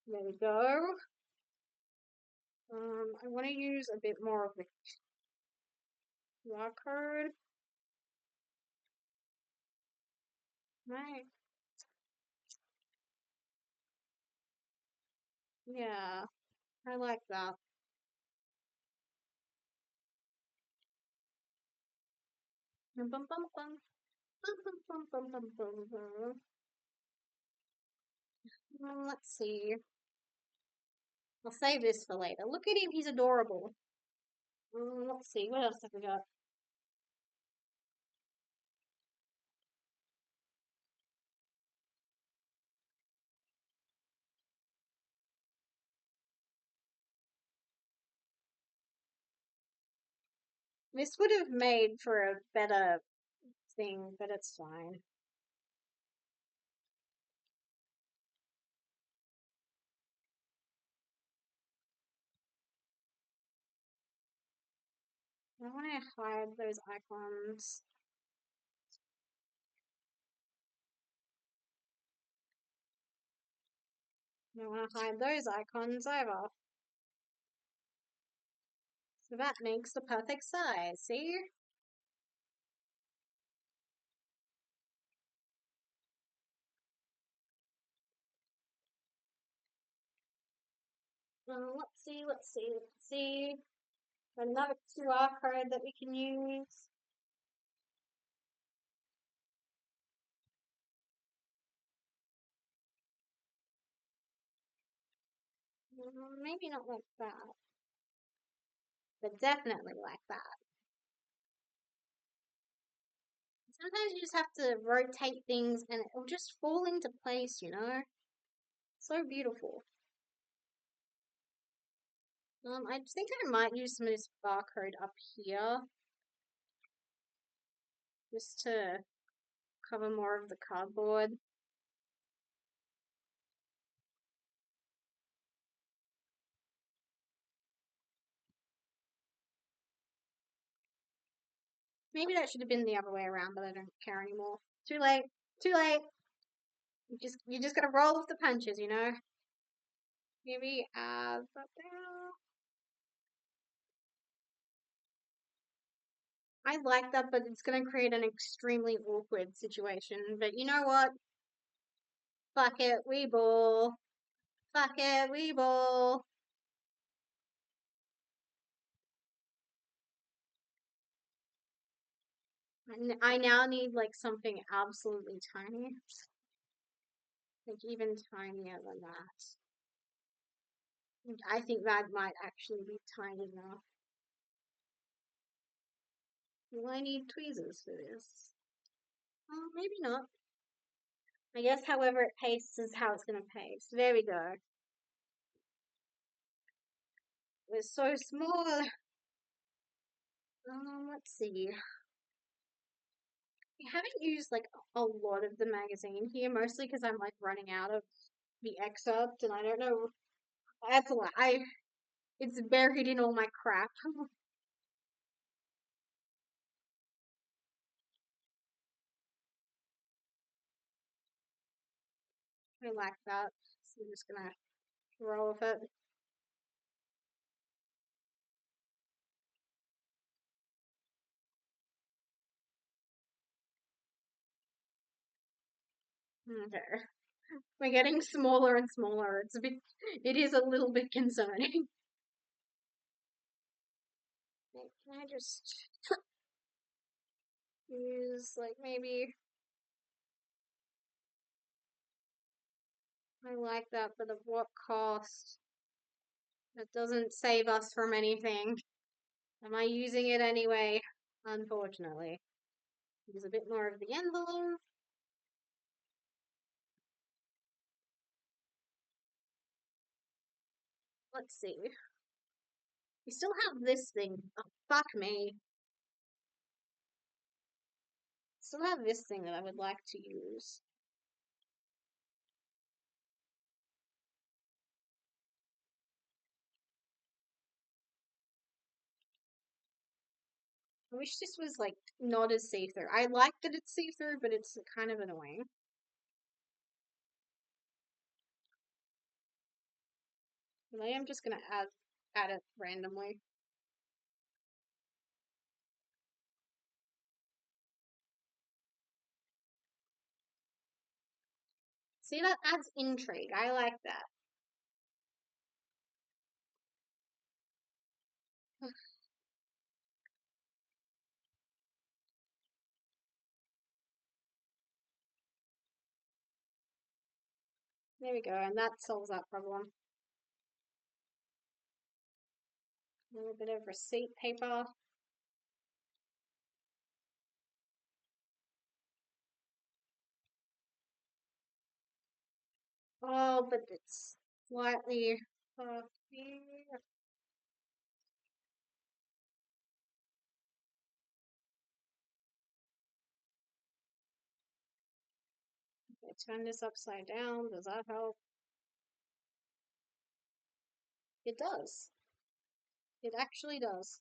There we go. I want to use a bit more of the QR code. Right. Yeah, I like that. Bum, bum, bum, bum. Bum, bum, bum, bum, bum, bum, bum. Let's see. I'll save this for later. Look at him, he's adorable. Let's see, what else have we got? This would have made for a better thing, but it's fine. I want to hide those icons. I don't want to hide those icons either. So that makes the perfect size, see? Let's see, let's see. Another QR code that we can use. Maybe not like that, but definitely like that. Sometimes you just have to rotate things and it'll just fall into place, you know? So beautiful. I think I might use some of this barcode up here just to cover more of the cardboard. Maybe that should have been the other way around, but I don't care anymore. Too late. Too late. You just gotta roll with the punches, you know? Maybe add that there. I like that, but it's gonna create an extremely awkward situation. But you know what? Fuck it, we ball. Fuck it, we ball. I now need like something absolutely tiny, like even tinier than that. I think that might actually be tiny enough. Do I need tweezers for this? Maybe not. I guess however it pastes is how it's going to paste. There we go. is so small. Let's see. I haven't used like a lot of the magazine here, mostly because I'm like running out of the excerpt, and I don't know. That's a lot. It's buried in all my crap. I like that, so I'm just gonna roll with it. Okay, we're getting smaller and smaller. It is a little bit concerning. Can I just use like maybe? I like that, but at what cost? It doesn't save us from anything. Am I using it anyway? Unfortunately. Use a bit more of the envelope. Let's see. We still have this thing. Oh, fuck me. Still have this thing that I would like to use. I wish this was like not as see-through. I like that it's see-through, but it's kind of annoying. But I am just gonna add it randomly. See, that adds intrigue. I like that. There we go, and that solves that problem. A little bit of receipt paper. Oh, but it's slightly puffy. Okay, turn this upside down. Does that help? It does. It actually does.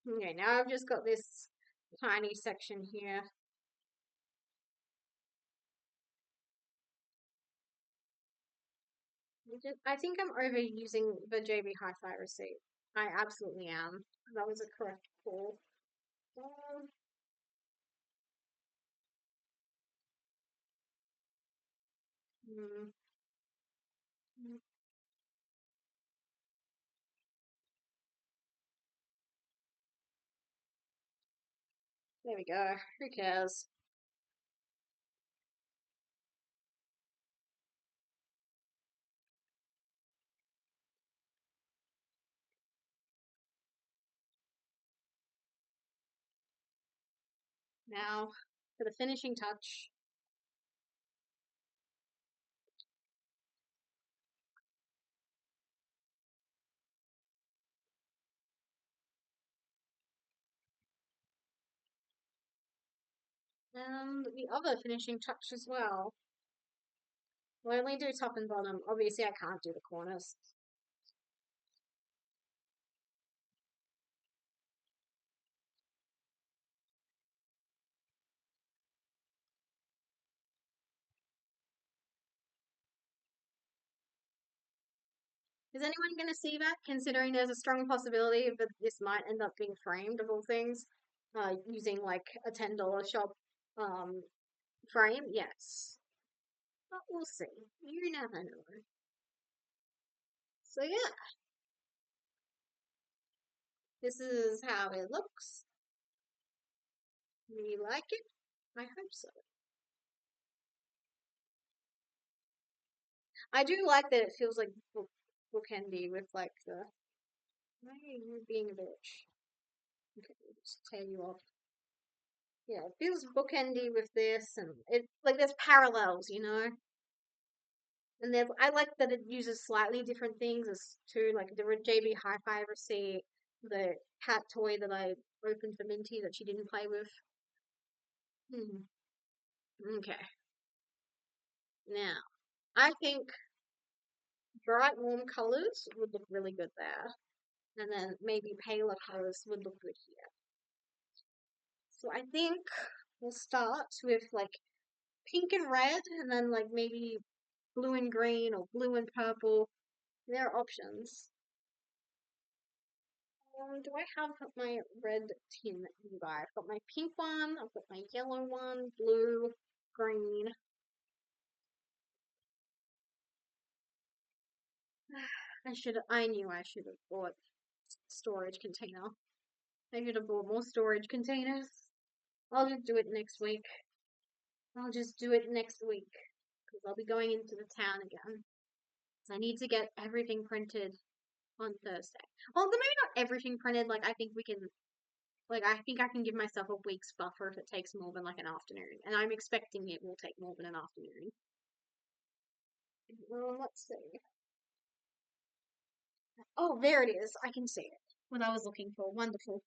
Okay, now I've just got this tiny section here. I think I'm overusing the JB Hi-Fi receipt. I absolutely am. That was a correct call. Um, hmm, hmm, there we go. Who cares? Now, for the finishing touch. And the other finishing touch as well. We'll only do top and bottom. Obviously, I can't do the corners. Is anyone going to see that, considering there's a strong possibility that this might end up being framed, of all things, using like a $10 shop um, frame? Yes. But we'll see. You never know. So yeah, this is how it looks. You like it? I hope so. I do like that it feels like bookendy with like the. Why are you being a bitch? Just tear you off. Yeah, it feels bookendy with this, and it like there's parallels, you know. And there's I like that it uses slightly different things as too, like the JB Hi-Fi receipt, the cat toy that I opened for Minty that she didn't play with. Hmm. Okay, now I think bright warm colors would look really good there, and then maybe paler colors would look good here. So I think we'll start with like pink and red, and then like maybe blue and green or blue and purple. There are options. Do I have my red tin nearby? I've got my pink one, I've got my yellow one, blue, green. I knew I should have bought storage container. I should have bought more storage containers. I'll just do it next week. I'll just do it next week because I'll be going into the town again. So I need to get everything printed on Thursday. Well, maybe not everything printed. Like I think we can. Like I think I can give myself a week's buffer if it takes more than like an afternoon, and I'm expecting it will take more than an afternoon. Well, let's see. Oh, there it is. I can see it. What I was looking for. Wonderful.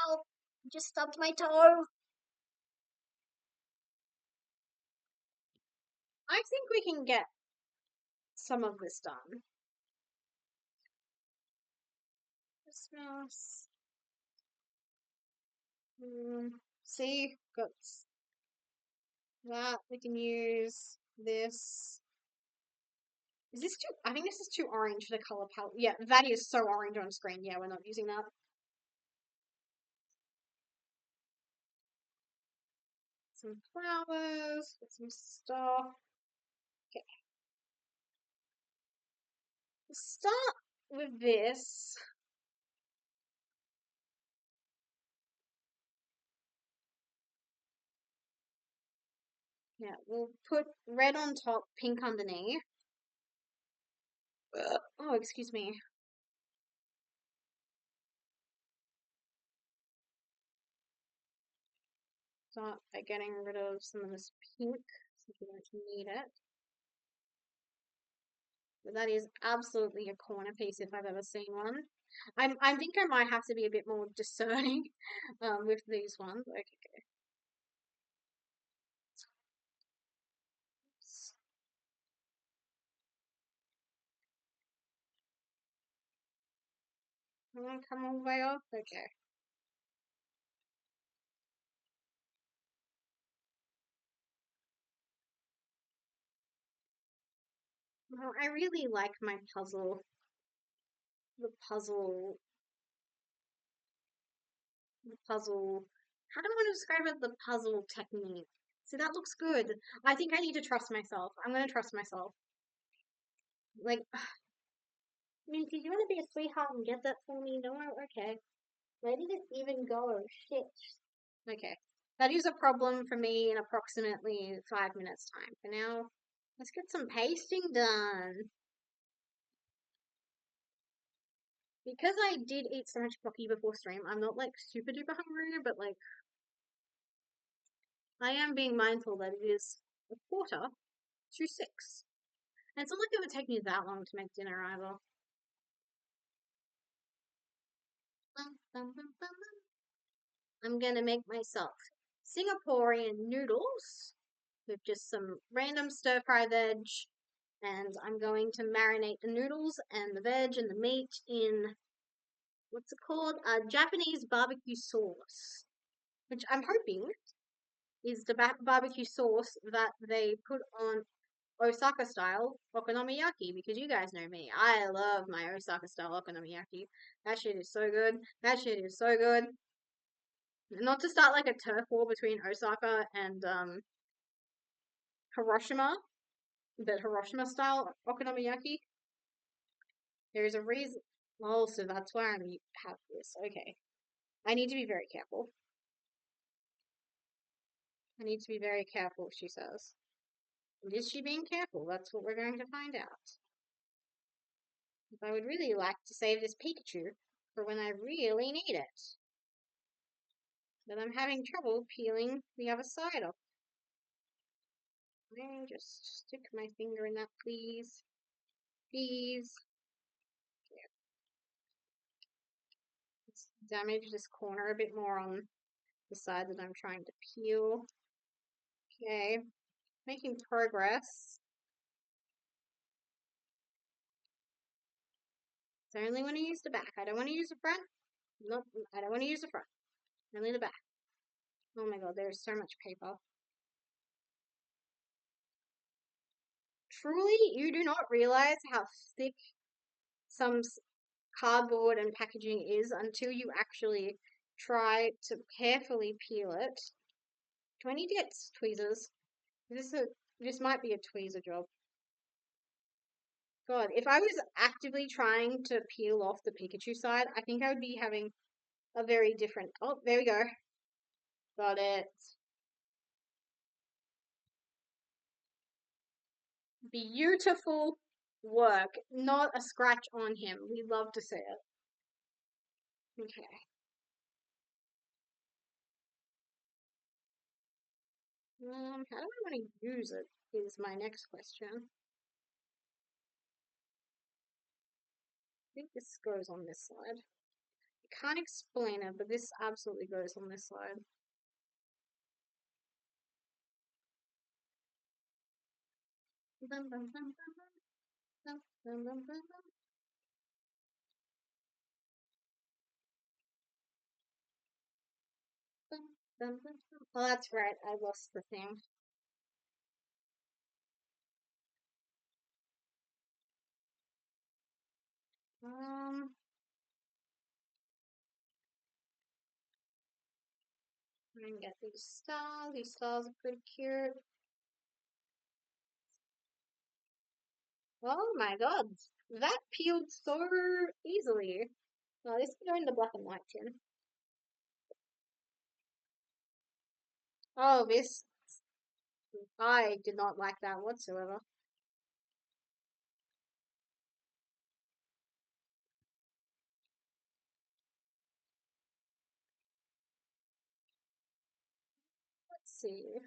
Ow! Just stubbed my toe. I think we can get some of this done. Christmas. See, got that. We can use this. Is this too? I think this is too orange for the color palette. Yeah, that is so orange on screen. Yeah, we're not using that. Some flowers, get some stuff. Okay, let's start with this. Yeah, we'll put red on top, pink underneath. Oh, excuse me. Start by getting rid of some of this pink, since we don't need it. But that is absolutely a corner piece if I've ever seen one. I think I might have to be a bit more discerning with these ones. Okay, come all the way off. Okay. Well, I really like my puzzle. The puzzle. The puzzle. How do I want to describe it? The puzzle technique. See, that looks good. I think I need to trust myself. I'm gonna trust myself. Like, I mean, do you want to be a sweetheart and get that for me? No, okay. Where did it even go? Shit. Okay. That is a problem for me in approximately 5 minutes time. For now, let's get some pasting done. Because I did eat so much broccoli before stream, I'm not like super duper hungry, but like I am being mindful that it is a quarter to 6. And it's not like it would take me that long to make dinner either. Bum, bum, bum, bum, bum. I'm gonna make myself Singaporean noodles with just some random stir fry veg, and I'm going to marinate the noodles and the veg and the meat in what's it called? Japanese barbecue sauce, which I'm hoping is the barbecue sauce that they put on Osaka style okonomiyaki, because you guys know me. I love my Osaka style okonomiyaki. That shit is so good. That shit is so good. Not to start like a turf war between Osaka and Hiroshima, but Hiroshima style okonomiyaki. There is a reason. Oh, so that's why I'm have this. Okay. I need to be very careful. I need to be very careful, she says. Is she being careful? That's what we're going to find out. I would really like to save this Pikachu for when I really need it. But I'm having trouble peeling the other side off. May I just stick my finger in that, please? Please. Let's damage this corner a bit more on the side that I'm trying to peel. Okay, making progress. So I only want to use the back. I don't want to use the front. Nope, I don't want to use the front. Only the back. Oh my god, there's so much paper. Truly, you do not realize how thick some cardboard and packaging is until you actually try to carefully peel it. Do I need to get tweezers? This might be a tweezer job. God, if I was actively trying to peel off the Pikachu side, I think I would be having a very different. Oh, there we go. Got it. Beautiful work. Not a scratch on him. We love to see it. Okay. How do I want to use it is my next question. I think this goes on this side. I can't explain it, but this absolutely goes on this side. Bum, bum, bum, bum, bum, bum, bum, bum, bum. Oh, that's right. I lost the thing. Um, I can get these stars. These stars are pretty cute. Oh my god, that peeled so easily. Oh, this can go in the black and white tin. Oh, this, I did not like that whatsoever. Let's see.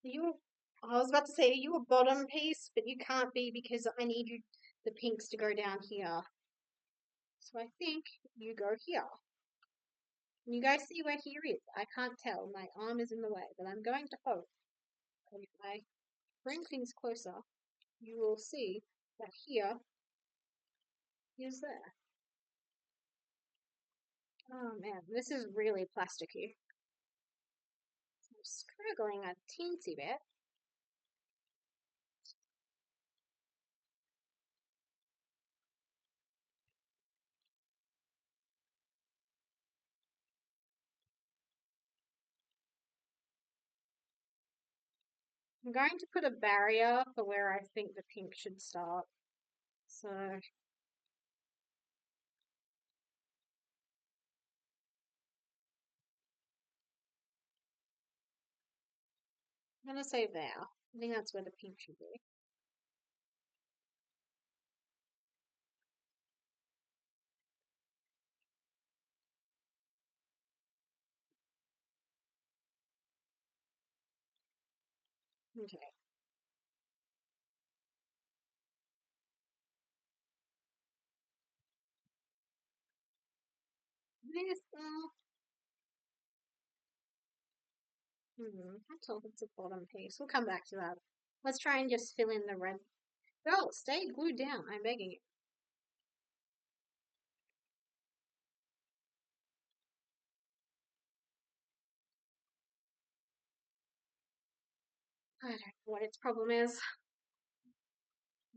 You, I was about to say you a bottom piece, but you can't be because I need you, the pinks to go down here. So I think you go here. And you guys see where here is. I can't tell. My arm is in the way, but I'm going to hope that if I bring things closer, you will see that here is there. Oh man, this is really plasticky. I'm struggling a teensy bit. I'm going to put a barrier for where I think the pink should start. So I'm going to say there. I think that's where the pink should be. Okay. This, I told it's a bottom piece. We'll come back to that. Let's try and just fill in the red. Girl, stay glued down. I'm begging you. I don't know what its problem is.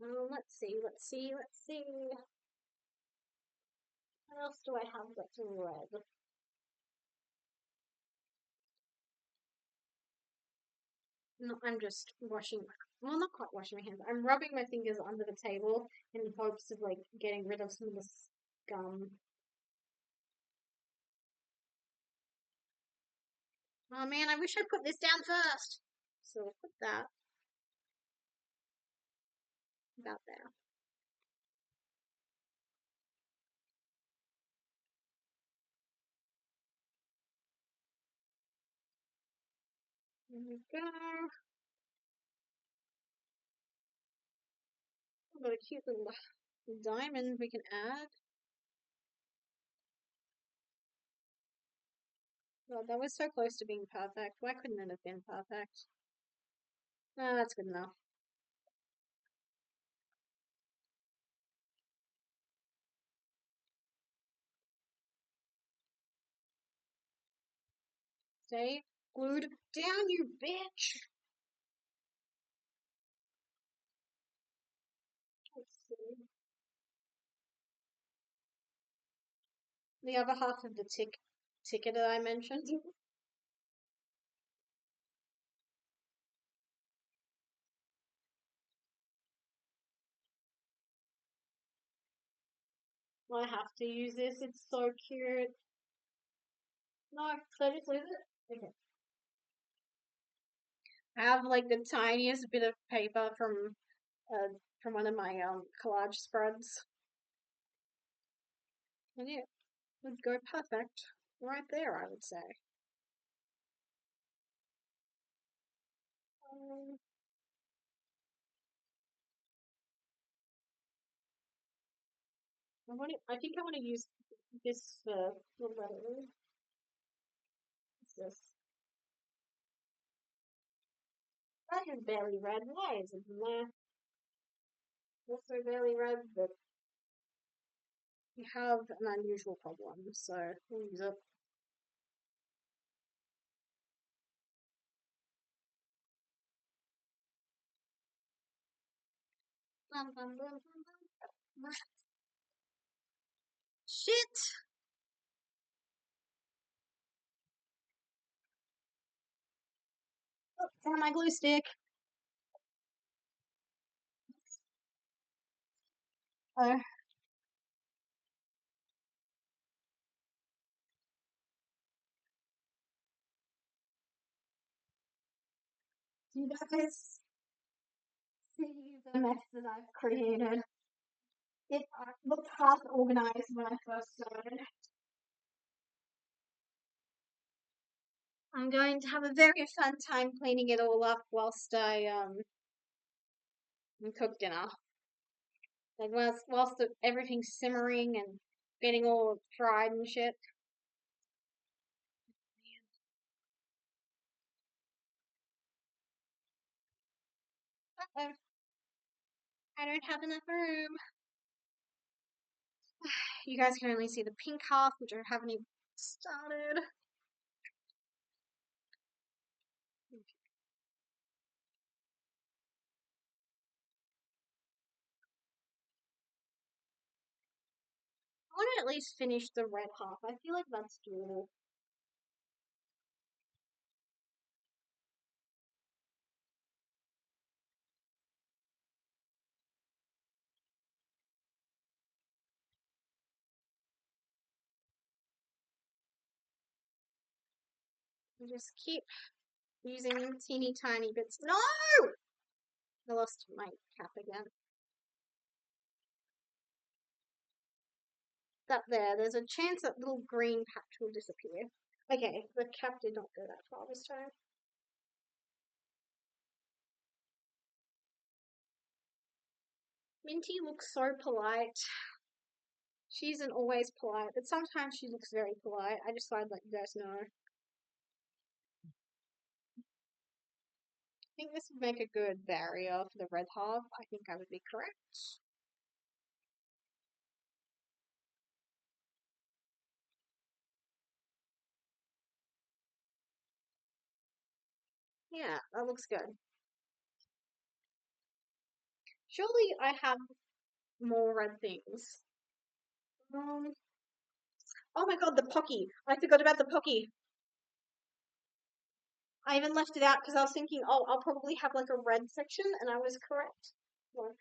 Well, let's see, let's see, let's see. What else do I have that's in red? No, I'm just washing, well, not quite washing my hands. I'm rubbing my fingers under the table in hopes of like getting rid of some of the scum. Oh man, I wish I put this down first. So we'll put that about there. There we go. Got a cute little diamond we can add. God, that was so close to being perfect. Why couldn't it have been perfect? No, that's good enough. Stay glued down, you bitch! Let's see. The other half of the ticket that I mentioned. I have to use this. It's so cute. No, so just leave it. Okay. I have like the tiniest bit of paper from one of my collage spreads. And yeah, would go perfect right there, I would say. Um, I think I want to use this for the letter. What's this? That is barely red. Why is it there? Also barely red, but we have an unusual problem, so we'll use it. Bum, bum, bum, bum. Shit! Oh, found my glue stick. Oh, you guys see the mess that I've created. It looked half organized when I first started. I'm going to have a very fun time cleaning it all up whilst I cook dinner. Like whilst everything's simmering and getting all fried and shit. Uh-oh, I don't have enough room. You guys can only see the pink half, which I haven't even started. I want to at least finish the red half. I feel like that's doable. I just keep using teeny tiny bits. No! I lost my cap again. That there's a chance that little green patch will disappear. Okay, the cap did not go that far this time. Minty looks so polite. She isn't always polite, but sometimes she looks very polite. I just thought I'd let you guys know. I think this would make a good barrier for the red half. I think I would be correct. Yeah, that looks good. Surely I have more red things. Um, oh my god, the pocky. I forgot about the pocky. I even left it out because I was thinking, oh, I'll probably have like a red section, and I was correct. Look,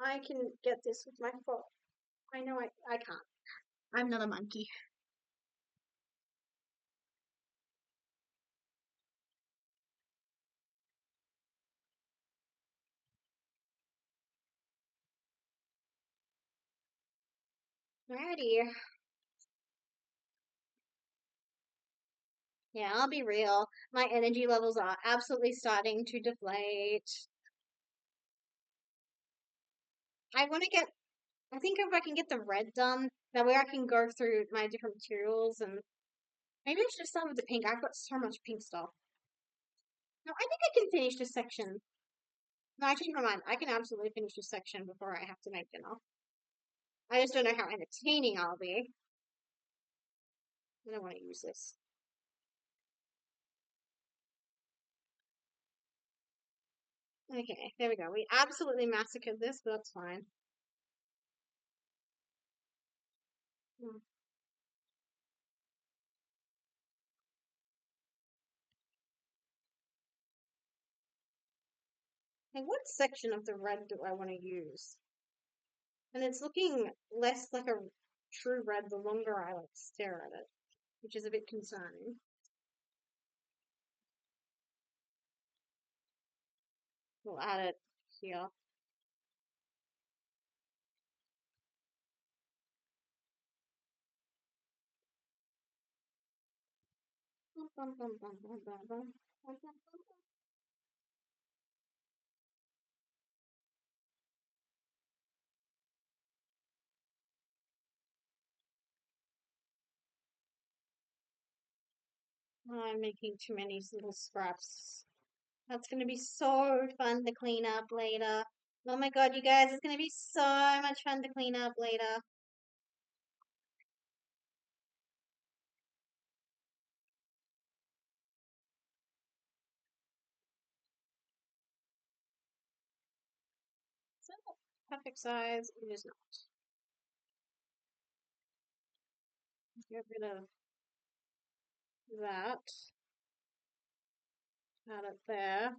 I can get this with my foot. I know I can't. I'm not a monkey. Alrighty. Yeah, I'll be real. My energy levels are absolutely starting to deflate. I want to get, I think if I can get the red done, that way I can go through my different materials and maybe I should just start with the pink. I've got so much pink stuff. No, I think I can finish this section. No, I changed my mind. I can absolutely finish this section before I have to make dinner. I just don't know how entertaining I'll be. I don't want to use this. Okay, there we go. We absolutely massacred this, but that's fine. Hmm. Like, what section of the red do I want to use? And it's looking less like a true red the longer I like stare at it, which is a bit concerning. We'll add it here. I'm making too many little scraps. That's going to be so fun to clean up later. Oh my god, you guys, it's going to be so much fun to clean up later. So, perfect size, it is not. Get rid of that. Add it there.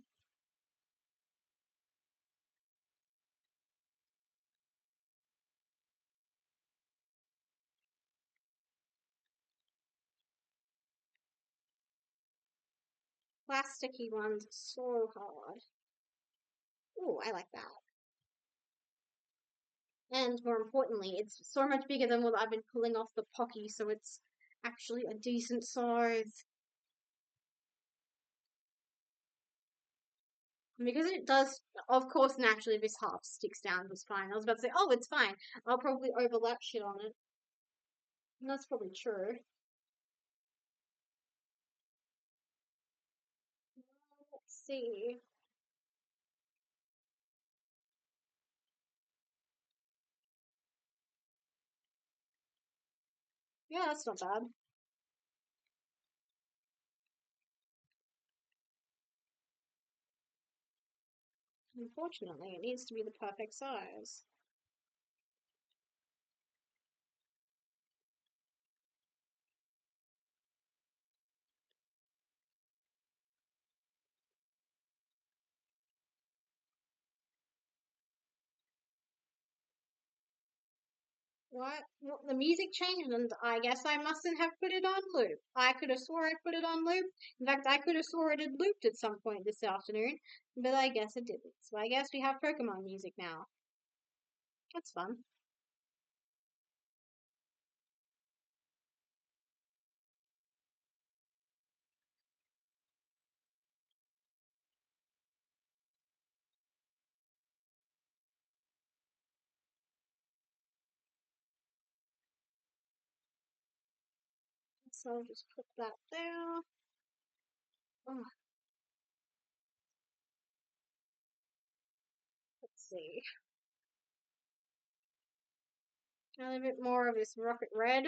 Plasticky ones, so hard. Ooh, I like that. And more importantly, it's so much bigger than what I've been pulling off the Pocky, so it's actually a decent size. And because it does, of course, naturally this half sticks down was fine. I was about to say, oh, it's fine. I'll probably overlap shit on it. And that's probably true. Let's see. Yeah, that's not bad. Unfortunately, it needs to be the perfect size. What? Well, the music changed, and I guess I mustn't have put it on loop. I could have swore I put it on loop. In fact, I could have swore it had looped at some point this afternoon, but I guess it didn't. So I guess we have Pokemon music now. That's fun. So I'll just put that there. Oh, let's see. A little bit more of this rocket red.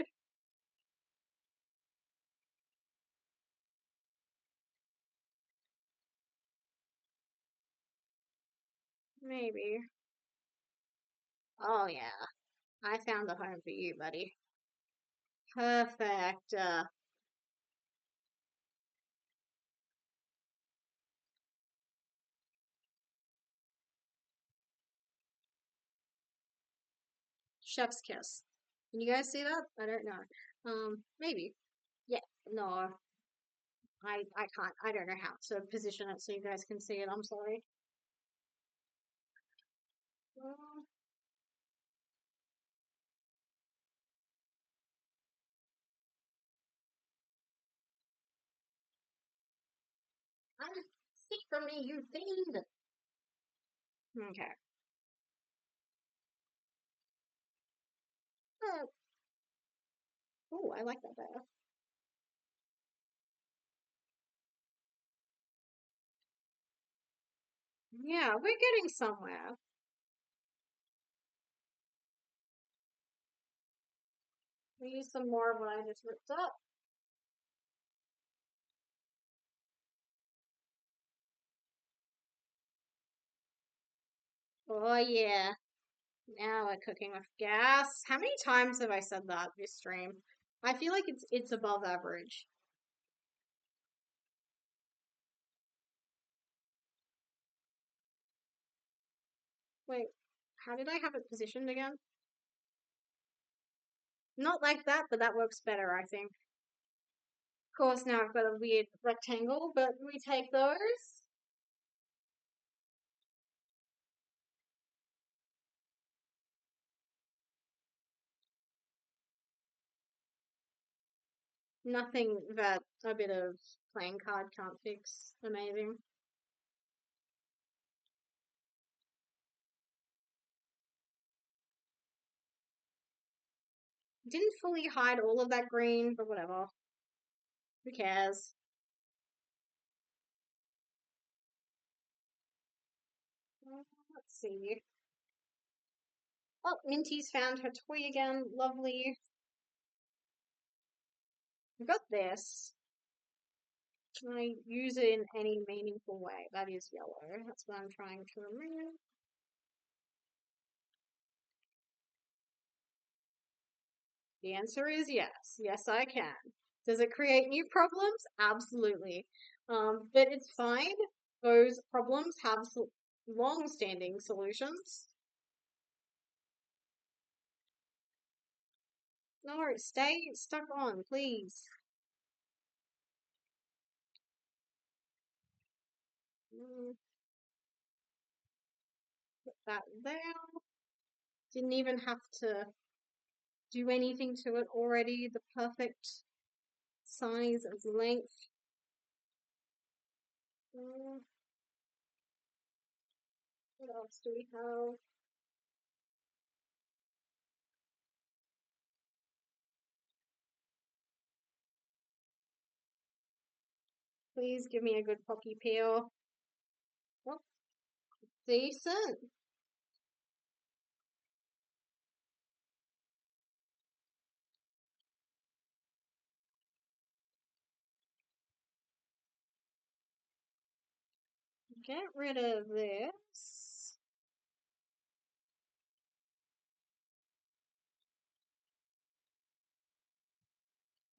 Maybe. Oh yeah, I found a home for you, buddy. Perfect. Chef's kiss. Can you guys see that? I don't know. Maybe. Yeah. No, I can't. I don't know how to position it so you guys can see it. I'm sorry. Uh, Stick from me, you fiend! Okay. Oh, I like that better. Yeah, we're getting somewhere. We use some more of what I just ripped up. Oh yeah. Now we're cooking with gas. How many times have I said that this stream? I feel like it's above average. Wait, how did I have it positioned again? Not like that, but that works better, I think. Of course, now I've got a weird rectangle, but we take those. Nothing that a bit of playing card can't fix. Amazing. Didn't fully hide all of that green, but whatever. Who cares? Let's see. Oh, Minty's found her toy again. Lovely. I've got this. Can I use it in any meaningful way? That is yellow. That's what I'm trying to remove. The answer is yes. Yes, I can. Does it create new problems? Absolutely. But it's fine. Those problems have long-standing solutions. No, stay stuck on, please. Put that there. Didn't even have to do anything to it already. The perfect size and length. What else do we have? Please give me a good poppy peel. Oh, decent. Get rid of this.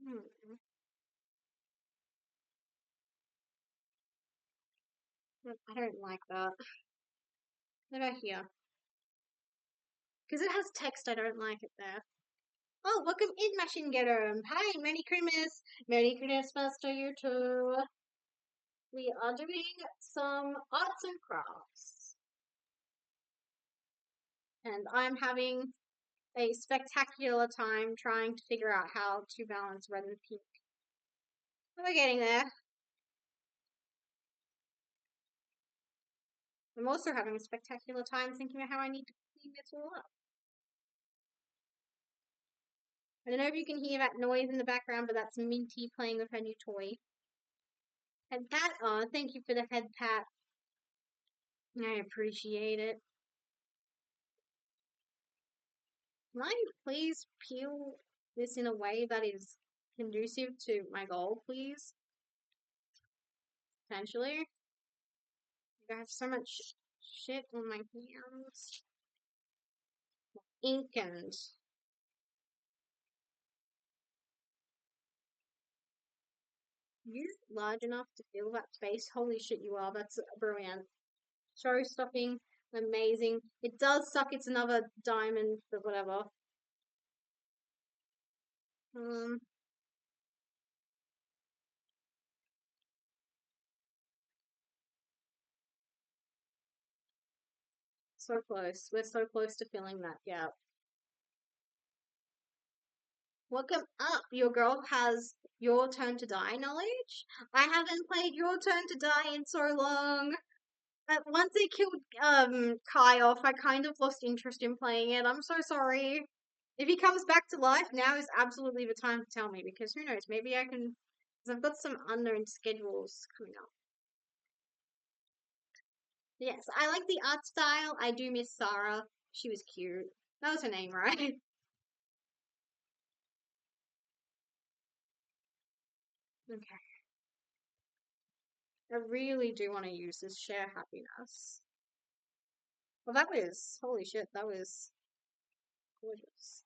Hmm. I don't like that. What about here? Because it has text, I don't like it there. Oh, welcome in, Machine Getter. Hi, Merry Christmas. Merry Christmas to you too. We are doing some arts and crafts. And I'm having a spectacular time trying to figure out how to balance red and pink. We're getting there. I'm also having a spectacular time thinking about how I need to clean this all up. I don't know if you can hear that noise in the background, but that's Minty playing with her new toy. Head pat? Oh, thank you for the head pat. I appreciate it. Can I please peel this in a way that is conducive to my goal, please? Potentially. I have so much shit on my hands. Ink and you're large enough to fill that space. Holy shit, you are. That's brilliant. Show stopping. Amazing. It does suck. It's another diamond, but whatever. Um, so close. We're so close to filling that gap. Welcome up. Your girl has Your Turn to Die knowledge. I haven't played Your Turn to Die in so long. Once they killed Kai off, I kind of lost interest in playing it. I'm so sorry. If he comes back to life, now is absolutely the time to tell me, because who knows, maybe I can, because I've got some unknown schedules coming up. Yes, I like the art style. I do miss Sarah. She was cute. That was her name, right? Okay. I really do want to use this share happiness. Well, that was, holy shit, that was gorgeous.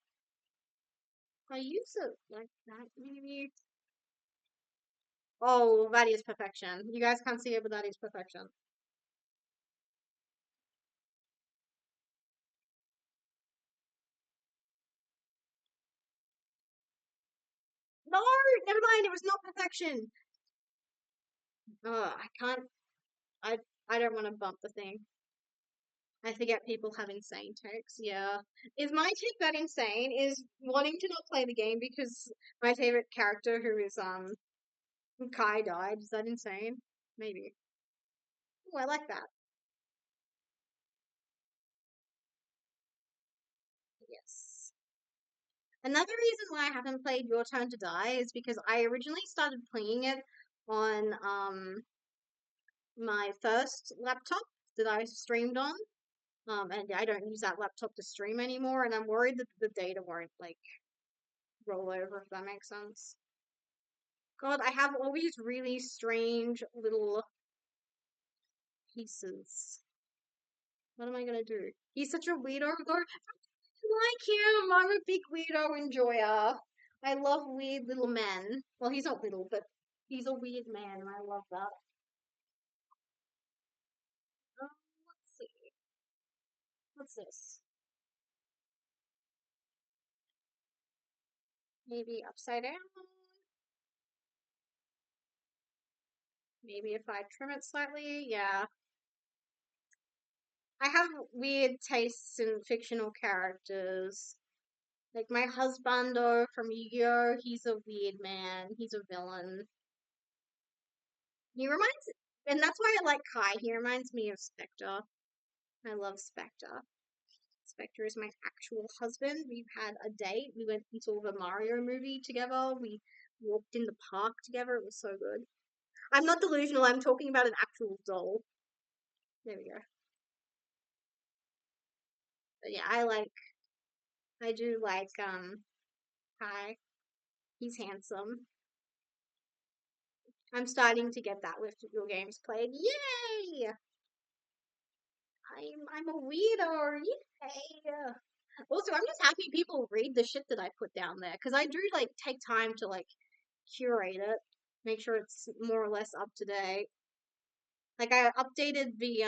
I use it like that, maybe. Oh, that is perfection. You guys can't see it, but that is perfection. No, never mind. It was not perfection. I can't. I I don't want to bump the thing. I forget people have insane takes. Yeah, is my take that insane? Is wanting to not play the game because my favorite character, who is Kai, died? Is that insane? Maybe. Oh, I like that. Yes. Another reason why I haven't played Your Turn to Die is because I originally started playing it on my first laptop that I streamed on. And I don't use that laptop to stream anymore, and I'm worried that the data won't like roll over, if that makes sense. God, I have all these really strange little pieces. What am I gonna do? He's such a weirdo, though. I like him. I'm a big weirdo enjoyer. I love weird little men. Well, he's not little, but he's a weird man, and I love that. Let's see. What's this? Maybe upside down? Maybe if I trim it slightly? Yeah. I have weird tastes in fictional characters. Like my husbando from Yu-Gi-Oh! He's a weird man. He's a villain. He reminds, and that's why I like Kai. He reminds me of Spectre. I love Spectre. Spectre is my actual husband. We've had a date. We went and saw the Mario movie together. We walked in the park together. It was so good. I'm not delusional. I'm talking about an actual doll. There we go. But yeah, I do like, Kai. He's handsome. I'm starting to get that with your games played. Yay! I'm a weirdo. Yay! Also, I'm just happy people read the shit that I put down there, because I do like take time to like curate it, make sure it's more or less up to date. Like I updated the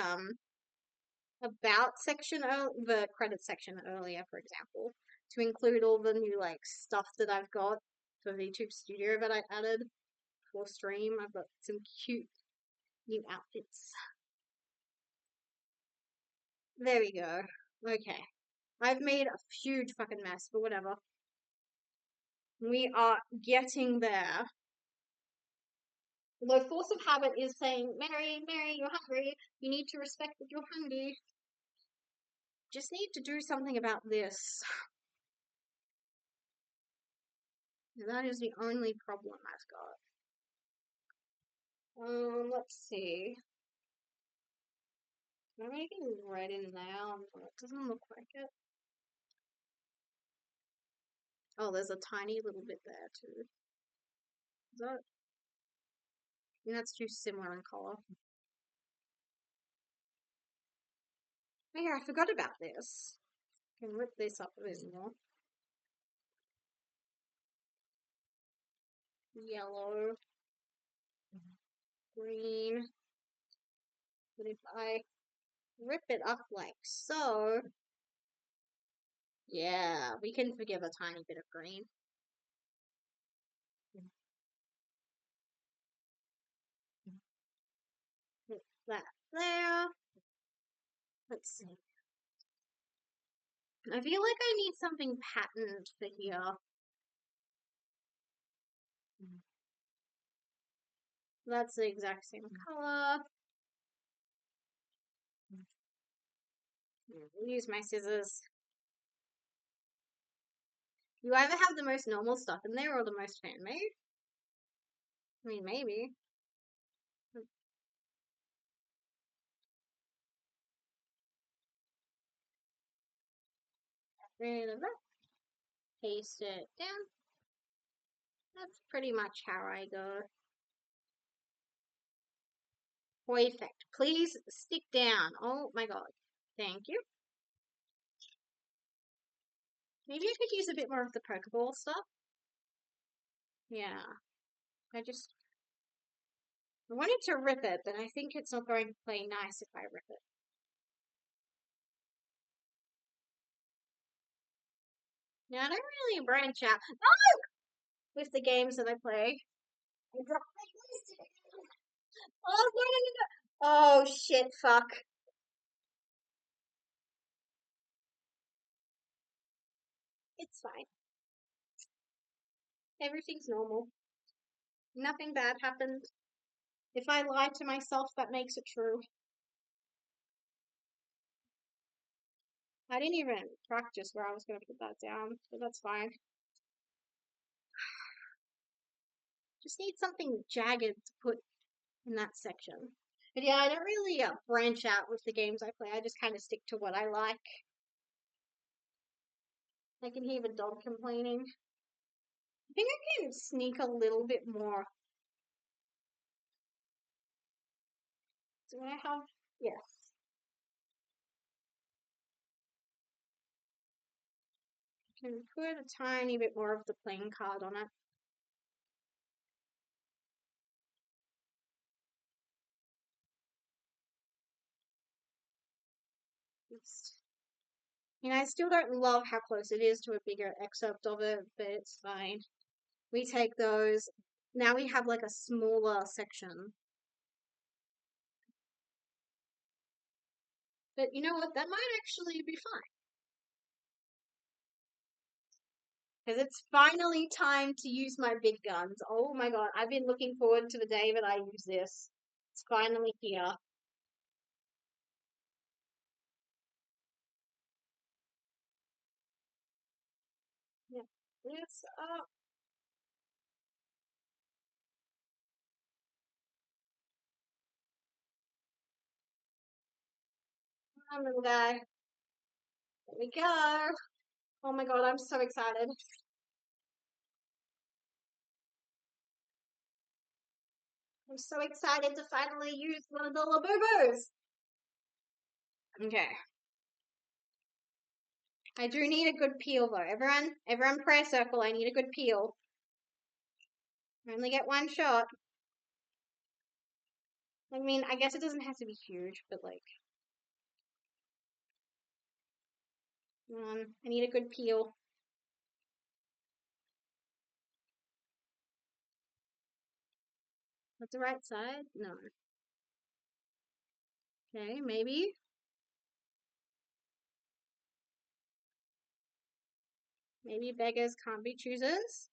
about section, the credit section earlier, for example, to include all the new like stuff that I've got for VTube Studio that I added for stream. I've got some cute new outfits. There we go. Okay. I've made a huge fucking mess, but whatever. We are getting there. Although force of habit is saying, Mary, Mary, you're hungry. You need to respect that you're hungry. Just need to do something about this. That is the only problem I've got. Let's see. Can I make it red in there? No, it doesn't look like it. Oh, there's a tiny little bit there too. Is that? I think that's too similar in color. Oh yeah, I forgot about this. I can rip this up a bit more. Yellow, green. But if I rip it up like so, yeah, we can forgive a tiny bit of green. Put that there. Let's see. I feel like I need something patterned for here. That's the exact same color. I'll use my scissors. You either have the most normal stuff in there or the most fan-made. I mean, maybe. Rid of that. Paste it down. That's pretty much how I go. Perfect. Please stick down. Oh my god. Thank you. Maybe I could use a bit more of the Pokeball stuff. Yeah. I wanted to rip it, but I think it's not going to play nice if I rip it. Yeah, I don't really branch out. No! With the games that I play. I dropped my list. Oh, no, no, no, no. Oh, shit, fuck. It's fine. Everything's normal. Nothing bad happened. If I lie to myself, that makes it true. I didn't even practice where I was going to put that down, but that's fine. Just need something jagged to put in that section. But yeah, I don't really branch out with the games I play. I just kind of stick to what I like. I can hear the dog complaining. I think I can sneak a little bit more. Do I have? Yes. I can put a tiny bit more of the playing card on it. I still don't love how close it is to a bigger excerpt of it, but it's fine. We take those. Now we have like a smaller section. But you know what? That might actually be fine. Because it's finally time to use my big guns. Oh my god, I've been looking forward to the day that I use this. It's finally here. Yeah. It's up. Come on, little guy. There we go. Oh my god, I'm so excited. I'm so excited to finally use one of the Labubus. Okay. I do need a good peel though. Everyone prayer circle, I need a good peel. I only get one shot. I mean, I guess it doesn't have to be huge, but like, I need a good peel. What's the right side? No. Okay, maybe. Maybe beggars can't be choosers.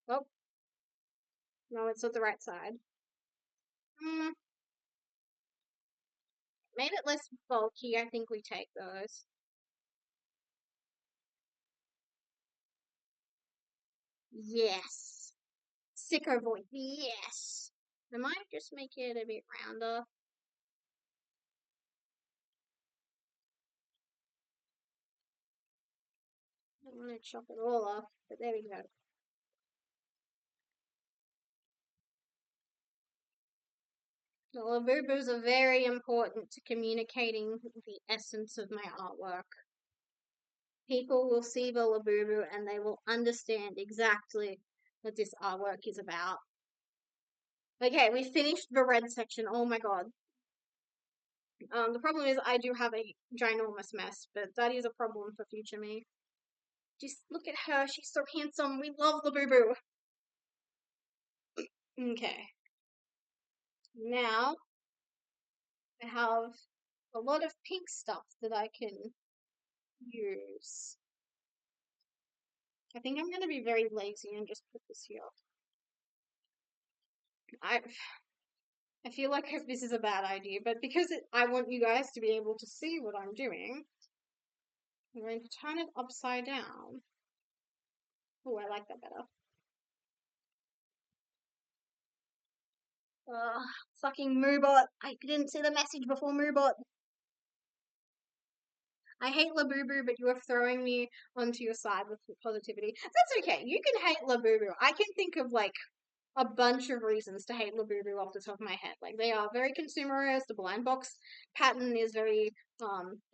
Oh, no, it's not the right side. Hmm, made it less bulky. I think we take those. Yes. Sicko voice. Yes. I might just make it a bit rounder. I don't want to chop it all off, but there we go. The Labubus are very important to communicating the essence of my artwork. People will see the Labubu and they will understand exactly what this artwork is about. Okay, we finished the red section. Oh my god. The problem is I do have a ginormous mess, but that is a problem for future me. Just look at her. She's so handsome. We love Labubu. Okay. Now I have a lot of pink stuff that I can use. I think I'm going to be very lazy and just put this here. I feel like this is a bad idea, but because I want you guys to be able to see what I'm doing, I'm going to turn it upside down. Oh, I like that better. Fucking Moobot. I didn't see the message before Moobot. I hate Labubu, but you are throwing me onto your side with positivity. That's okay. You can hate Labubu. I can think of like a bunch of reasons to hate Labubu off the top of my head. Like they are very consumerist. The blind box pattern is very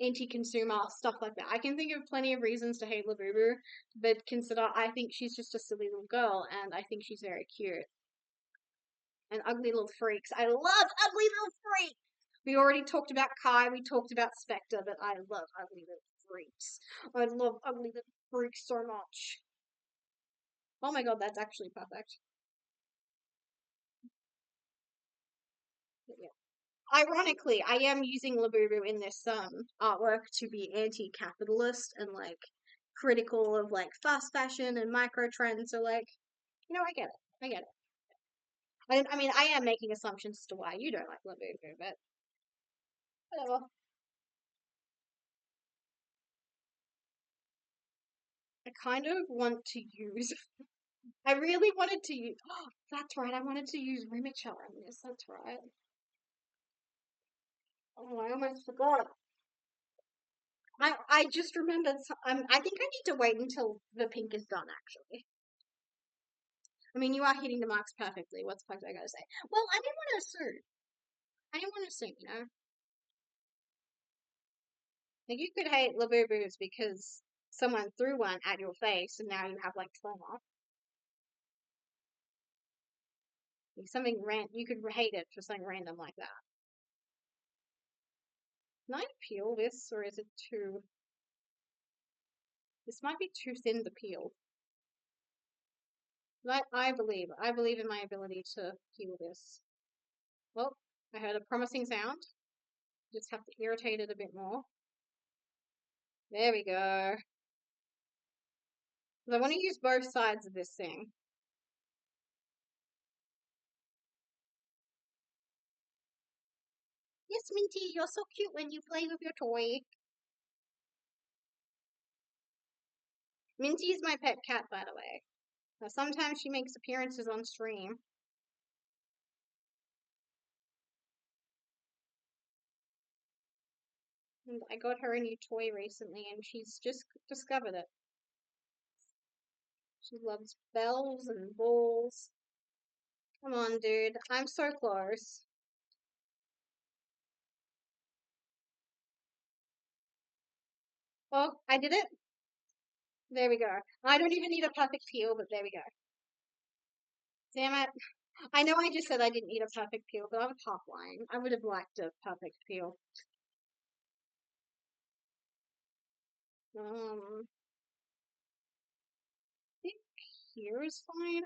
anti-consumer, stuff like that. I can think of plenty of reasons to hate Labubu, but consider I think she's just a silly little girl, and I think she's very cute. And ugly little freaks. I love ugly little freaks. We already talked about Kai, we talked about Spectre, but I love ugly little freaks. I love ugly little freaks so much. Oh my god, that's actually perfect. Yeah. Ironically, I am using Labubu in this artwork to be anti-capitalist and like critical of like fast fashion and micro trends. So like, I get it. I get it. I mean, I am making assumptions as to why you don't like Labubu, but whatever. I kind of want to use. I really wanted to use. Oh, that's right. I wanted to use Rimichar on this. That's right. Oh, I almost forgot. I just remembered. I think I need to wait until the pink is done. Actually, I mean, you are hitting the marks perfectly. What's the fuck I gotta say? Well, I didn't want to assume. I didn't want to assume. Like you could hate Labubus because someone threw one at your face, and now you have like trauma. Like something you could hate it for something random like that. Can I peel this, or is it too? This might be too thin to peel. But I believe in my ability to peel this. Well, I heard a promising sound. Just have to irritate it a bit more. There we go. Because I want to use both sides of this thing. Yes, Minty, you're so cute when you play with your toy. Minty is my pet cat, by the way. Now, sometimes she makes appearances on stream. And I got her a new toy recently, and she's just discovered it. She loves bells and balls. Come on, dude. I'm so close. Oh, I did it. There we go. I don't even need a perfect peel, but there we go. Damn it. I know I just said I didn't need a perfect peel, but I was half lying. I would have liked a perfect peel. I think here is fine.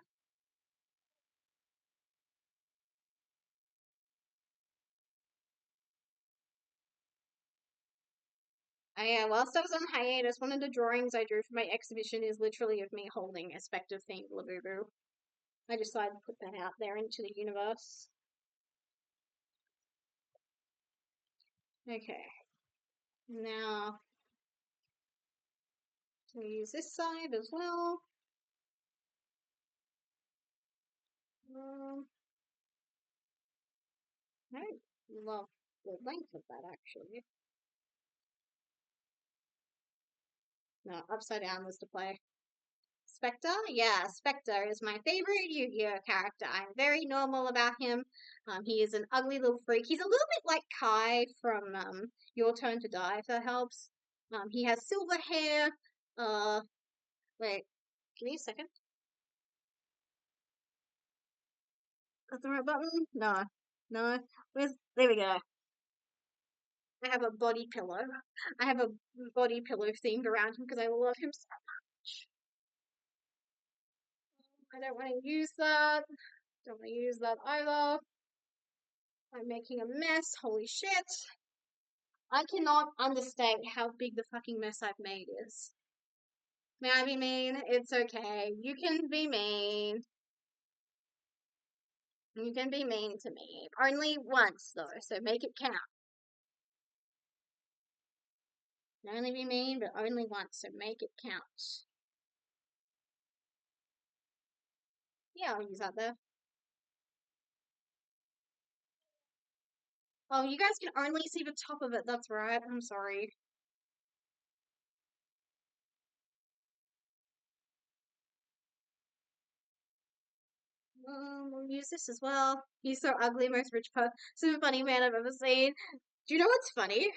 Whilst I was on hiatus, one of the drawings I drew for my exhibition is literally of me holding a Spectre themed Labubu. I decided to put that out there into the universe. Okay. Now, we use this side as well. Um, I love the length of that actually. No, upside down was to play. Spectre? Yeah, Spectre is my favorite Yu-Gi-Oh character. I'm very normal about him. He is an ugly little freak. He's a little bit like Kai from Your Turn to Die, if that helps. He has silver hair. Uh, wait, give me a second. That's the right button? No. No. There we go. I have a body pillow. I have a body pillow themed around him because I love him so much. I don't want to use that. Don't want to use that either. I'm making a mess. Holy shit. I cannot understate how big the fucking mess I've made is. May I be mean? It's okay. You can be mean. You can be mean to me. Only once, though, so make it count. You can only be mean, but only once, so make it count. Yeah, I'll use that there. Oh, you guys can only see the top of it. That's right. I'm sorry. We'll use this as well. He's so ugly, most rich person. Super funny man I've ever seen. Do you know what's funny?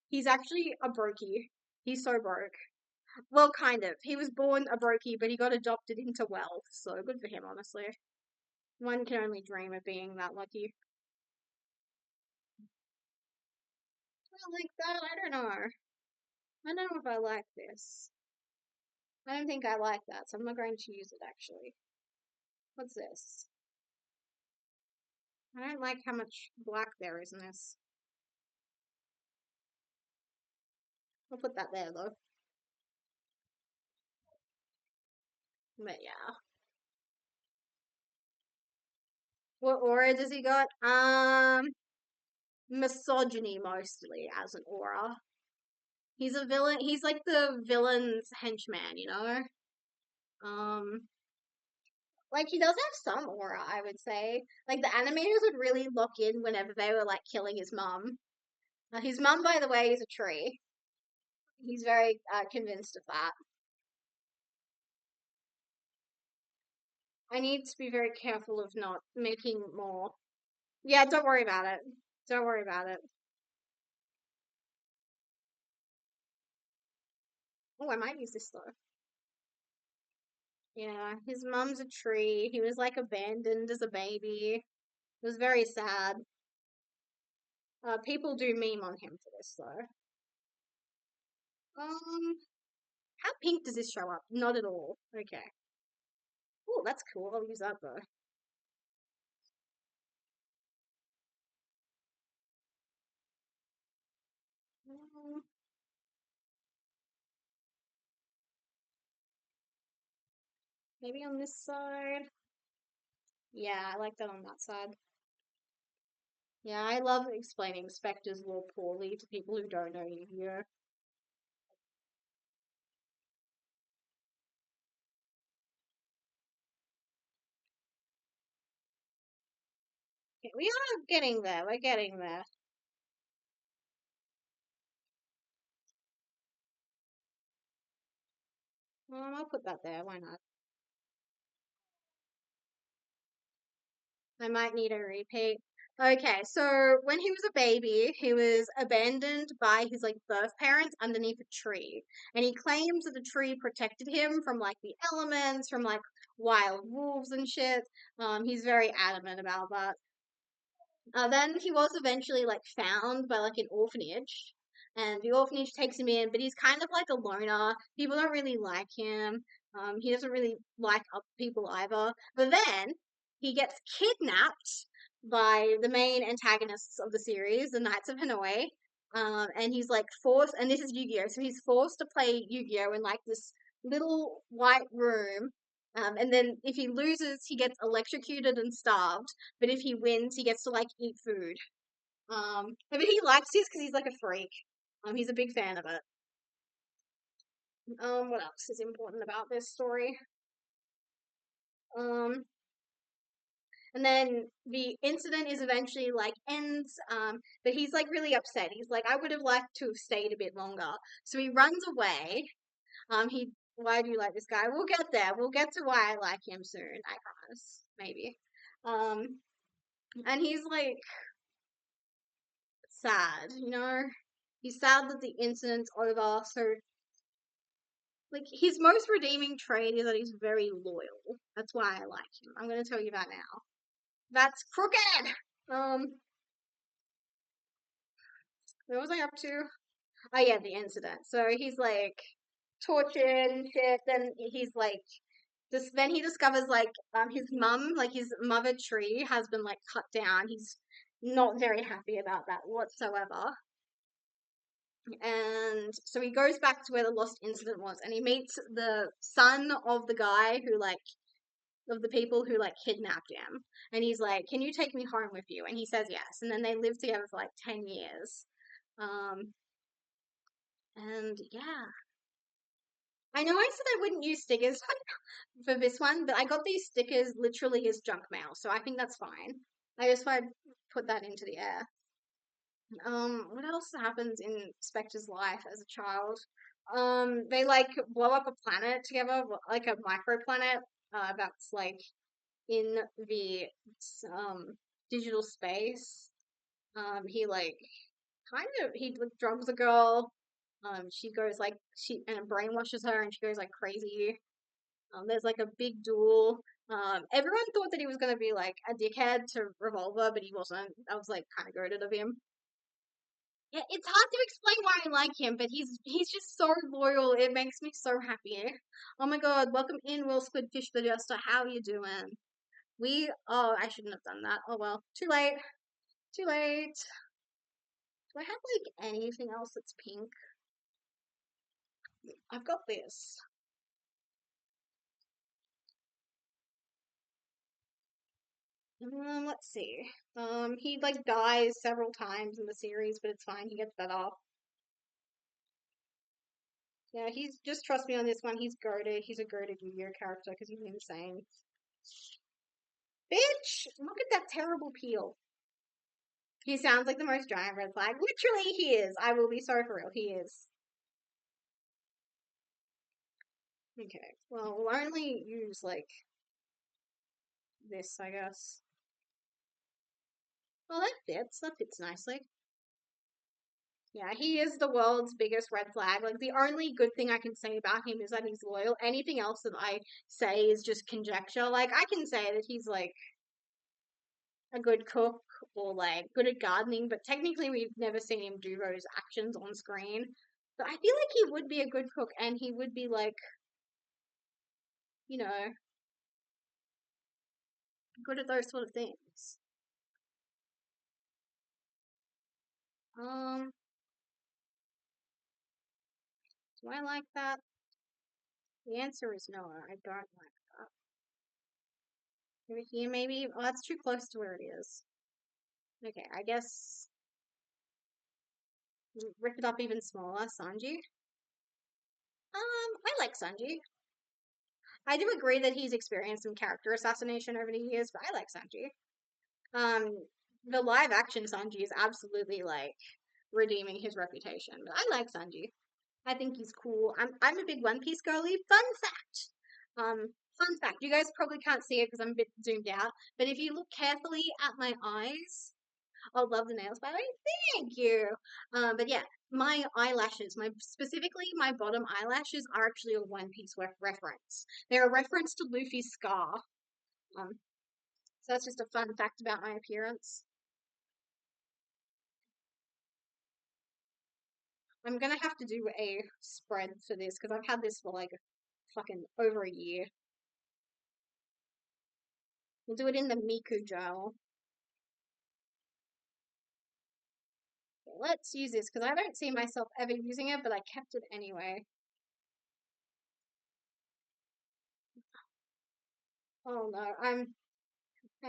He's actually a brokey. He's so broke. Well, kind of. He was born a brokey, but he got adopted into wealth. So good for him, honestly. One can only dream of being that lucky. I like that. I don't know. I don't know if I like this. I don't think I like that, so I'm not going to use it actually. What's this? I don't like how much black there is in this. I'll put that there though. But yeah. What aura does he got? Misogyny mostly as an aura. He's a villain. He's like the villain's henchman, you know? Um, like he does have some aura, I would say. Like the animators would really lock in whenever they were like killing his mum, by the way, is a tree. He's very convinced of that. I need to be very careful of not making more. Yeah, don't worry about it. Don't worry about it. Oh, I might use this though. Yeah, his mum's a tree. He was like abandoned as a baby. It was very sad. People do meme on him for this though. Um, how pink does this show up? Not at all. Okay. Oh, that's cool. I'll use that though. Um, maybe on this side. Yeah, I like that on that side. Yeah, I love explaining Spectre's lore poorly to people who don't know Yu-Gi-Oh! Okay, we are getting there. We're getting there. I'll put that there. Why not? I might need a repeat. Okay, so when he was a baby, he was abandoned by his like birth parents underneath a tree. And he claims that the tree protected him from like the elements, from like wild wolves and shit. He's very adamant about that. Then he was eventually like found by like an orphanage, and the orphanage takes him in, but he's kind of like a loner. People don't really like him. He doesn't really like up people either. But then he gets kidnapped by the main antagonists of the series, the Knights of Hanoi. And he's like forced, and this is Yu-Gi-Oh! So he's forced to play Yu-Gi-Oh! In like this little white room. And then if he loses, he gets electrocuted and starved, but if he wins, he gets to like eat food. But he likes this because he's like a freak. He's a big fan of it. What else is important about this story? Um, and then the incident is eventually like ends. But he's like really upset. He's like, I would have liked to have stayed a bit longer. So he runs away. Why do you like this guy? We'll get there. We'll get to why I like him soon. I promise. Maybe. Um, and he's like sad, you know? He's sad that the incident's over, so like his most redeeming trait is that he's very loyal. That's why I like him. I'm gonna tell you that now. That's crooked! What was I up to? Oh yeah, the incident. So he's like tortured and shit, then he's like then he discovers like his mum, like his mother tree has been like cut down. He's not very happy about that whatsoever. And so he goes back to where the lost incident was, and he meets the son of the guy who like of the people who like kidnapped him. And he's like, "Can you take me home with you?" And he says yes. And then they live together for like 10 years. Um, and yeah. I know I said I wouldn't use stickers for this one, but I got these stickers literally as junk mail, so I think that's fine. I just want to put that into the air. What else happens in Spectre's life as a child? They like blow up a planet together, like a microplanet, that's like in the um digital space. He like he like drugs a girl. She goes like she and it brainwashes her, and she goes like crazy. There's like a big duel. Everyone thought that he was gonna be like a dickhead to Revolver, but he wasn't. I was like kind of goated of him. Yeah, it's hard to explain why I like him, but he's just so loyal. It makes me so happy. Oh my god, welcome in, Will Squidfish the Jester. How are you doing? Oh, I shouldn't have done that. Oh well, too late. Too late. Do I have like anything else that's pink? I've got this. Let's see. He like dies several times in the series, but it's fine. He gets better. Yeah, he's just trust me on this one. He's goated. He's a goated Yu-Gi-Oh character because he's insane. Bitch, look at that terrible peel. He sounds like the most giant red flag. Literally, he is. I will be so for real. He is. Okay. Well, we'll only use like this, I guess. Well, that fits. That fits nicely. Yeah, he is the world's biggest red flag. Like, the only good thing I can say about him is that he's loyal. Anything else that I say is just conjecture. Like, I can say that he's, like, a good cook or, like, good at gardening, but technically we've never seen him do those actions on screen. But I feel like he would be a good cook and he would be, like, you know, good at those sort of things. Um, do I like that? The answer is no, I don't like that. Over here, maybe? Oh, that's too close to where it is. Okay, I guess rip it up even smaller, Sanji. I like Sanji. I do agree that he's experienced some character assassination over the years, but I like Sanji. The live action Sanji is absolutely like redeeming his reputation, but I like Sanji. I think he's cool. I'm a big One Piece girly. Fun fact. You guys probably can't see it because I'm a bit zoomed out, but if you look carefully at my eyes, I love the nails, by the way. Thank you. But yeah, my eyelashes, specifically my bottom eyelashes, are actually a One Piece reference. They're a reference to Luffy's scar. Um, so that's just a fun fact about my appearance. I'm gonna have to do a spread for this because I've had this for like fucking over a year. We'll do it in the Miku gel. Okay, let's use this because I don't see myself ever using it, but I kept it anyway. Oh no, I'm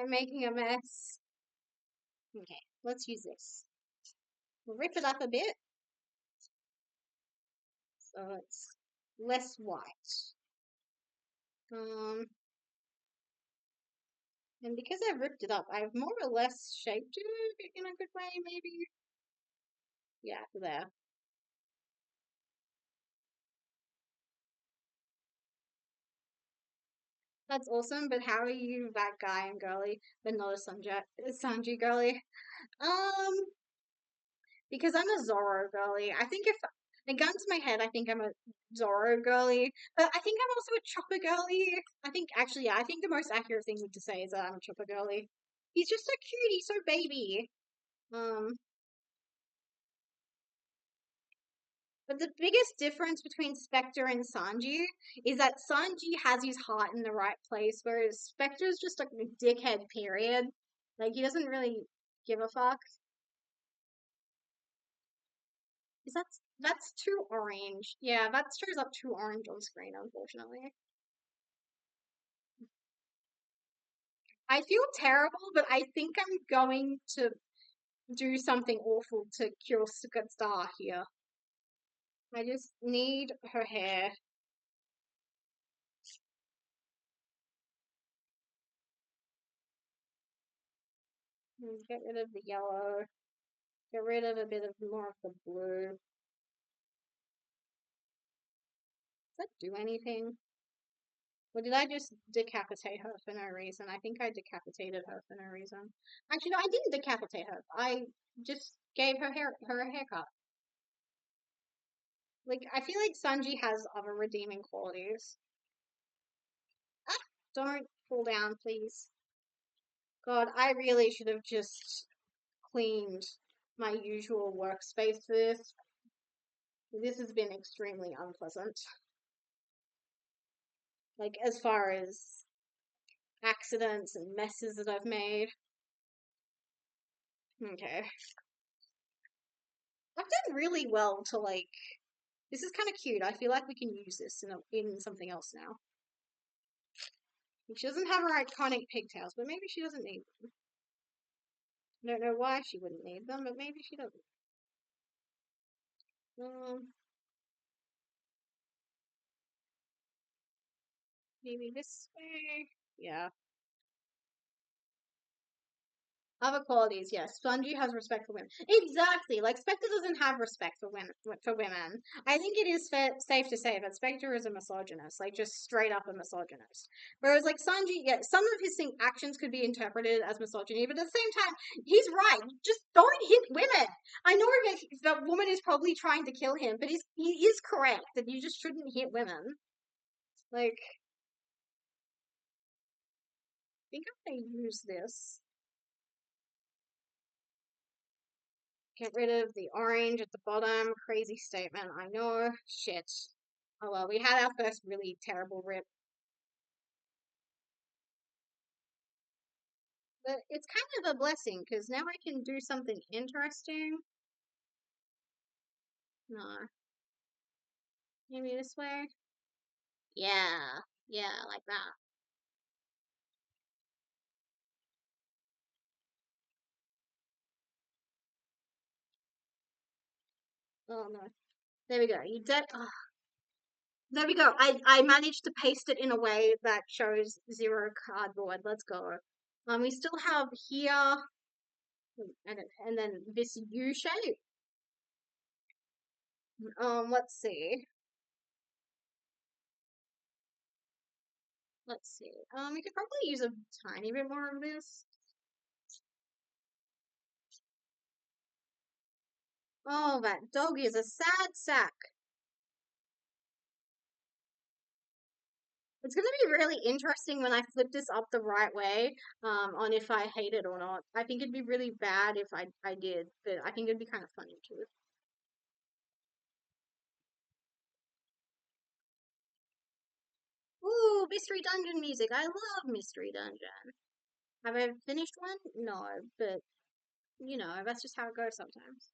making a mess. Okay, let's use this. We'll rip it up a bit so it's less white. Um, and because I've ripped it up, I've more or less shaped it in a good way, maybe. Yeah, there. That's awesome, but how are you that guy and girly, but not a Sanji girly? Um, because I'm a Zoro girly. I think if a gun to my head, I think I'm a Zoro girly, but I think I'm also a Chopper girly. I think actually, yeah, I think the most accurate thing to say is that I'm a Chopper girly. He's just so cute. He's so baby. Um, but the biggest difference between Spectre and Sanji is that Sanji has his heart in the right place, whereas Spectre's just like a dickhead. Period. Like he doesn't really give a fuck. Is that's too orange? Yeah, that shows up too orange on screen, unfortunately. I feel terrible, but I think I'm going to do something awful to cure Star here. I just need her hair. Get rid of the yellow. Get rid of a bit of more of the blue. Does that do anything? Or did I just decapitate her for no reason? I think I decapitated her for no reason. Actually, no, I didn't decapitate her. I just gave her a haircut. Like, I feel like Sanji has other redeeming qualities. Ah, don't fall down, please. God, I really should have just cleaned my usual workspace for this. This has been extremely unpleasant. Like, as far as accidents and messes that I've made. Okay. I've done really well to, like, this is kind of cute. I feel like we can use this in something else now. She doesn't have her iconic pigtails, but maybe she doesn't need them. I don't know why she wouldn't need them, but maybe she doesn't. Maybe this way. Yeah. Other qualities, yes. Spongy has respect for women. Exactly. Like Spectre doesn't have respect for women. For women, I think it is safe to say that Spectre is a misogynist, like just straight up a misogynist. Whereas like Sanji, yeah, some of his actions could be interpreted as misogyny, but at the same time, he's right. Just don't hit women. I know that woman is probably trying to kill him, but he is correct that you just shouldn't hit women. Like, I think I'm gonna use this. Get rid of the orange at the bottom. Crazy statement, I know. Shit. Oh well, we had our first really terrible rip. But it's kind of a blessing, because now I can do something interesting. No. Maybe this way? Yeah. Yeah, like that. Oh no. There we go. You did. Oh, there we go. I managed to paste it in a way that shows zero cardboard. Let's go. We still have here, and then this U shape. Let's see. Let's see. We could probably use a tiny bit more of this. Oh, that dog is a sad sack. It's gonna be really interesting when I flip this up the right way, on if I hate it or not. I think it'd be really bad if I did, but I think it'd be kind of funny too. Ooh, Mystery Dungeon music. I love Mystery Dungeon. Have I finished one? No, but you know, that's just how it goes sometimes.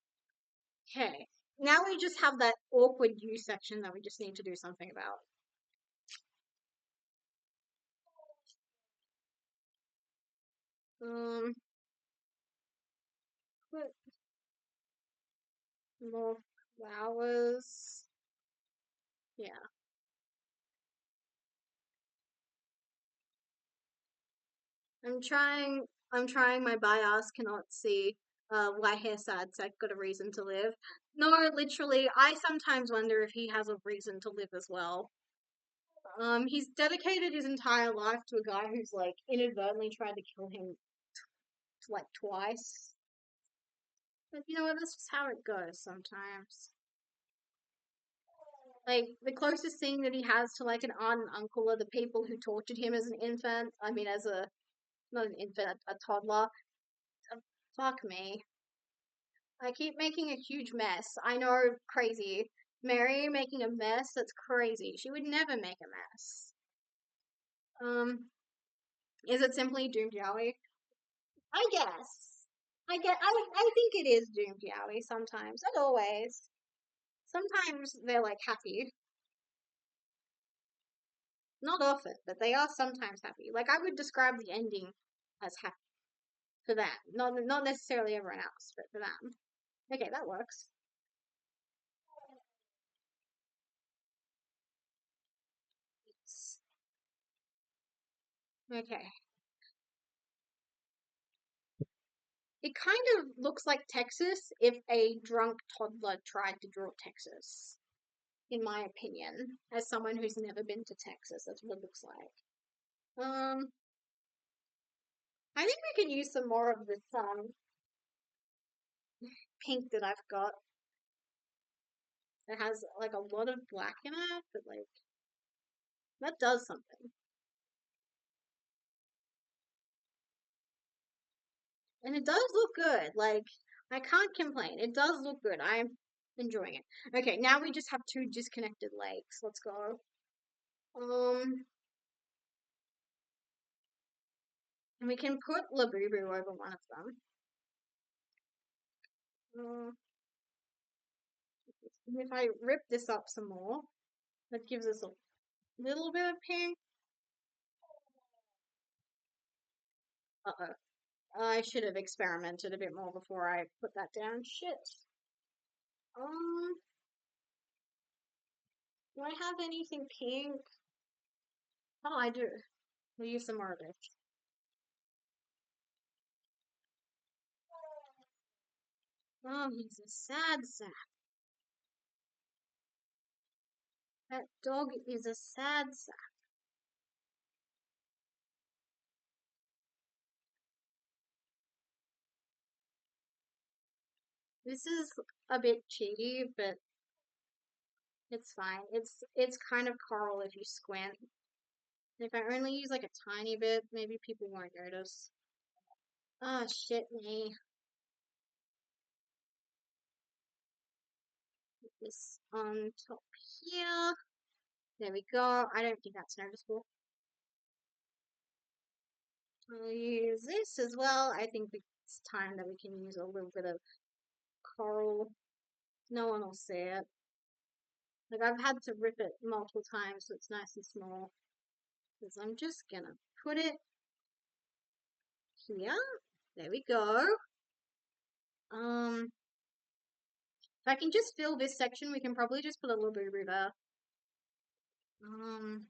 Okay. Now we just have that awkward U section that we just need to do something about. Um, put more flowers. Yeah. I'm trying my bias cannot see why hair sad sack got a reason to live. No, literally, I sometimes wonder if he has a reason to live as well. He's dedicated his entire life to a guy who's like inadvertently tried to kill him like twice. But you know what, that's just how it goes sometimes. Like the closest thing that he has to like an aunt and uncle are the people who tortured him as an infant. I mean, as a not an infant, a toddler. Fuck me. I keep making a huge mess. I know, crazy. Mary making a mess? That's crazy. She would never make a mess. Um, is it simply doomed yaoi? I guess. I think it is doomed yaoi sometimes. Not always. Sometimes they're like happy. Not often, but they are sometimes happy. Like I would describe the ending as happy for them. Not necessarily everyone else, but for them. Okay, that works. Okay. It kind of looks like Texas if a drunk toddler tried to draw Texas, in my opinion, as someone who's never been to Texas. That's what it looks like. I think we can use some more of this pink that I've got. It has like a lot of black in it, but like that does something. And it does look good. Like I can't complain. It does look good. I'm enjoying it. Okay, now we just have two disconnected legs. Let's go. Um, and we can put Labubu over one of them. If I rip this up some more, that gives us a little bit of pink. Uh-oh. I should have experimented a bit more before I put that down. Shit. Um, do I have anything pink? Oh, I do. We'll use some more of this. Oh, he's a sad sack. That dog is a sad sack. This is a bit cheaty, but it's fine. It's kind of coral if you squint. If I only use like a tiny bit, maybe people won't notice. Ah, shit me. Put this on top here. There we go. I don't think that's noticeable. I'll use this as well. I think it's time that we can use a little bit of coral. No one will see it. Like I've had to rip it multiple times so it's nice and small. Because I'm just gonna put it here. There we go. If I can just fill this section, we can probably just put a little bit of there. Um,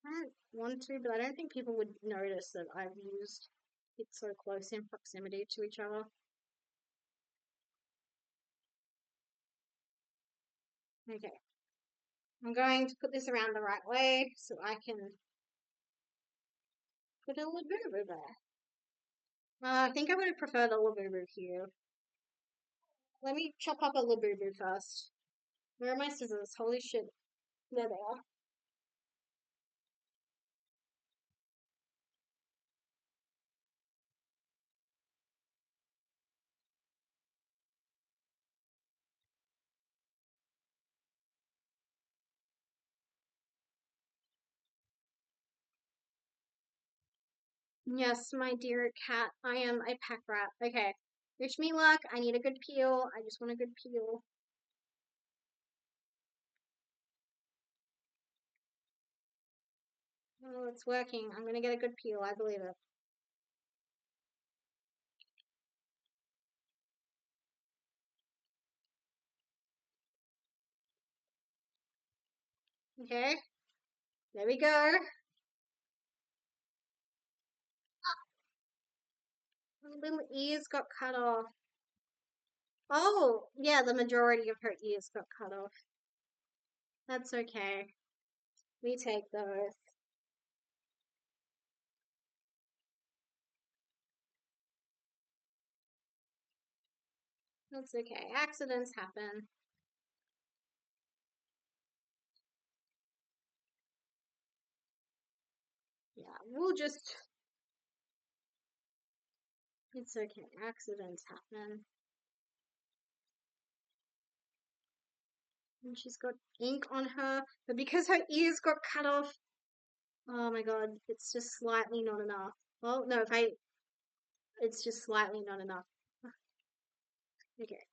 I don't want to, but I don't think people would notice that I've used it so close in proximity to each other. Okay. I'm going to put this around the right way so I can put a Labubu there. I think I would have preferred a Labubu here. Let me chop up a Labubu first. Where are my scissors? Holy shit. There they are. Yes, my dear cat, I am a pack rat. Okay. Wish me luck. I need a good peel. I just want a good peel. Oh, it's working. I'm gonna get a good peel. I believe it. Okay. There we go. Her little ears got cut off. Oh, yeah, the majority of her ears got cut off. That's okay. We take those. That's okay. Accidents happen. Yeah, we'll just. It's okay. Accidents happen. And she's got ink on her, but because her ears got cut off, oh my god, it's just slightly not enough. Well, no, if I. It's just slightly not enough. Okay.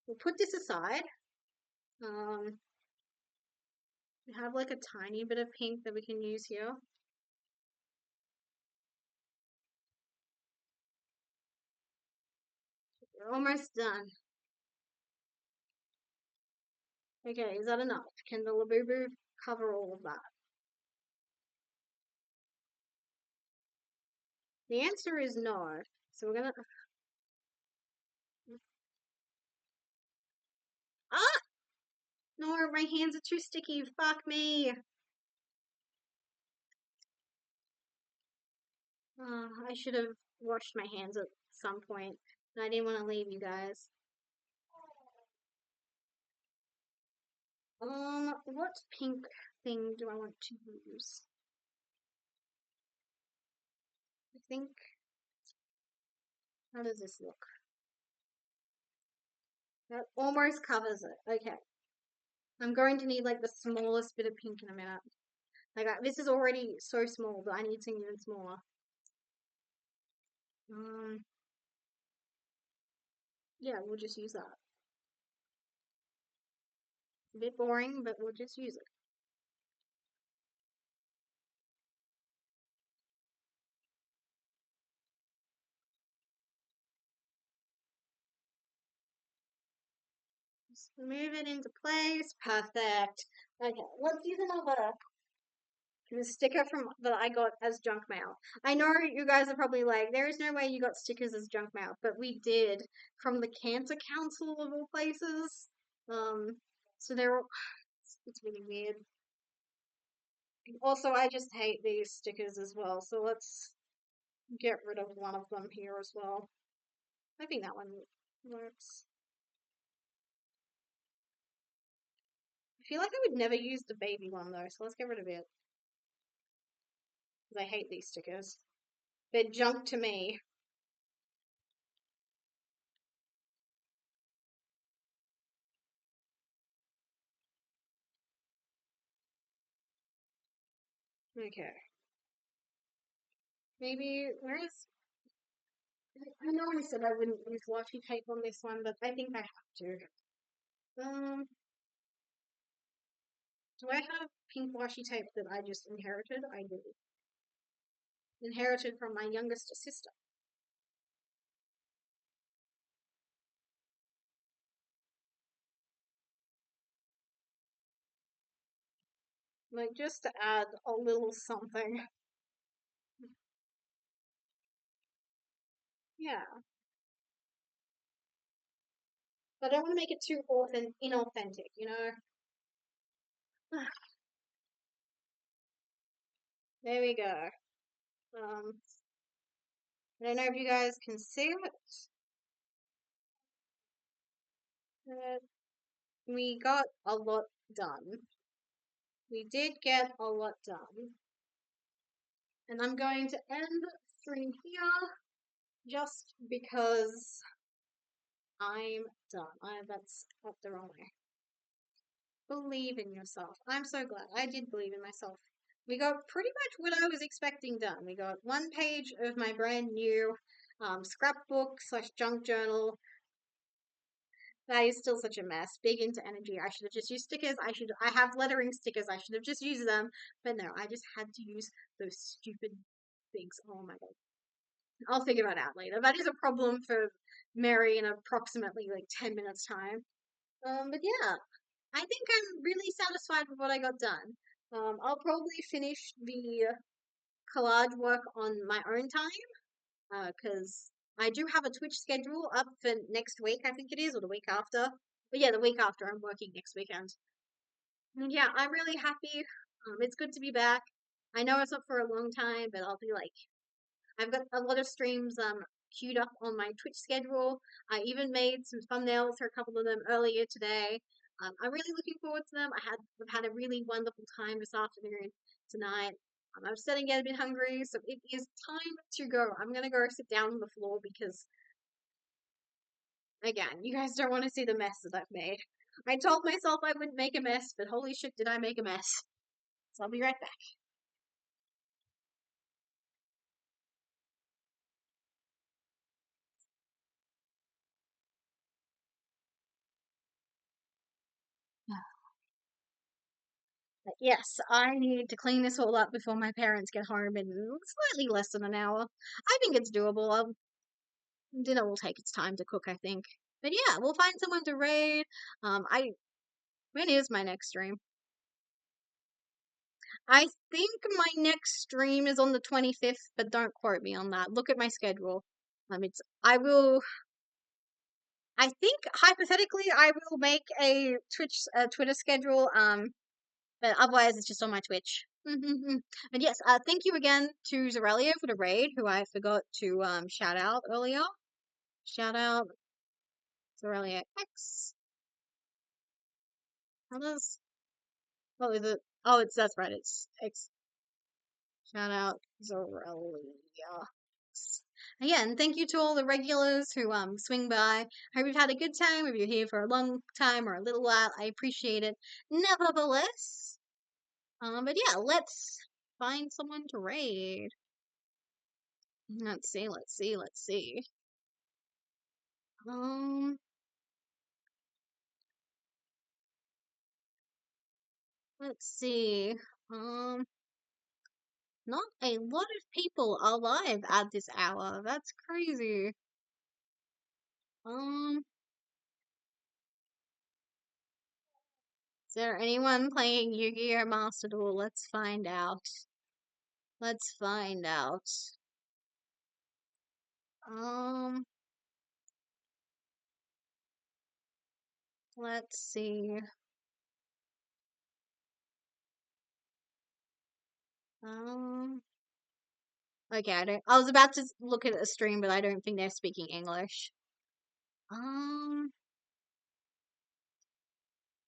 We'll put this aside. Um, We have like a tiny bit of pink that we can use here. We're almost done. Okay, is that enough? Can the Labubu cover all of that? The answer is no. So we're gonna... Ah! No, my hands are too sticky. Fuck me. I should have washed my hands at some point. And I didn't want to leave you guys. What pink thing do I want to use? I think... How does this look? That almost covers it. Okay. I'm going to need like the smallest bit of pink in a minute. Like this is already so small, but I need something even smaller. Um, yeah, we'll just use that. It's a bit boring, but we'll just use it. Just move it into place. Perfect. Okay, let's use another sticker from that I got as junk mail. I know you guys are probably like, there is no way you got stickers as junk mail, but we did from the Cancer Council of all places. So they're all, it's really weird. Also, I just hate these stickers as well, so let's get rid of one of them here as well. I think that one works. I feel like I would never use the baby one though, so let's get rid of it. Because I hate these stickers. They're junk to me. Okay. Maybe, where is... I know I said I wouldn't use washi tape on this one, but I think I have to. Do I have pink washi tape that I just inherited? I do. Inherited from my youngest sister. Like, just to add a little something. Yeah. But I don't want to make it too inauthentic, you know? There we go. I don't know if you guys can see it. We got a lot done. We did get a lot done. And I'm going to end stream here just because I'm done. That's up the wrong way. Believe in yourself. I'm so glad. I did believe in myself. We got pretty much what I was expecting done. We got one page of my brand new scrapbook / junk journal. That is still such a mess. Big into energy. I should have just used stickers. I have lettering stickers. I should have just used them. But no, I just had to use those stupid things. Oh my god. I'll figure that out later. That is a problem for Mary in approximately like 10 minutes time. But yeah, I think I'm really satisfied with what I got done. I'll probably finish the collage work on my own time, because I do have a Twitch schedule up for next week, I think it is, or the week after. But yeah, the week after, I'm working next weekend. And yeah, I'm really happy. It's good to be back. I know it's not for a long time, but I'll be like, I've got a lot of streams queued up on my Twitch schedule. I even made some thumbnails for a couple of them earlier today. I'm really looking forward to them. I've had a really wonderful time this afternoon, tonight. I'm starting to get a bit hungry, so it is time to go. I'm gonna go sit down on the floor because, again, you guys don't want to see the mess that I've made. I told myself I wouldn't make a mess, but holy shit, did I make a mess. So I'll be right back. But yes, I need to clean this all up before my parents get home in slightly less than an hour. I think it's doable. Dinner will take its time to cook, I think. But yeah, we'll find someone to raid. I when is my next stream? I think my next stream is on the 25th, but don't quote me on that. Look at my schedule. I will. I think hypothetically, I will make a Twitter schedule. But otherwise, it's just on my Twitch. And yes, thank you again to Zorelia for the raid, who I forgot to shout out earlier. Shout out Zorelia X. How does? What is it? Oh, that's right. It's X. Shout out Zorelia. Again, thank you to all the regulars who swing by. Hope you've had a good time. If you're here for a long time or a little while, I appreciate it. Nevertheless, but yeah, let's find someone to raid. Let's see, let's see, let's see. Um, let's see. Um, not a lot of people alive at this hour. That's crazy. Um, is there anyone playing Yu-Gi-Oh! Master Duel? Let's find out. Let's find out. Um, let's see. Um, okay, I was about to look at a stream, but I don't think they're speaking English. Um,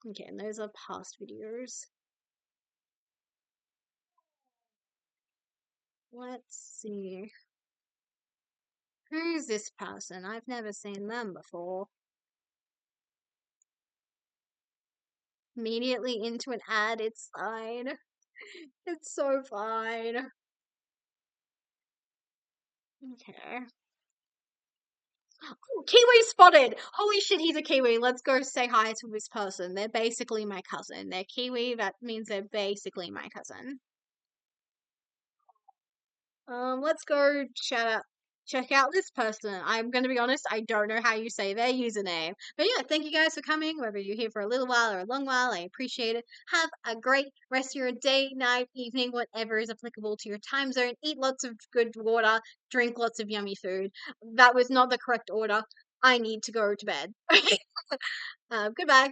okay, and those are past videos. Let's see. Who's this person? I've never seen them before. Immediately into an ad, it's fine. It's so fine. Okay. Oh, Kiwi spotted! Holy shit, he's a Kiwi. Let's go say hi to this person. They're basically my cousin. They're Kiwi, that means they're basically my cousin. Let's go check out this person. I'm gonna be honest, I don't know how you say their username. But yeah, thank you guys for coming, whether you're here for a little while or a long while. I appreciate it. Have a great rest of your day, night, evening, whatever is applicable to your time zone. Eat lots of good water, drink lots of yummy food. That was not the correct order. I need to go to bed. Goodbye.